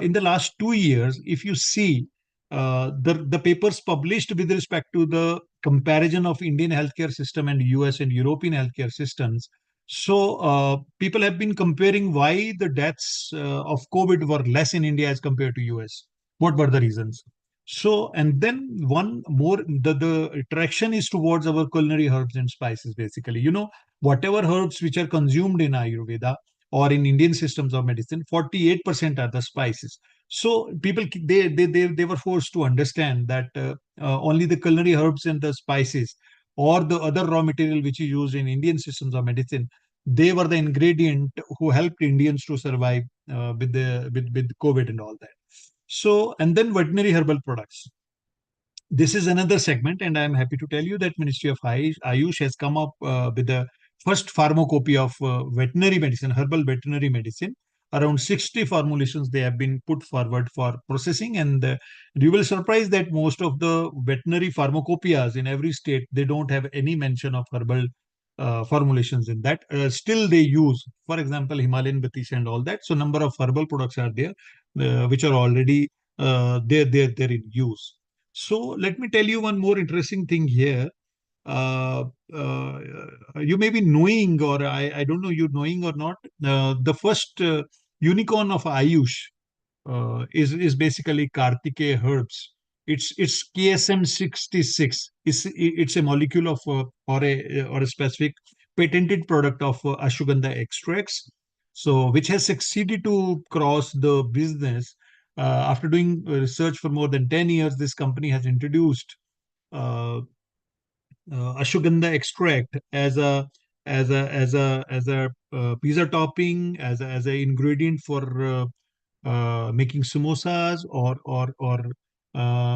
In the last 2 years, if you see the papers published with respect to the comparison of Indian healthcare system and US and European healthcare systems, so people have been comparing why the deaths of COVID were less in India as compared to US. What were the reasons? So, and then one more, the attraction is towards our culinary herbs and spices, basically. Whatever herbs which are consumed in Ayurveda or in Indian systems of medicine, 48% are the spices. So people, they were forced to understand that only the culinary herbs and the spices or the other raw material which is used in Indian systems of medicine, they were the ingredient who helped Indians to survive with COVID and all that. So, and then veterinary herbal products. This is another segment, and I'm happy to tell you that Ministry of Ayush has come up with the first pharmacopoeia of veterinary medicine, herbal veterinary medicine. Around 60 formulations they have been put forward for processing, and you will surprise that most of the veterinary pharmacopoeias in every state, they don't have any mention of herbal formulations in that. Still they use, for example, Himalayan Batish and all that. So number of herbal products are there which are already they're in use. So let me tell you one more interesting thing here. Uh, uh, you may be knowing, or I don't know you knowing or not, the first unicorn of Ayush is basically Kartike herbs. It's KSM 66. It's a molecule of or a specific patented product of ashwagandha extracts. So which has succeeded to cross the business. After doing research for more than 10 years, this company has introduced uh, ashwagandha extract as a pizza topping, as a ingredient for making samosas or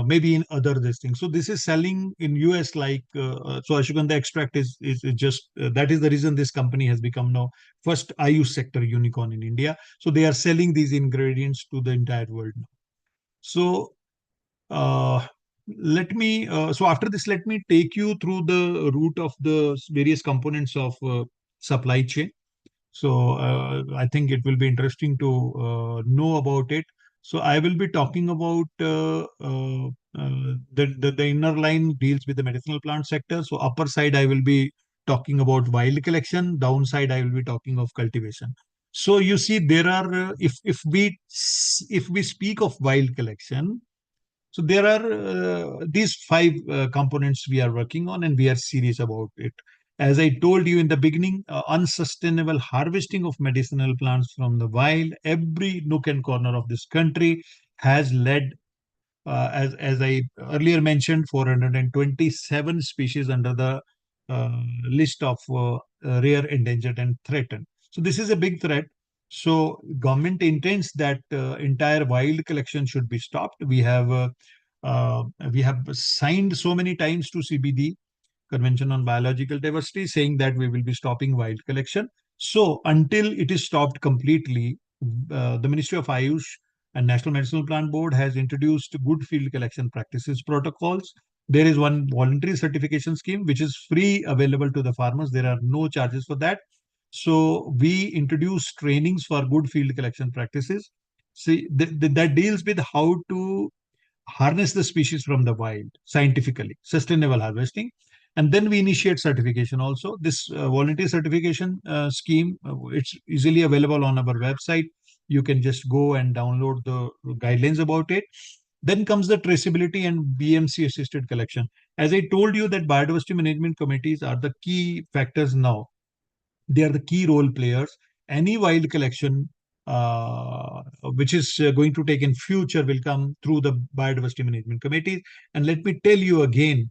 maybe in other this thing. So this is selling in US like so ashwagandha extract is just that is the reason this company has become now first Ayush sector unicorn in India. So they are selling these ingredients to the entire world now. So uh, so after this, let me take you through the route of the various components of supply chain. So I think it will be interesting to know about it. So I will be talking about the inner line deals with the medicinal plant sector. So upper side, I will be talking about wild collection. Downside, I will be talking of cultivation. So you see, there are if we speak of wild collection, so there are these five components we are working on, and we are serious about it. As I told you in the beginning, unsustainable harvesting of medicinal plants from the wild, every nook and corner of this country has led, as I earlier mentioned, 427 species under the list of rare, endangered, and threatened. So this is a big threat. So government intends that entire wild collection should be stopped. We have signed so many times to CBD, Convention on Biological Diversity, saying that we will be stopping wild collection. So until it is stopped completely, the Ministry of Ayush and National Medicinal Plant Board has introduced good field collection practices protocols. There is one voluntary certification scheme which is free, available to the farmers. There are no charges for that. So we introduce trainings for good field collection practices. See, that deals with how to harness the species from the wild scientifically, sustainable harvesting. And then we initiate certification also. This voluntary certification scheme, it's easily available on our website. You can just go and download the guidelines about it. Then comes the traceability and BMC assisted collection. As I told you, that biodiversity management committees are the key factors now. They are the key role players. Any wild collection which is going to take in future will come through the biodiversity management committees. And let me tell you again,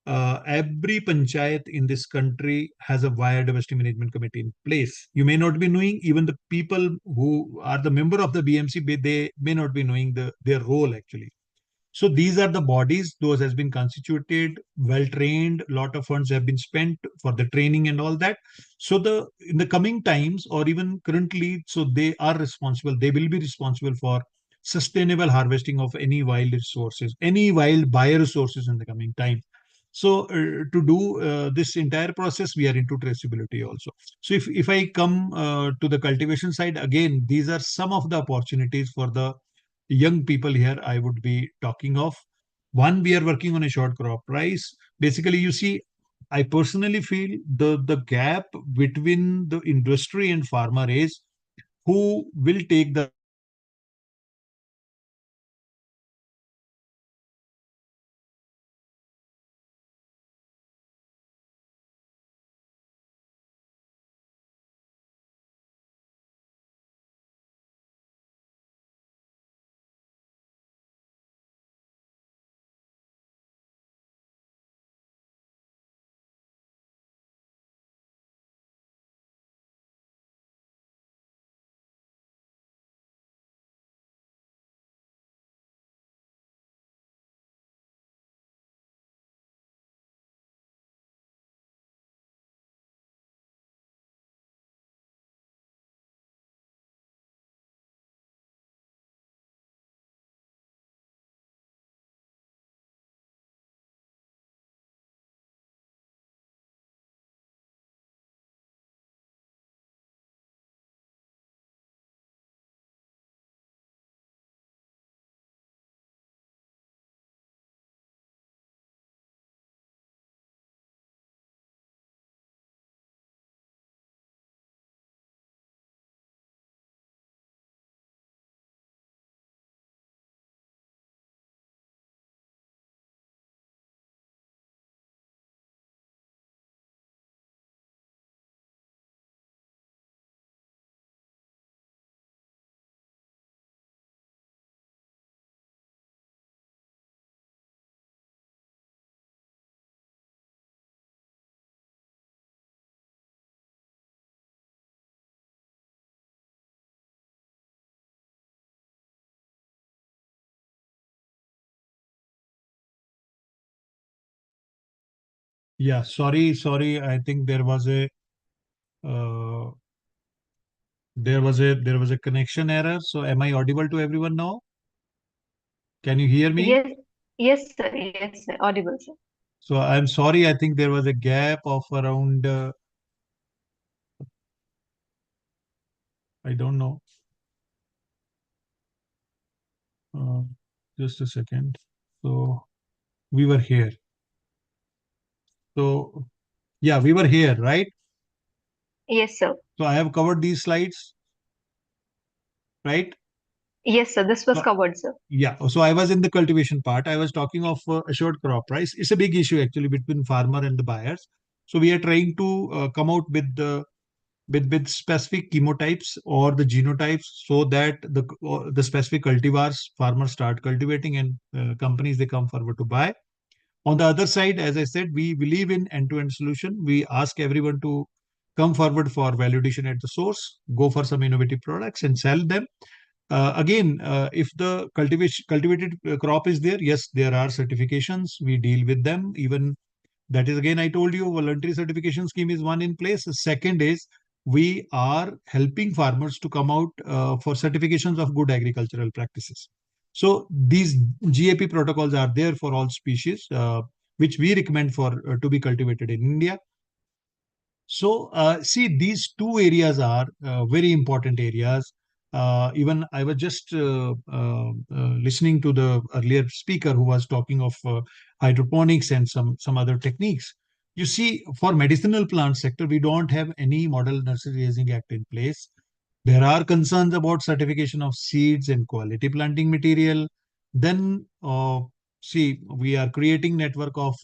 every panchayat in this country has a biodiversity management committee in place. You may not be knowing, even the people who are the member of the BMC, they may not be knowing their role actually. So these are the bodies, those has been constituted, well trained, lot of funds have been spent for the training and all that. So in the coming times, or even currently, so they are responsible, they will be responsible for sustainable harvesting of any wild resources, any wild bioresources in the coming time. So to do this entire process, we are into traceability also. So if I come to the cultivation side, again, these are some of the opportunities for the young people here I would be talking of. One, we are working on a short crop rice. Basically, you see, I personally feel the gap between the industry and farmer is who will take the Yeah, sorry. I think uh, there was a connection error. So am I audible to everyone now? Can you hear me? Yes, yes, sir. Audible, sir. So I'm sorry. I think there was a gap of around I don't know. Uh, just a second. So we were here. So yeah, we were here, right? Yes, sir. So I have covered these slides, right? Yes, sir. This was So covered, sir. yeah, so I was in the cultivation part. I was talking of assured crop price. It's a big issue actually between farmer and the buyers. So we are trying to come out with with specific chemotypes or the genotypes, so that the specific cultivars farmers start cultivating, and companies they come forward to buy. On the other side, as I said, we believe in end-to-end solution. We ask everyone to come forward for validation at the source, go for some innovative products and sell them. Again, if the cultivated crop is there, yes, there are certifications. We deal with them. Even that is, again, I told you, voluntary certification scheme is one in place. The second is we are helping farmers to come out for certifications of good agricultural practices. So these GAP protocols are there for all species, which we recommend for to be cultivated in India. So, see, these two areas are very important areas. Even I was just listening to the earlier speaker who was talking of hydroponics and some other techniques. You see, for medicinal plant sector, we don't have any Model Nursery Raising Act in place. There are concerns about certification of seeds and quality planting material. Then, see, we are creating network of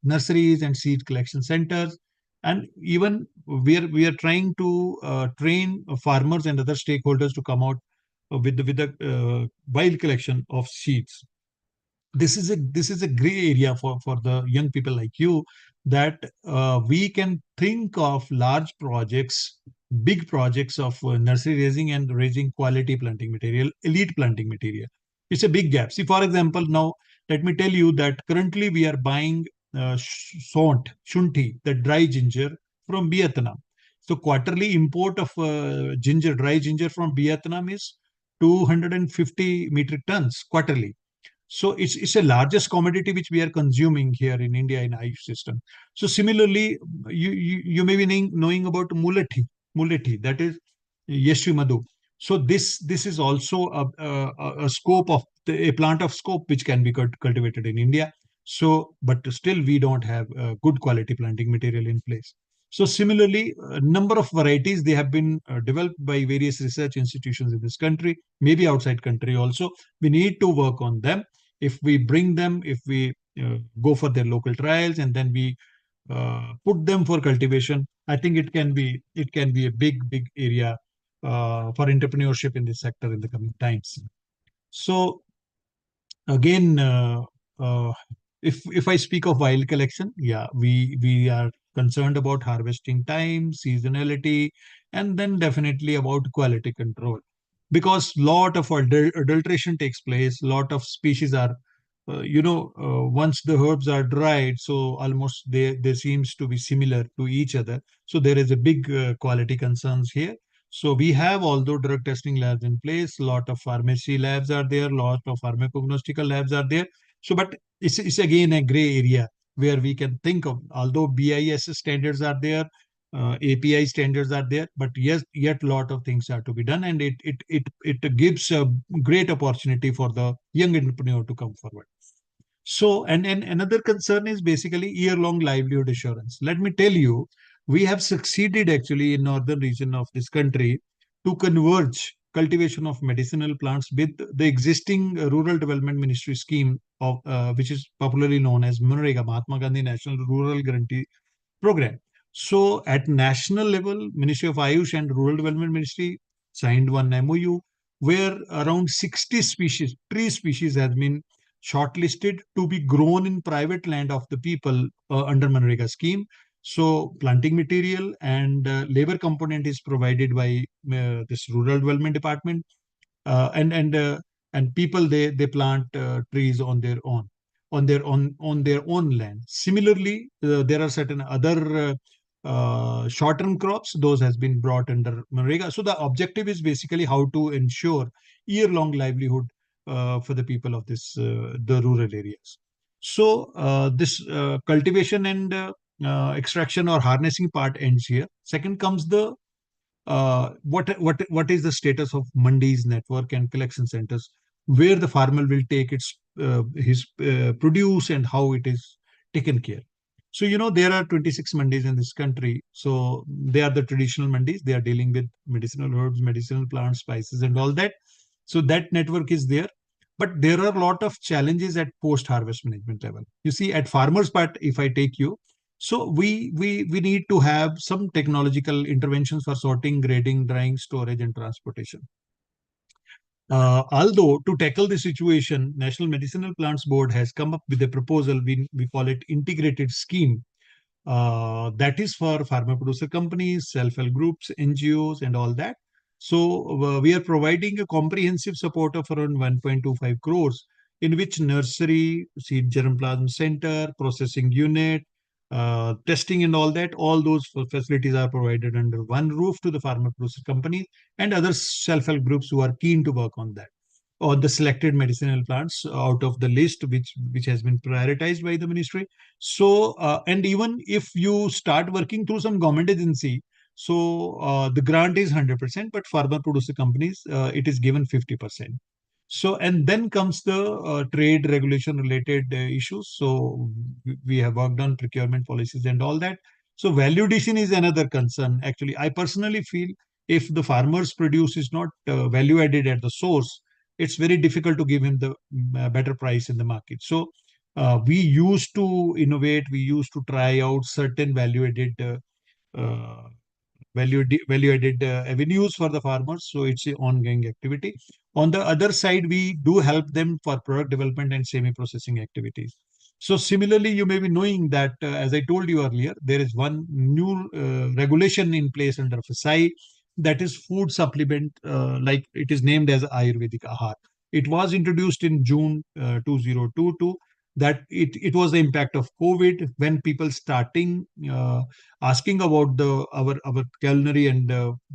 nurseries and seed collection centers, and even we are trying to train farmers and other stakeholders to come out with the wild collection of seeds. This is a gray area for the young people like you, that we can think of large projects, big projects of nursery raising and raising quality planting material, elite planting material. It's a big gap. See, for example, now let me tell you that currently we are buying shunti, the dry ginger, from Vietnam. So quarterly import of dry ginger from Vietnam is 250 metric tons quarterly. So it's a largest commodity which we are consuming here in India in Ayush system. So similarly, you may be knowing about mulethi, that is Yeshwi Madhu. So this is also a scope of a plant of scope which can be cultivated in India. So, but still we don't have good quality planting material in place. So similarly, a number of varieties they have been developed by various research institutions in this country, maybe outside country also. We need to work on them. If we bring them, if we go for their local trials, and then we put them for cultivation, I think it can be a big area for entrepreneurship in this sector in the coming times. So again, uh, if I speak of wild collection, yeah, we are concerned about harvesting time, seasonality, and then definitely about quality control, because lot of adulteration takes place. Lot of species are, once the herbs are dried, so almost they seems to be similar to each other. So there is a big quality concerns here. So we have, although drug testing labs in place, lot of pharmacy labs are there, lot of pharmacognostical labs are there. So, but it's again a gray area where we can think of, although BIS standards are there, API standards are there, but yes, yet lot of things are to be done, and it gives a great opportunity for the young entrepreneur to come forward. So, and another concern is basically year-long livelihood assurance. Let me tell you, we have succeeded actually in northern region of this country to converge cultivation of medicinal plants with the existing Rural Development Ministry scheme of which is popularly known as MNREGA, Mahatma Gandhi National Rural Guarantee Program. So at national level, Ministry of Ayush and Rural Development Ministry signed one MOU where around 60 species, tree species, has been shortlisted to be grown in private land of the people under Manrega scheme. So planting material and labor component is provided by this Rural Development Department, uh, and and uh, and people they plant trees on their own, on their own land. Similarly, there are certain other short-term crops; those has been brought under Manrega. So the objective is basically how to ensure year-long livelihood for the people of the rural areas. So this cultivation and extraction or harnessing part ends here. Second comes the what is the status of mandis network and collection centers, where the farmer will take his produce and how it is taken care. So there are 26 mandis in this country. So they are the traditional mandis. They are dealing with medicinal herbs, medicinal plants, spices, and all that. So that network is there. But there are a lot of challenges at post harvest management level. You see, at farmers part, if I take you, So we need to have some technological interventions for sorting, grading, drying, storage, and transportation. Although to tackle the situation, National Medicinal Plants Board has come up with a proposal. We call it integrated scheme. That is for pharma producer companies, self-help groups, NGOs, and all that. So we are providing a comprehensive support of around 1.25 crores, in which nursery, seed germplasm center, processing unit, testing and all those facilities are provided under one roof to the pharma producer companies and other self-help groups who are keen to work on that, or the selected medicinal plants out of the list which has been prioritized by the ministry. So and even if you start working through some government agency, so the grant is 100%, but farmer producer companies it is given 50%. So and then comes the trade regulation related issues. So we have worked on procurement policies and all that. So value addition is another concern. Actually, I personally feel if the farmer's produce is not value added at the source, it's very difficult to give him the better price in the market. So we used to innovate, we used to try out certain uh, value added avenues for the farmers. So it's an ongoing activity. On the other side, we do help them for product development and semi processing activities. So similarly, you may be knowing that as I told you earlier, there is one new regulation in place under FSI, that is food supplement, like it is named as Ayurvedic Ahar. It was introduced in June 2022. That it was the impact of COVID when people starting asking about our culinary and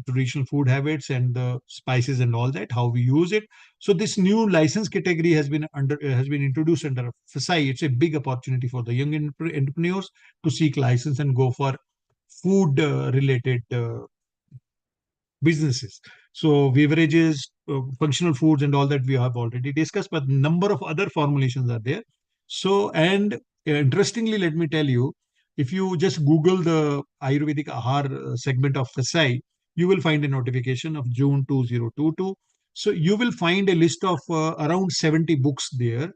traditional food habits and the spices and all that, how we use it. So this new license category has been introduced under FSI. It's a big opportunity for the young entrepreneurs to seek license and go for food related businesses. So beverages, functional foods, and all that we have already discussed, but number of other formulations are there. So, and interestingly, let me tell you, if you just Google the Ayurvedic Ahar segment of FSI, you will find a notification of June 2022. So you will find a list of around 70 books there,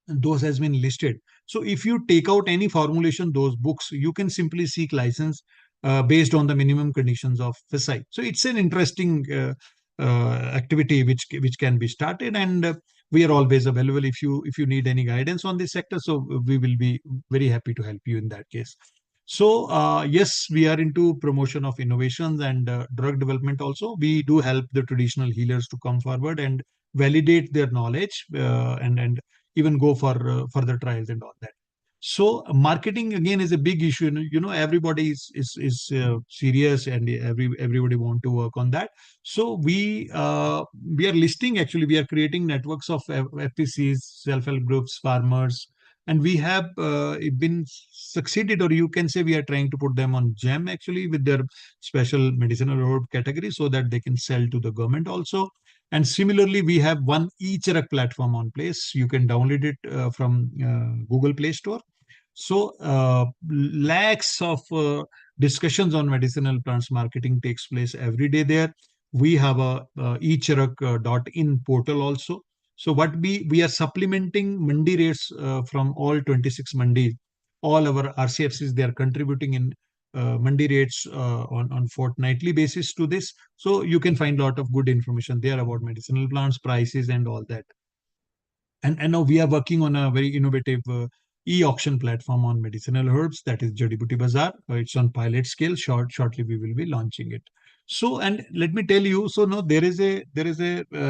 and those has been listed. So if you take out any formulation, those books, you can simply seek license based on the minimum conditions of FSI. So it's an interesting activity which can be started, and we are always available if you need any guidance on this sector. So we will be very happy to help you in that case. So yes, we are into promotion of innovations and drug development also. We do help the traditional healers to come forward and validate their knowledge and even go for further trials and all that. So marketing again is a big issue. Everybody is serious, and everybody want to work on that. So we are listing, actually we are creating networks of FPCs, self-help groups, farmers, and we have been succeeded, or you can say we are trying to put them on GEM actually with their special medicinal herb category, so that they can sell to the government also. And similarly, we have one e-Charak platform on place. You can download it from Google Play Store. So lakhs of discussions on medicinal plants marketing takes place every day there. We have a echarak.in portal also. So what we are supplementing mandi rates from all 26 mandis. All our RCFCs, they are contributing in mandi rates on fortnightly basis to this. So you can find a lot of good information there about medicinal plants, prices, and all that. And now we are working on a very innovative e-auction platform on medicinal herbs, that is Jadi Buti Bazaar. It's on pilot scale. Shortly we will be launching it. So, and let me tell you, so now there is a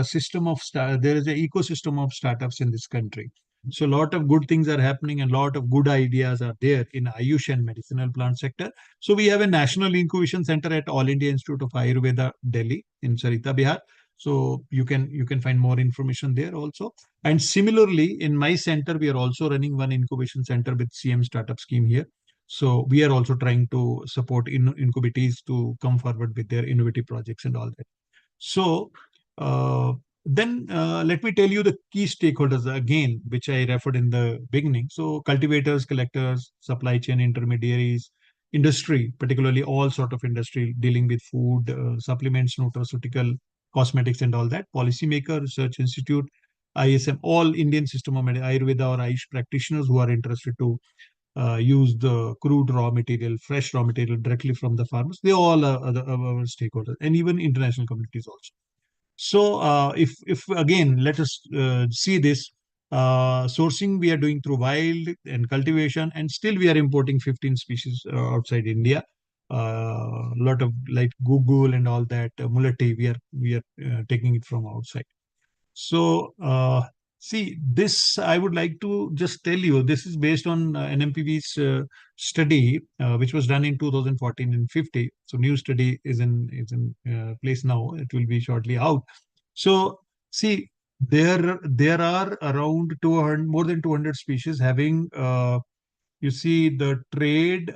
system of there is a ecosystem of startups in this country. So a lot of good things are happening, and a lot of good ideas are there in Ayush and medicinal plant sector. So we have a national incubation center at All India Institute of Ayurveda, Delhi, in Sarita, Bihar. So you can find more information there also. And similarly, in my center, we are also running one incubation center with CM Startup Scheme here. So we are also trying to support incubatees to come forward with their innovative projects and all that. So then let me tell you the key stakeholders again, which I referred in the beginning. So cultivators, collectors, supply chain intermediaries, industry, particularly all sort of industry dealing with food, supplements, nutraceutical, cosmetics, and all that. Policymaker, research institute, ISM, all Indian system of Ayurveda or Ayush practitioners who are interested to use the crude raw material, fresh raw material directly from the farmers. They all are our stakeholders, and even international communities also. So if again, let us see this sourcing we are doing through wild and cultivation, and still we are importing 15 species outside India. A lot of like Google and all that, mulati, we are taking it from outside. So, see, this I would like to just tell you, this is based on NMPV's study, which was done in 2014 and 50. So, new study is in place now. It will be shortly out. So, see, there are around 200, more than 200 species having, you see, the trade,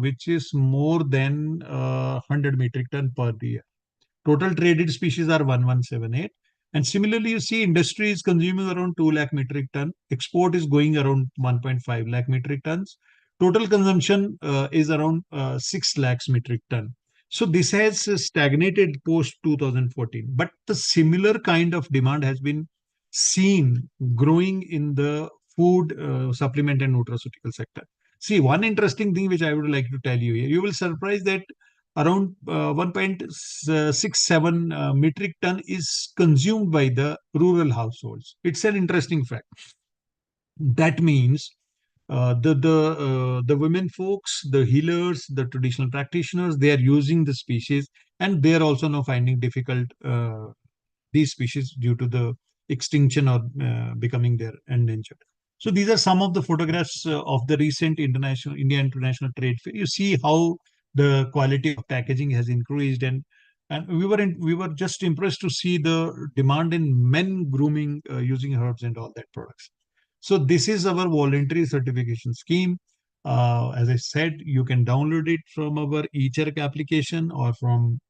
which is more than 100 metric ton per year. Total traded species are 1178. And similarly, you see industry is consuming around 2 lakh metric ton. Export is going around 1.5 lakh metric tons. Total consumption is around 6 lakhs metric ton. So this has stagnated post 2014. But the similar kind of demand has been seen growing in the food supplement and nutraceutical sector. See, one interesting thing which I would like to tell you here, you will surprise that around 1.67 metric ton is consumed by the rural households. It's an interesting fact. That means the women folks, the healers, the traditional practitioners, they are using the species, and they are also now finding difficult these species due to the extinction or becoming their endangered. So these are some of the photographs of the recent India International Trade Fair. You see how the quality of packaging has increased, and we were just impressed to see the demand in men grooming using herbs and all that products. So this is our voluntary certification scheme. As I said, you can download it from our eCheck application, or from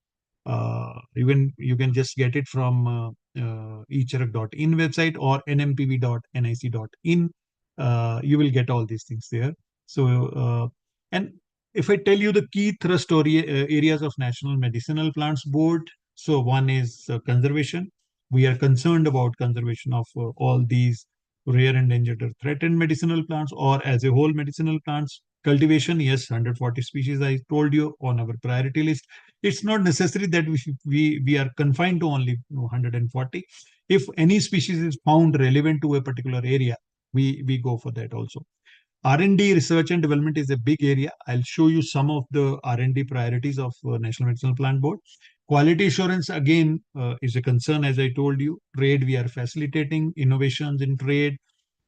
even you can just get it from eCheck.in website or nmpv.nic.in. You will get all these things there. So, and if I tell you the key thrust areas of National Medicinal Plants Board, so one is conservation. We are concerned about conservation of all these rare, endangered, or threatened medicinal plants, or as a whole medicinal plants. Cultivation, yes, 140 species I told you on our priority list. It's not necessary that we are confined to only 140. If any species is found relevant to a particular area, we go for that also. R&D, research and development, is a big area. I'll show you some of the R&D priorities of National Medicinal Plant Board. Quality assurance, again, is a concern. As I told you, trade, we are facilitating innovations in trade,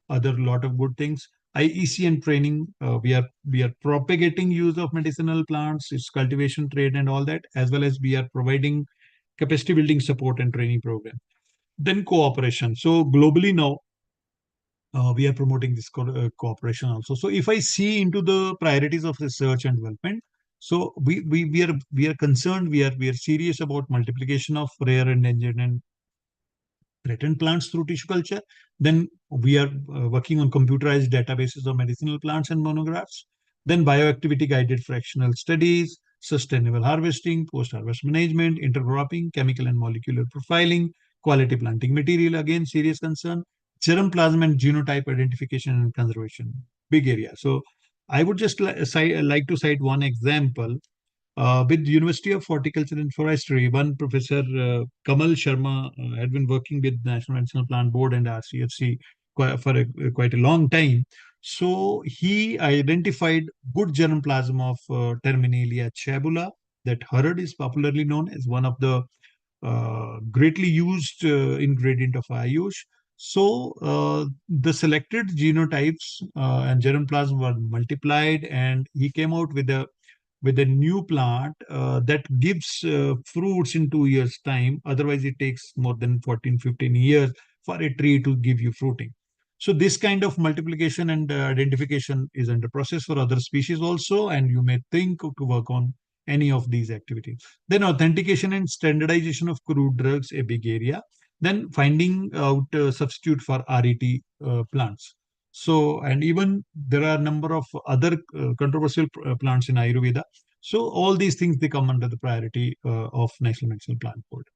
other lot of good things. IEC and training, we are propagating use of medicinal plants, its cultivation, trade, and all that, as well as we are providing capacity building support and training program. Then cooperation. So globally now, we are promoting this cooperation also. So if I see into the priorities of research and development, so we are concerned, we are serious about multiplication of rare, endangered, and threatened plants through tissue culture. Then we are working on computerized databases of medicinal plants and monographs. Then bioactivity guided fractional studies, sustainable harvesting, post-harvest management, intercropping, chemical and molecular profiling, quality planting material, again, serious concern, germplasm and genotype identification and conservation, big area. So I would just like to cite one example. With University of Horticulture and Forestry, one professor, Kamal Sharma, had been working with National Medicinal Plant Board and RCFC for quite a long time. So he identified good germplasm of Terminalia chabula. That hurd is popularly known as one of the greatly used ingredient of Ayush. So the selected genotypes and germplasm were multiplied, and he came out with a new plant that gives fruits in 2 years' time. Otherwise, it takes more than 14, 15 years for a tree to give you fruiting. So this kind of multiplication and identification is under process for other species also, and you may think to work on any of these activities. Then authentication and standardization of crude drugs, a big area. Then finding out substitute for RET plants. So, and even there are a number of other controversial plants in Ayurveda. So all these things, they come under the priority of National Medicinal Plant Board.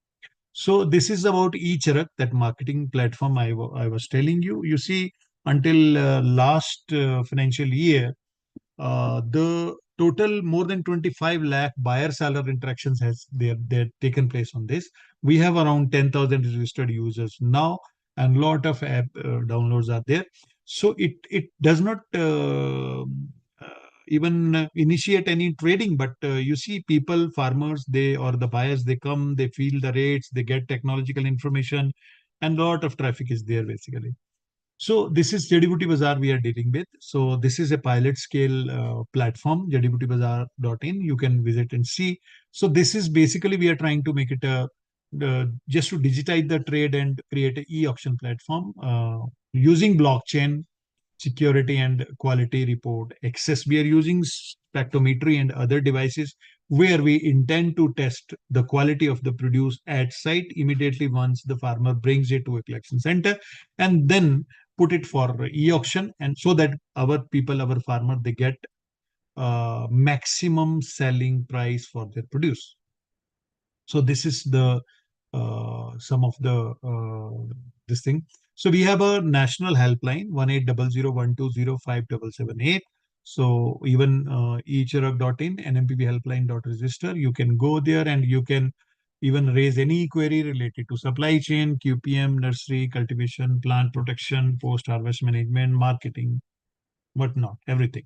So this is about eCheck, that marketing platform I was telling you. You see, until last financial year, the total more than 25 lakh buyer seller interactions has they're taken place on this. We have around 10,000 registered users now, and lot of app downloads are there. So it does not even initiate any trading, but you see people, farmers, they or the buyers, they come, they feel the rates, they get technological information, and lot of traffic is there basically. So this is Jadibuti Bazaar we are dealing with. So this is a pilot scale platform, jadibutibazaar.in. You can visit and see. So this is basically we are trying to make it a just to digitize the trade and create a e-auction platform using blockchain security and quality report access. We are using spectrometry and other devices where we intend to test the quality of the produce at site immediately once the farmer brings it to a collection center, and then put it for e-auction, and so that our people, our farmer, they get maximum selling price for their produce. So this is the some of the this thing. So we have a national helpline 180012057778. So even eCharag.in, NMPB helpline.register. You can go there and you can even raise any query related to supply chain, QPM, nursery, cultivation, plant protection, post-harvest management, marketing, whatnot, everything.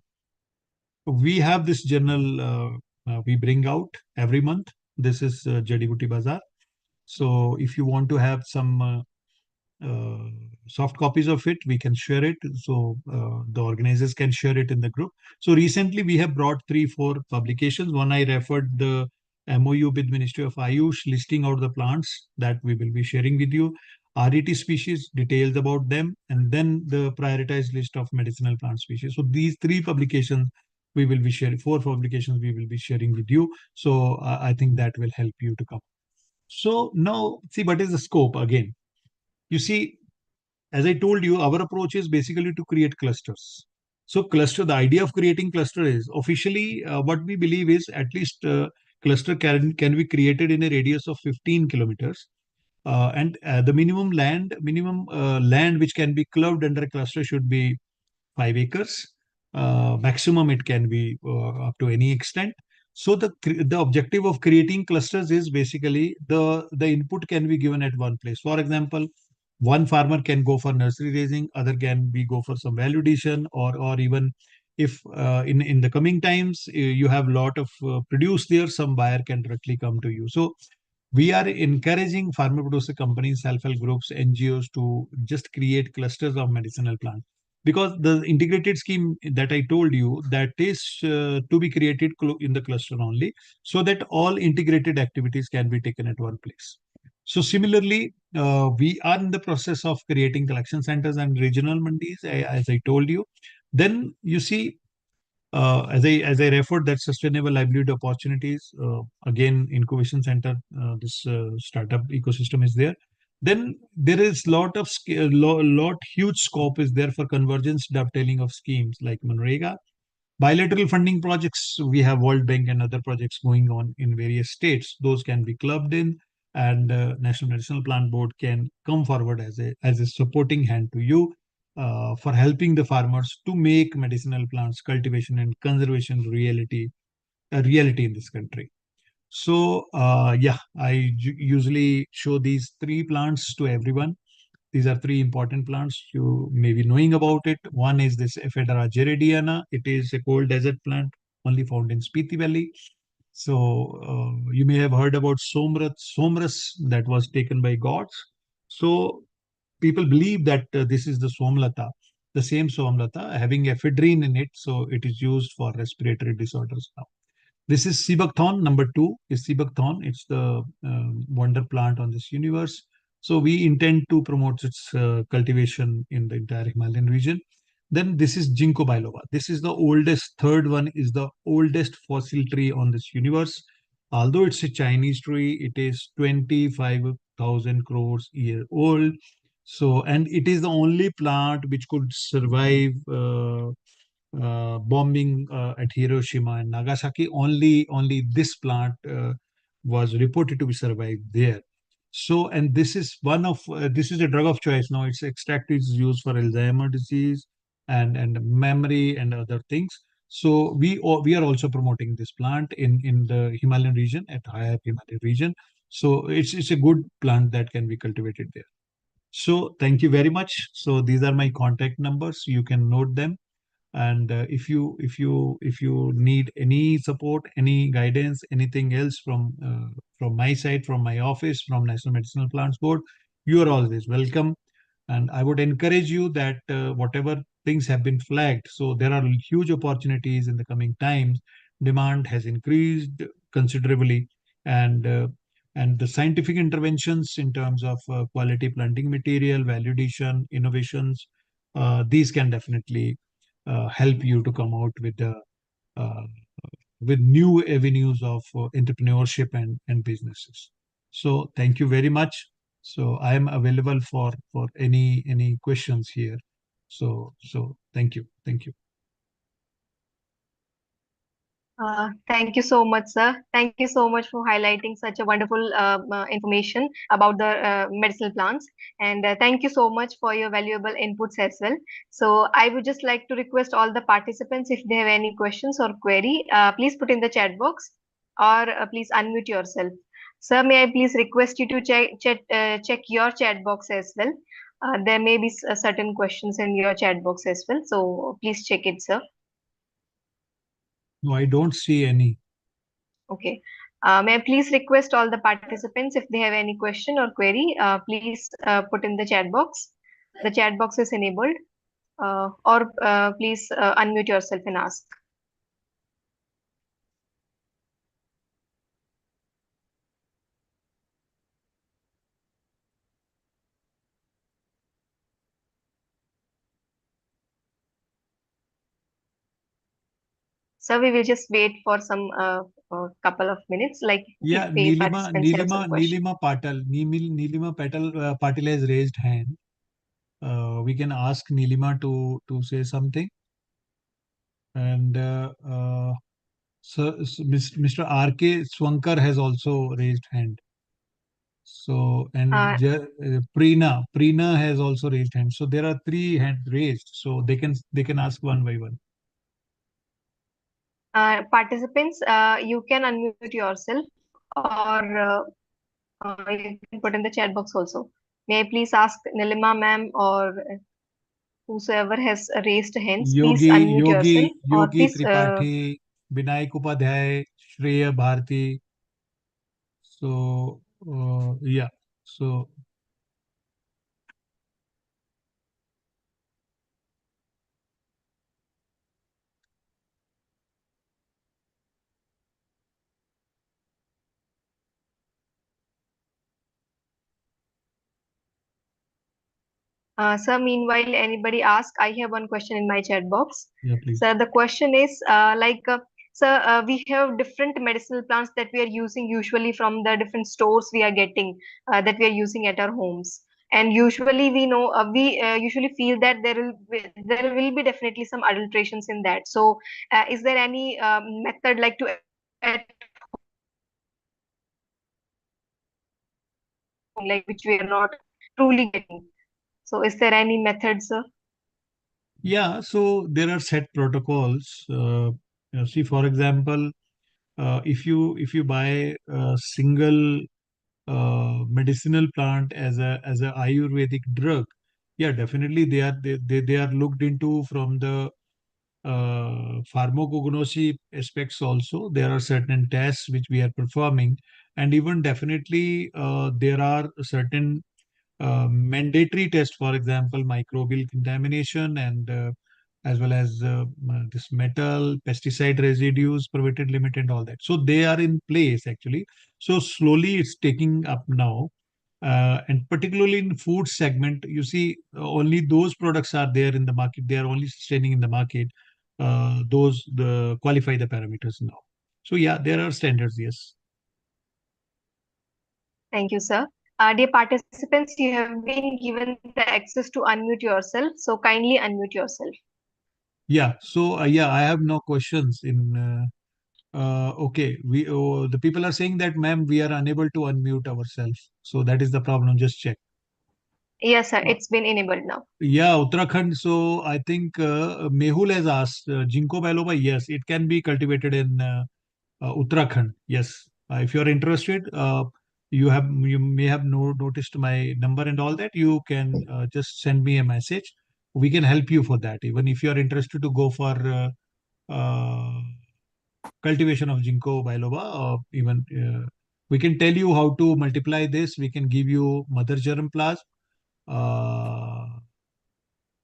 We have this journal we bring out every month. This is Jadibuti Bazaar. So if you want to have some uh, soft copies of it, we can share it. So the organizers can share it in the group. So recently we have brought 3-4 publications. One I referred the MOU with Ministry of Ayush listing out the plants that we will be sharing with you. RET species, details about them, and then the prioritized list of medicinal plant species. So these 3 publications we will be sharing, 4 publications we will be sharing with you. So I think that will help you to come. So now, see, what is the scope again? You see, as I told you, our approach is basically to create clusters. So cluster, the idea of creating cluster is officially what we believe is at least cluster can be created in a radius of 15 kilometers. And the minimum land which can be clubbed under a cluster should be 5 acres. Maximum it can be up to any extent. So the objective of creating clusters is basically the input can be given at one place. For example, one farmer can go for nursery raising, other can be go for some value addition, or even if in the coming times you have lot of produce there, some buyer can directly come to you. So we are encouraging farmer producer companies, self-help groups, NGOs to just create clusters of medicinal plants, because the integrated scheme that I told you, that is to be created in the cluster only, so that all integrated activities can be taken at one place. So similarly, we are in the process of creating collection centers and regional mandis, as I told you. Then you see, as I referred, that sustainable livelihood opportunities, again, incubation center, this startup ecosystem is there. Then there is lot of huge scope is there for convergence dovetailing of schemes like Manrega. Bilateral funding projects, we have World Bank and other projects going on in various states. Those can be clubbed in, and National Medicinal Plant Board can come forward as a supporting hand to you for helping the farmers to make medicinal plants cultivation and conservation a reality in this country. So yeah, I usually show these 3 plants to everyone. These are 3 important plants you may be knowing about it. One is this Ephedra gerardiana. It is a cold desert plant only found in Spiti Valley. So you may have heard about Somras that was taken by gods. So people believe that this is the Somlata, the same Somlata having ephedrine in it. So it is used for respiratory disorders now. This is Seabuckthorn. Number 2 is Seabuckthorn. It's the wonder plant on this universe. So we intend to promote its cultivation in the entire Himalayan region. Then this is Ginkgo biloba. This is the oldest, third one is the oldest fossil tree on this universe. Although it's a Chinese tree, it is 25,000 crores year old. So, and it is the only plant which could survive bombing at Hiroshima and Nagasaki. Only this plant was reported to be survived there. So, and this is this is a drug of choice now. Its extract is used for Alzheimer disease and memory and other things. So we are also promoting this plant in the Himalayan region, at higher Himalayan region. So it's a good plant that can be cultivated there. So thank you very much. So these are my contact numbers. You can note them. And if you need any support, any guidance, anything else from my side, from my office, from National Medicinal Plants Board, you are always welcome. And I would encourage you that whatever things have been flagged, so there are huge opportunities in the coming times. Demand has increased considerably, and uh, and the scientific interventions in terms of quality planting material, validation, innovations, these can definitely help you to come out uh, with new avenues of entrepreneurship and businesses. So thank you very much. So I am available for any questions here. So thank you. Thank you so much, sir. Thank you so much for highlighting such a wonderful information about the medicinal plants. And thank you so much for your valuable inputs as well. So I would just like to request all the participants, if they have any questions or query, please put in the chat box, or please unmute yourself. Sir, may I please request you to check your chat box as well. There may be certain questions in your chat box as well. So please check it, sir. No, I don't see any. Okay. May I please request all the participants, if they have any question or query, please put in the chat box. The chat box is enabled, or please unmute yourself and ask. So we will just wait for some couple of minutes, like if Yeah, the participants have some question. Nilima Patil has raised hand. We can ask Nilima to say something. And Mr. R.K. Swankar has also raised hand. So, and Uh, Preena has also raised hand. So there are three hands raised. So they can ask one by one. Participants, you can unmute yourself, or you can put in the chat box also. May I please ask Nilima ma'am, or whosoever has raised hands, please Yogi unmute Yogi yourself, or Yogi please Tripathi, Vinayak Upadhyay, Shreya Bharti. So yeah. So sir, meanwhile, anybody ask, I have one question in my chat box. yeah, please. Sir, the question is, sir, we have different medicinal plants that we are using usually from the different stores we are getting, that we are using at our homes. And usually we know, we usually feel that there will be definitely some adulterations in that. So, is there any method like to at home, like which we are not truly getting? So, is there any method, sir? Yeah, so there are set protocols. See, for example, if you buy a single medicinal plant as a Ayurvedic drug, yeah, definitely they are looked into from the pharmacognosy aspects also. There are certain tests which we are performing, and even definitely there are certain mandatory tests, for example, microbial contamination, and as well as this metal, pesticide residues, permitted limit, and all that. So they are in place actually. So slowly it's taking up now. And particularly in food segment, you see only those products are there in the market. They are only sustaining in the market. Those the qualify the parameters now. So yeah, there are standards. Yes. Thank you, sir. Dear participants, you have been given the access to unmute yourself, so kindly unmute yourself. Yeah. So yeah, I have no questions in. Okay, the people are saying that, ma'am, we are unable to unmute ourselves. So that is the problem. Just check. Yes, sir. It's been enabled now. Yeah, Uttarakhand. So I think Mehul has asked Ginkgo biloba. Yes, it can be cultivated in Uttarakhand. Yes, if you are interested, you may have noticed my number and all that. You can just send me a message. We can help you for that. Even if you are interested to go for cultivation of Ginkgo biloba, even we can tell you how to multiply this. We can give you mother germplasm.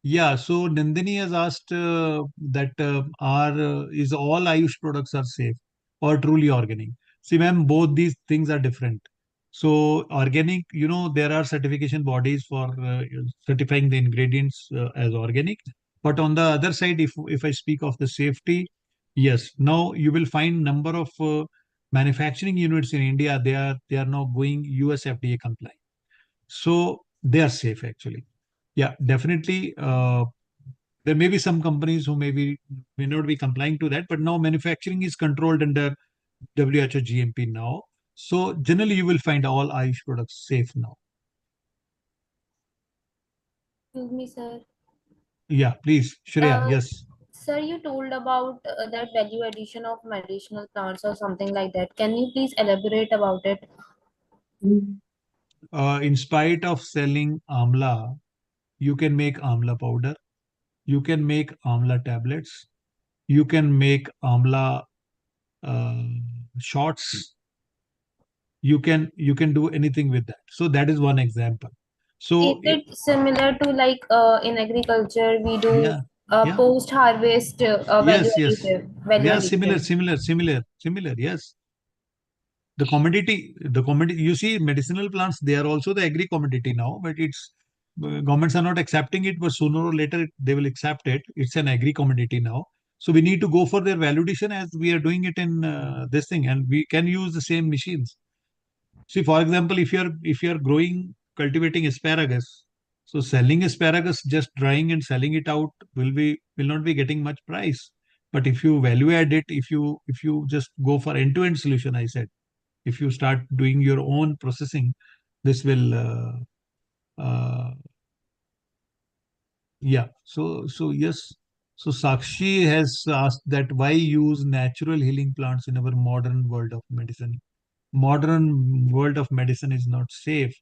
Yeah, so Nandini has asked that are is all Ayush products are safe or truly organic? See, ma'am, both these things are different. So organic, there are certification bodies for certifying the ingredients as organic. But on the other side, if I speak of the safety, yes, now you will find number of manufacturing units in India. They are now going US FDA compliant. So they are safe actually. Yeah, definitely. There may be some companies who may not be complying to that, but now manufacturing is controlled under WHO GMP now. So generally, you will find all Ayush products safe now. Excuse me, sir. Yeah, please, Shreya. Yes. Sir, you told about that value addition of medicinal plants or something like that. Can you please elaborate about it? In spite of selling amla, you can make amla powder. You can make amla tablets. You can make amla uh, shots. You can do anything with that. So that is one example. Is So it similar to like in agriculture we do yeah, yeah, post-harvest yes, yes, value yeah, similar, addition? similar, similar, similar. Yes, the commodity. You see, medicinal plants, they are also the agri commodity now, but it's governments are not accepting it, but sooner or later they will accept it. It's an agri commodity now, so we need to go for their validation as we are doing it in this thing, and we can use the same machines. See, for example, if you are growing cultivating asparagus, so selling asparagus just drying and selling it out will not be getting much price. But if you value add it, if you just go for end-to-end solution, I said, if you start doing your own processing, this will yeah. So yes. So Sakshi has asked that why use natural healing plants in our modern world of medicine? Modern world of medicine is not safe,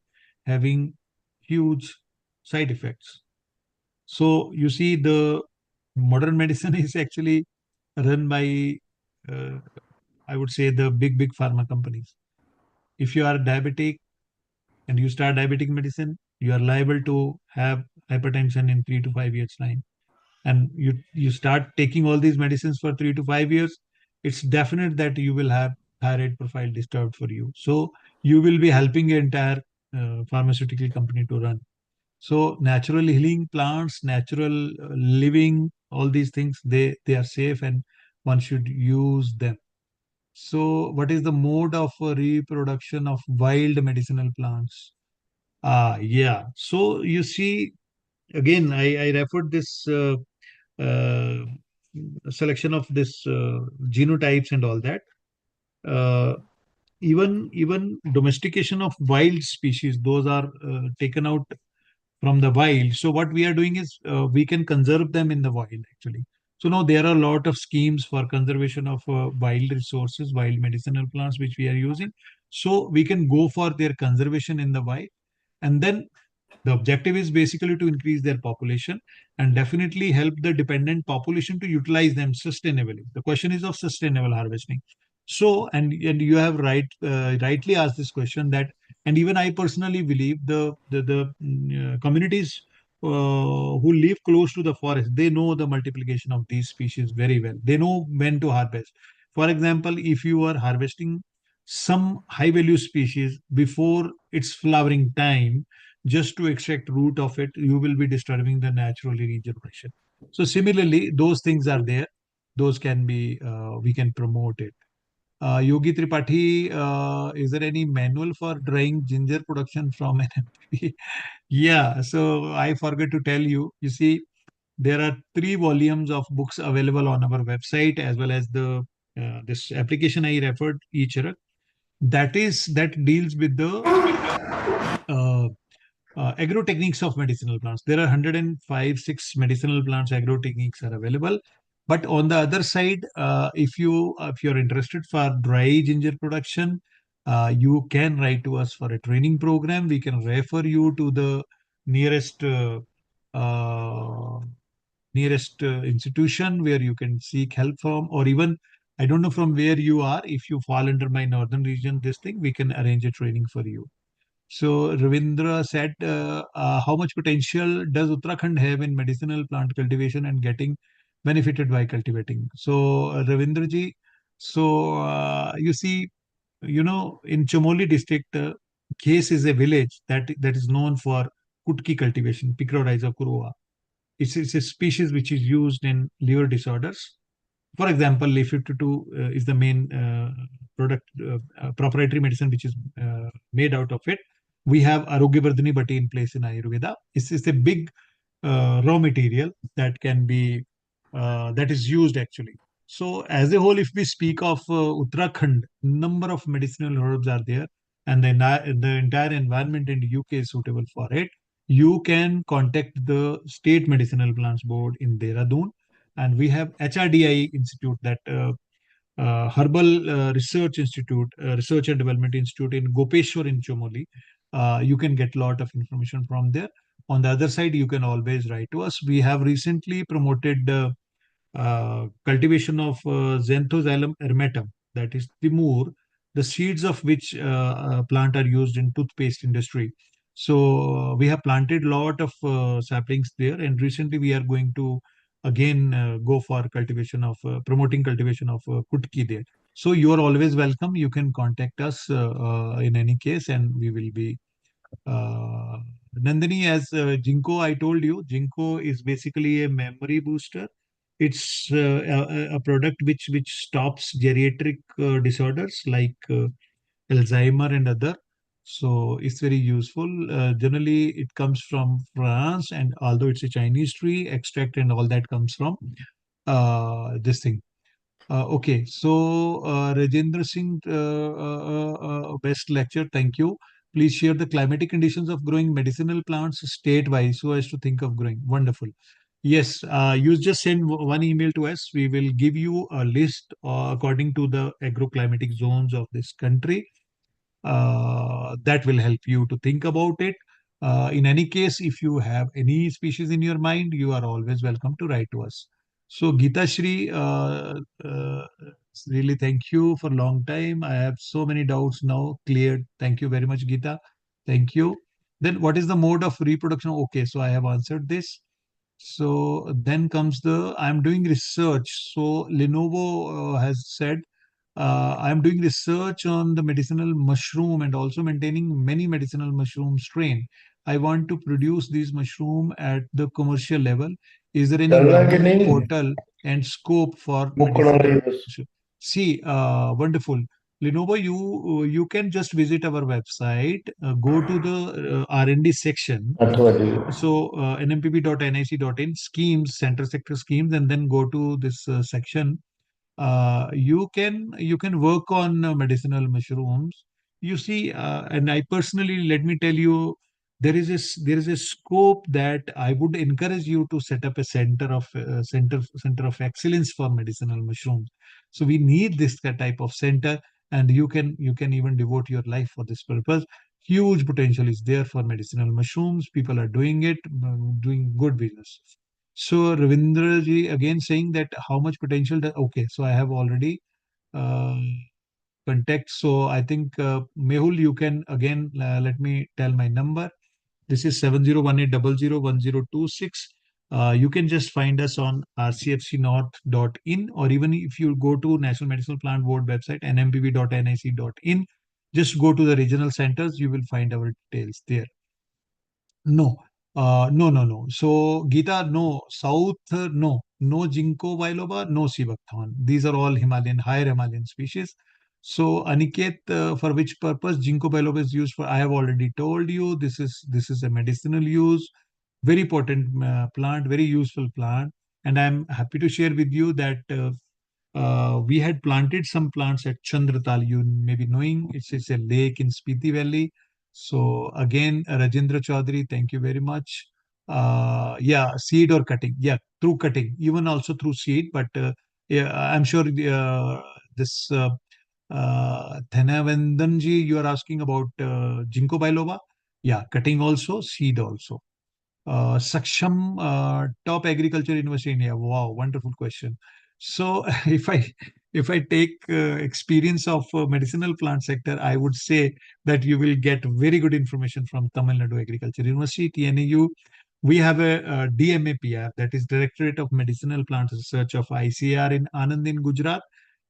having huge side effects. So you see, the modern medicine is actually run by, uh, I would say, the big pharma companies. If you are diabetic and you start diabetic medicine, you are liable to have hypertension in 3 to 5 years time. And you start taking all these medicines for 3 to 5 years, it's definite that you will have thyroid profile disturbed for you. So you will be helping your entire pharmaceutical company to run. So natural healing plants, natural living, all these things, they are safe and one should use them. So what is the mode of reproduction of wild medicinal plants? Yeah. So you see, again, I referred this uh, selection of this genotypes and all that. Uh, even domestication of wild species, those are taken out from the wild. So what we are doing is we can conserve them in the wild actually. So now there are a lot of schemes for conservation of wild resources, wild medicinal plants which we are using. So we can go for their conservation in the wild, and then the objective is basically to increase their population and definitely help the dependent population to utilize them sustainably. The question is of sustainable harvesting. So, and you have rightly asked this question that, and even I personally believe the communities who live close to the forest, they know the multiplication of these species very well. They know when to harvest. For example, if you are harvesting some high value species before its flowering time, just to extract root of it, you will be disturbing the natural regeneration. So similarly, those things are there. Those can be, we can promote it. Yogi Tripathi, is there any manual for drying ginger production from an MP? Yeah, so I forgot to tell you. You see, there are 3 volumes of books available on our website, as well as the this application I referred each other. That deals with the uh, agro techniques of medicinal plants. There are 105, 6 medicinal plants, agro techniques are available. But on the other side, if you're interested for dry ginger production, you can write to us for a training program. We can refer you to the nearest uh, institution where you can seek help from, or even I don't know from where you are. If you fall under my northern region, this thing we can arrange a training for you. So Ravindra said, how much potential does Uttarakhand have in medicinal plant cultivation and getting benefited by cultivating? So Ravindra ji, so you see, in Chamoli district, Khes is a village that is known for kutki cultivation, Picrorhiza kurua. It's a species which is used in liver disorders. For example, Leaf52 is the main product, proprietary medicine which is made out of it. We have Arogyavardhani Bhatti in place in Ayurveda. It's a big raw material that can be that is used actually. So as a whole, if we speak of Uttarakhand, number of medicinal herbs are there, and the entire environment in the UK is suitable for it. You can contact the State Medicinal Plants Board in Dehradun, and we have HRDI Institute, that Herbal Research Institute, Research and Development Institute in Gopeshwar in Chomoli. You can get a lot of information from there. On the other side, you can always write to us. We have recently promoted cultivation of Xanthosylum ermatum, that is Timur, the seeds of which plant are used in toothpaste industry. So we have planted a lot of saplings there, and recently we are going to again go for cultivation of promoting cultivation of kutki there. So you are always welcome. You can contact us in any case, and we will be uh, Nandini, as Jinko, I told you, Jinko is basically a memory booster. It's a product which stops geriatric disorders like Alzheimer and other. So it's very useful. Generally, it comes from France, and although it's a Chinese tree, extract and all that comes from this thing. Okay, so Rajendra Singh, best lecture. Thank you. Please share the climatic conditions of growing medicinal plants state-wise so as to think of growing. Wonderful. Yes, you just send one email to us. We will give you a list according to the agroclimatic zones of this country. That will help you to think about it. In any case, if you have any species in your mind, you are always welcome to write to us. So, Geeta Shri, really thank you for a long time. I have so many doubts now cleared. Thank you very much, Geeta. Thank you. Then, what is the mode of reproduction? Okay, so I have answered this. So then comes I'm doing research. So Lenovo has said, I'm doing research on the medicinal mushroom and also maintaining many medicinal mushroom strain. I want to produce these mushroom at the commercial level. Is there any login portal and scope for medicinal? See, wonderful. Lenovo, you can just visit our website, go to the R&D section. So nmpb.nic.in schemes, center sector schemes, and then go to this section. You can work on medicinal mushrooms. You see, and I personally, let me tell you, there is a scope that I would encourage you to set up a center of excellence for medicinal mushrooms. So we need this type of center, and you can even devote your life for this purpose. Huge potential is there for medicinal mushrooms. People are doing it, doing good business. So Ravindra ji again saying that how much potential okay, so I have already uh, contact. So I think Mehul, you can again let me tell my number. This is 7018001026. You can just find us on rcfcnorth.in, or even if you go to National Medicinal Plant Board website, nmpb.nic.in, just go to the regional centers, you will find our details there. No, no. So Gita, no. South, no. No Ginkgo biloba, no Sibakthon. These are all Himalayan, higher Himalayan species. So Aniket, for which purpose Ginkgo biloba is used for? I have already told you. This is a medicinal use, very potent plant, very useful plant, and I'm happy to share with you that we had planted some plants at Chandratal. You may be knowing it's a lake in Spiti Valley. So again, Rajendra Chaudhary, thank you very much. Yeah, seed or cutting. Yeah, through cutting, even also through seed. But yeah, I'm sure this Thanavendanji, you are asking about Ginkgo biloba. Yeah, cutting also, seed also. Saksham, top agriculture university in India. Wow, wonderful question. So if I take experience of medicinal plant sector, I would say that you will get very good information from Tamil Nadu Agriculture University, TNAU. We have a DMAPR, that is Directorate of Medicinal Plant Research of ICR in Anand in Gujarat.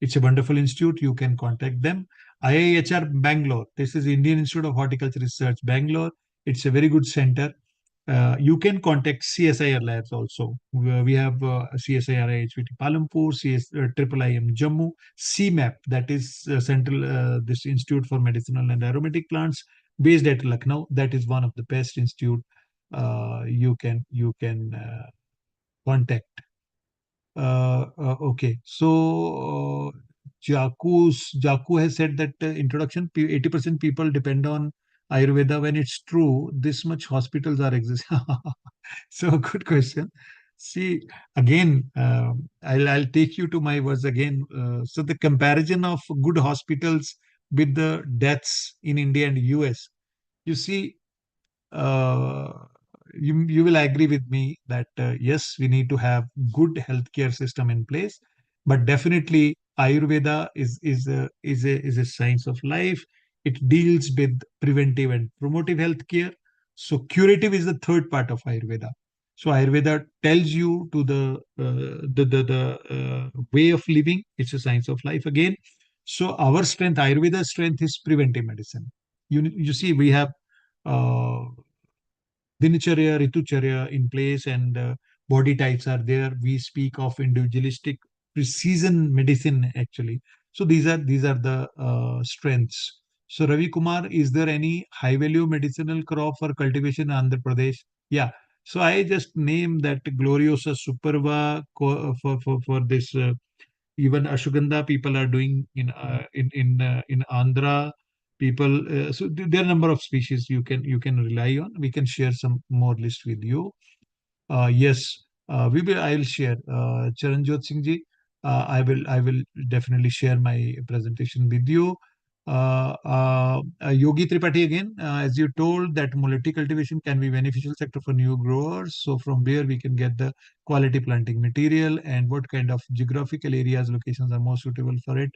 It's a wonderful institute. You can contact them. IIHR Bangalore. This is Indian Institute of Horticulture Research, Bangalore. It's a very good center. You can contact CSIR labs also. We have CSIR HVT Palampur, IIM Jammu, CMAP, that is Central this Institute for Medicinal and Aromatic Plants, based at Lucknow. That is one of the best institute you can contact. Okay, so Jaku has said that introduction 80% people depend on Ayurveda. When it's true, this much hospitals are existing. So good question. See, again, I'll take you to my words again. So the comparison of good hospitals with the deaths in India and US, you see, uh, you will agree with me that yes, we need to have good healthcare system in place, but definitely Ayurveda is a science of life. It deals with preventive and promotive healthcare. So curative is the third part of Ayurveda. So Ayurveda tells you to the way of living. It's a science of life again. So our strength, Ayurveda's strength, is preventive medicine. You see, we have uh, Dinacharya, Ritucharya in place, and body types are there. We speak of individualistic precision medicine actually. So these are the strengths. So Ravi Kumar, is there any high value medicinal crop for cultivation in Andhra Pradesh? Yeah. So I just named that Gloriosa Superba for this. Even ashwagandha people are doing in Andhra. People, so there are a number of species you can rely on. We can share some more list with you. Yes, we will. I will share. Charanjot Singh ji, I will definitely share my presentation with you. Yogi Tripathi again, as you told that multi cultivation can be beneficial sector for new growers. So from where we can get the quality planting material and what kind of geographical areas, locations are more suitable for it.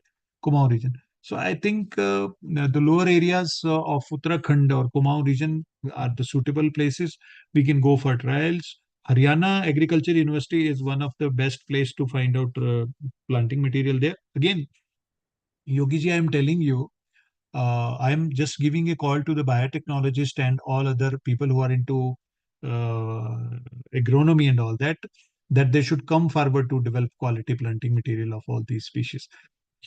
Kumaon region. So I think the lower areas of Uttarakhand or Kumaon region are the suitable places. We can go for trials. Haryana Agriculture University is one of the best place to find out planting material there. Again, Yogi ji, I am telling you, I am just giving a call to the biotechnologists and all other people who are into agronomy and all that, that they should come forward to develop quality planting material of all these species.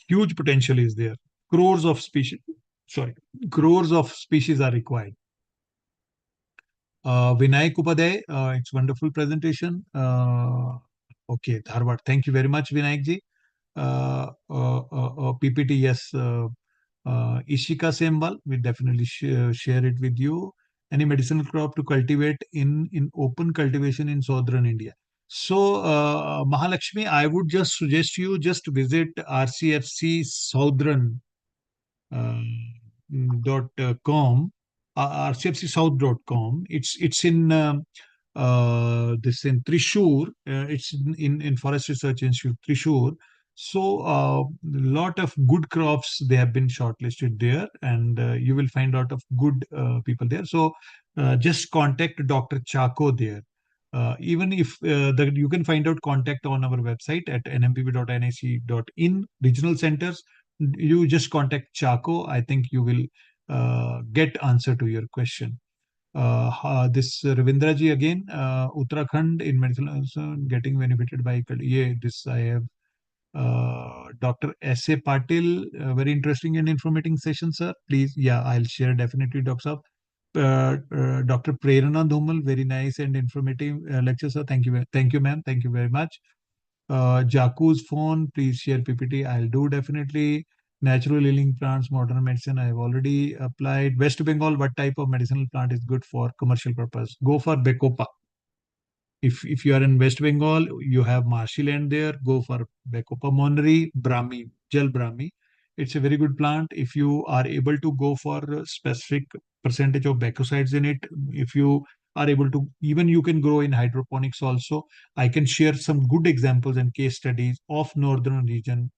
Huge potential is there. Crores of species, sorry, crores of species are required. Vinayak Upadhyay, it's wonderful presentation. Okay, Dharwad. Thank you very much, Vinayak ji. PPT, yes. Ishika Sembal, we definitely share it with you. Any medicinal crop to cultivate in open cultivation in southern India. So, Mahalakshmi, I would just suggest you just visit RCFC Southern .com, rcfcsouth.com. It's in this in Trishur. It's in Forest Research Institute, Trishur. So a lot of good crops they have been shortlisted there, and you will find a lot of good people there. So just contact Dr. Chako there. Even if you can find out contact on our website at nmpb.nic.in regional centers. You just contact Chako. I think you will get answer to your question. This Ravindra ji again, Uttarakhand in medical getting benefited by yeah, this I have. Dr. S.A. Patil, very interesting and informative session, sir. Please, yeah, I'll share definitely, Dr. Dr. Prerana Dhumal, very nice and informative lecture, sir. Thank you, ma'am. Thank you very much. Jaku's phone, please share PPT. I'll do definitely. Natural healing plants, modern medicine, I have already applied. West Bengal, what type of medicinal plant is good for commercial purpose? Go for Becopa. If you are in West Bengal, you have marshy land there, go for Becopa moneri, Brahmi, Jal Brahmi. It's a very good plant. If you are able to go for a specific percentage of bacosides in it, if you are able to, even you can grow in hydroponics also. I can share some good examples and case studies of northern region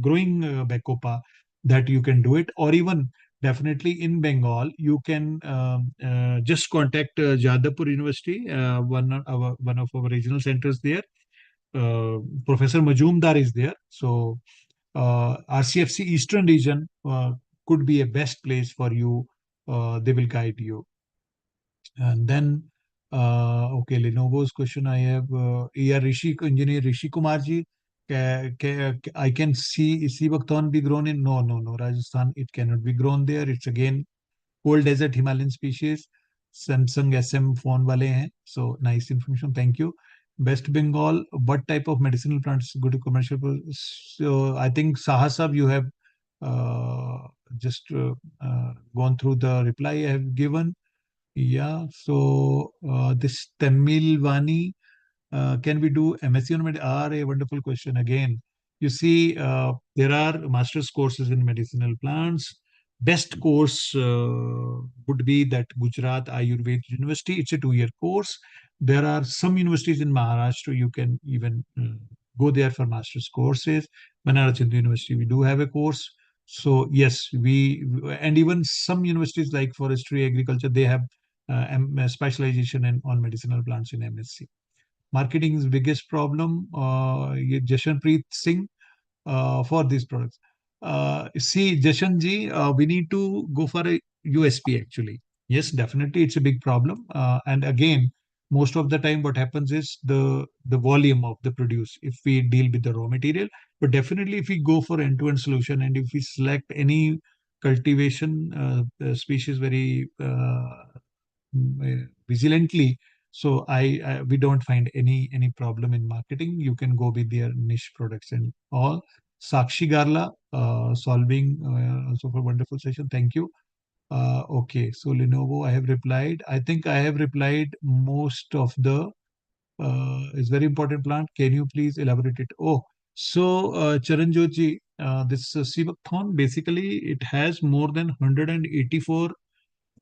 growing Becopa that you can do it, or even definitely in Bengal, you can just contact Jadavpur University, one of our regional centers there. Professor Majumdar is there. So RCFC Eastern region could be a best place for you. They will guide you. And then, okay, Lenovo's question I have, Engineer Rishi Kumarji, I can see Sibakthon be grown in? No, no, no, Rajasthan, it cannot be grown there. It's again cold desert Himalayan species. Samsung SM phone wale hain. So nice information. Thank you. West Bengal, what type of medicinal plants go to commercial? So I think Sahasab, you have just gone through the reply I have given. Yeah. So this Tamil Vani, can we do MSc on medicine? A wonderful question again. You see, there are master's courses in medicinal plants. Best course would be that Gujarat Ayurveda University. It's a 2-year course. There are some universities in Maharashtra, you can even go there for master's courses. Banaras Hindu University, we do have a course. So yes, and even some universities like forestry, agriculture, they have specialization on medicinal plants in MSc. Marketing is biggest problem. Jashanpreet Singh, for these products. See, Jashanji, we need to go for a USP actually. Yes, definitely, it's a big problem. And again, most of the time, what happens is the volume of the produce. If we deal with the raw material, but definitely, if we go for end-to-end solution, and if we select any cultivation species very vigilantly, so we don't find any problem in marketing. You can go with their niche products and all. Sakshi Garla, solving also for wonderful session. Thank you. Okay, so Lenovo, I have replied. I think I have replied most of the. Is very important plant. Can you please elaborate it? Oh, so Charanjotji, this Sivakthon, basically it has more than 184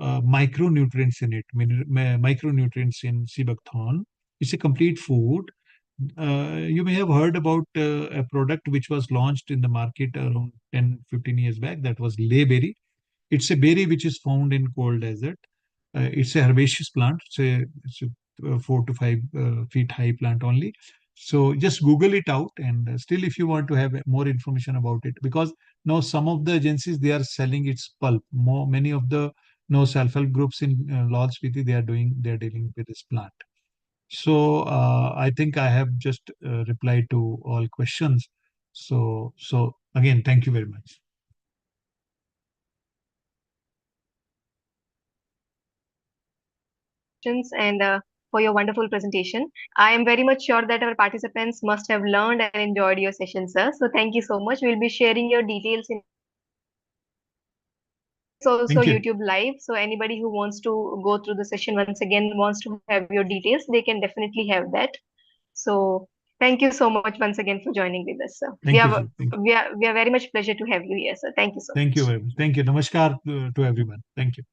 micronutrients in it, micronutrients in Sibakthon. It's a complete food. You may have heard about a product which was launched in the market around 10-15 years back. That was layberry. It's a berry which is found in cold desert. It's a herbaceous plant. It's a 4 to 5 feet high plant only. So just Google it out, and still, if you want to have more information about it, because now some of the agencies, they are selling its pulp. Many of the no self-help groups in Lal Spiti, they are dealing with this plant. So I think I have just replied to all questions. So again, thank you very much. And for your wonderful presentation. I am very much sure that our participants must have learned and enjoyed your session, sir. So thank you so much. We'll be sharing your details in also YouTube live. So anybody who wants to go through the session once again, wants to have your details, they can definitely have that. So thank you so much once again for joining with us, sir. Thank you. We are very much pleasure to have you here, sir. Thank you so much. Thank you very much. Thank you. Namaskar to everyone. Thank you.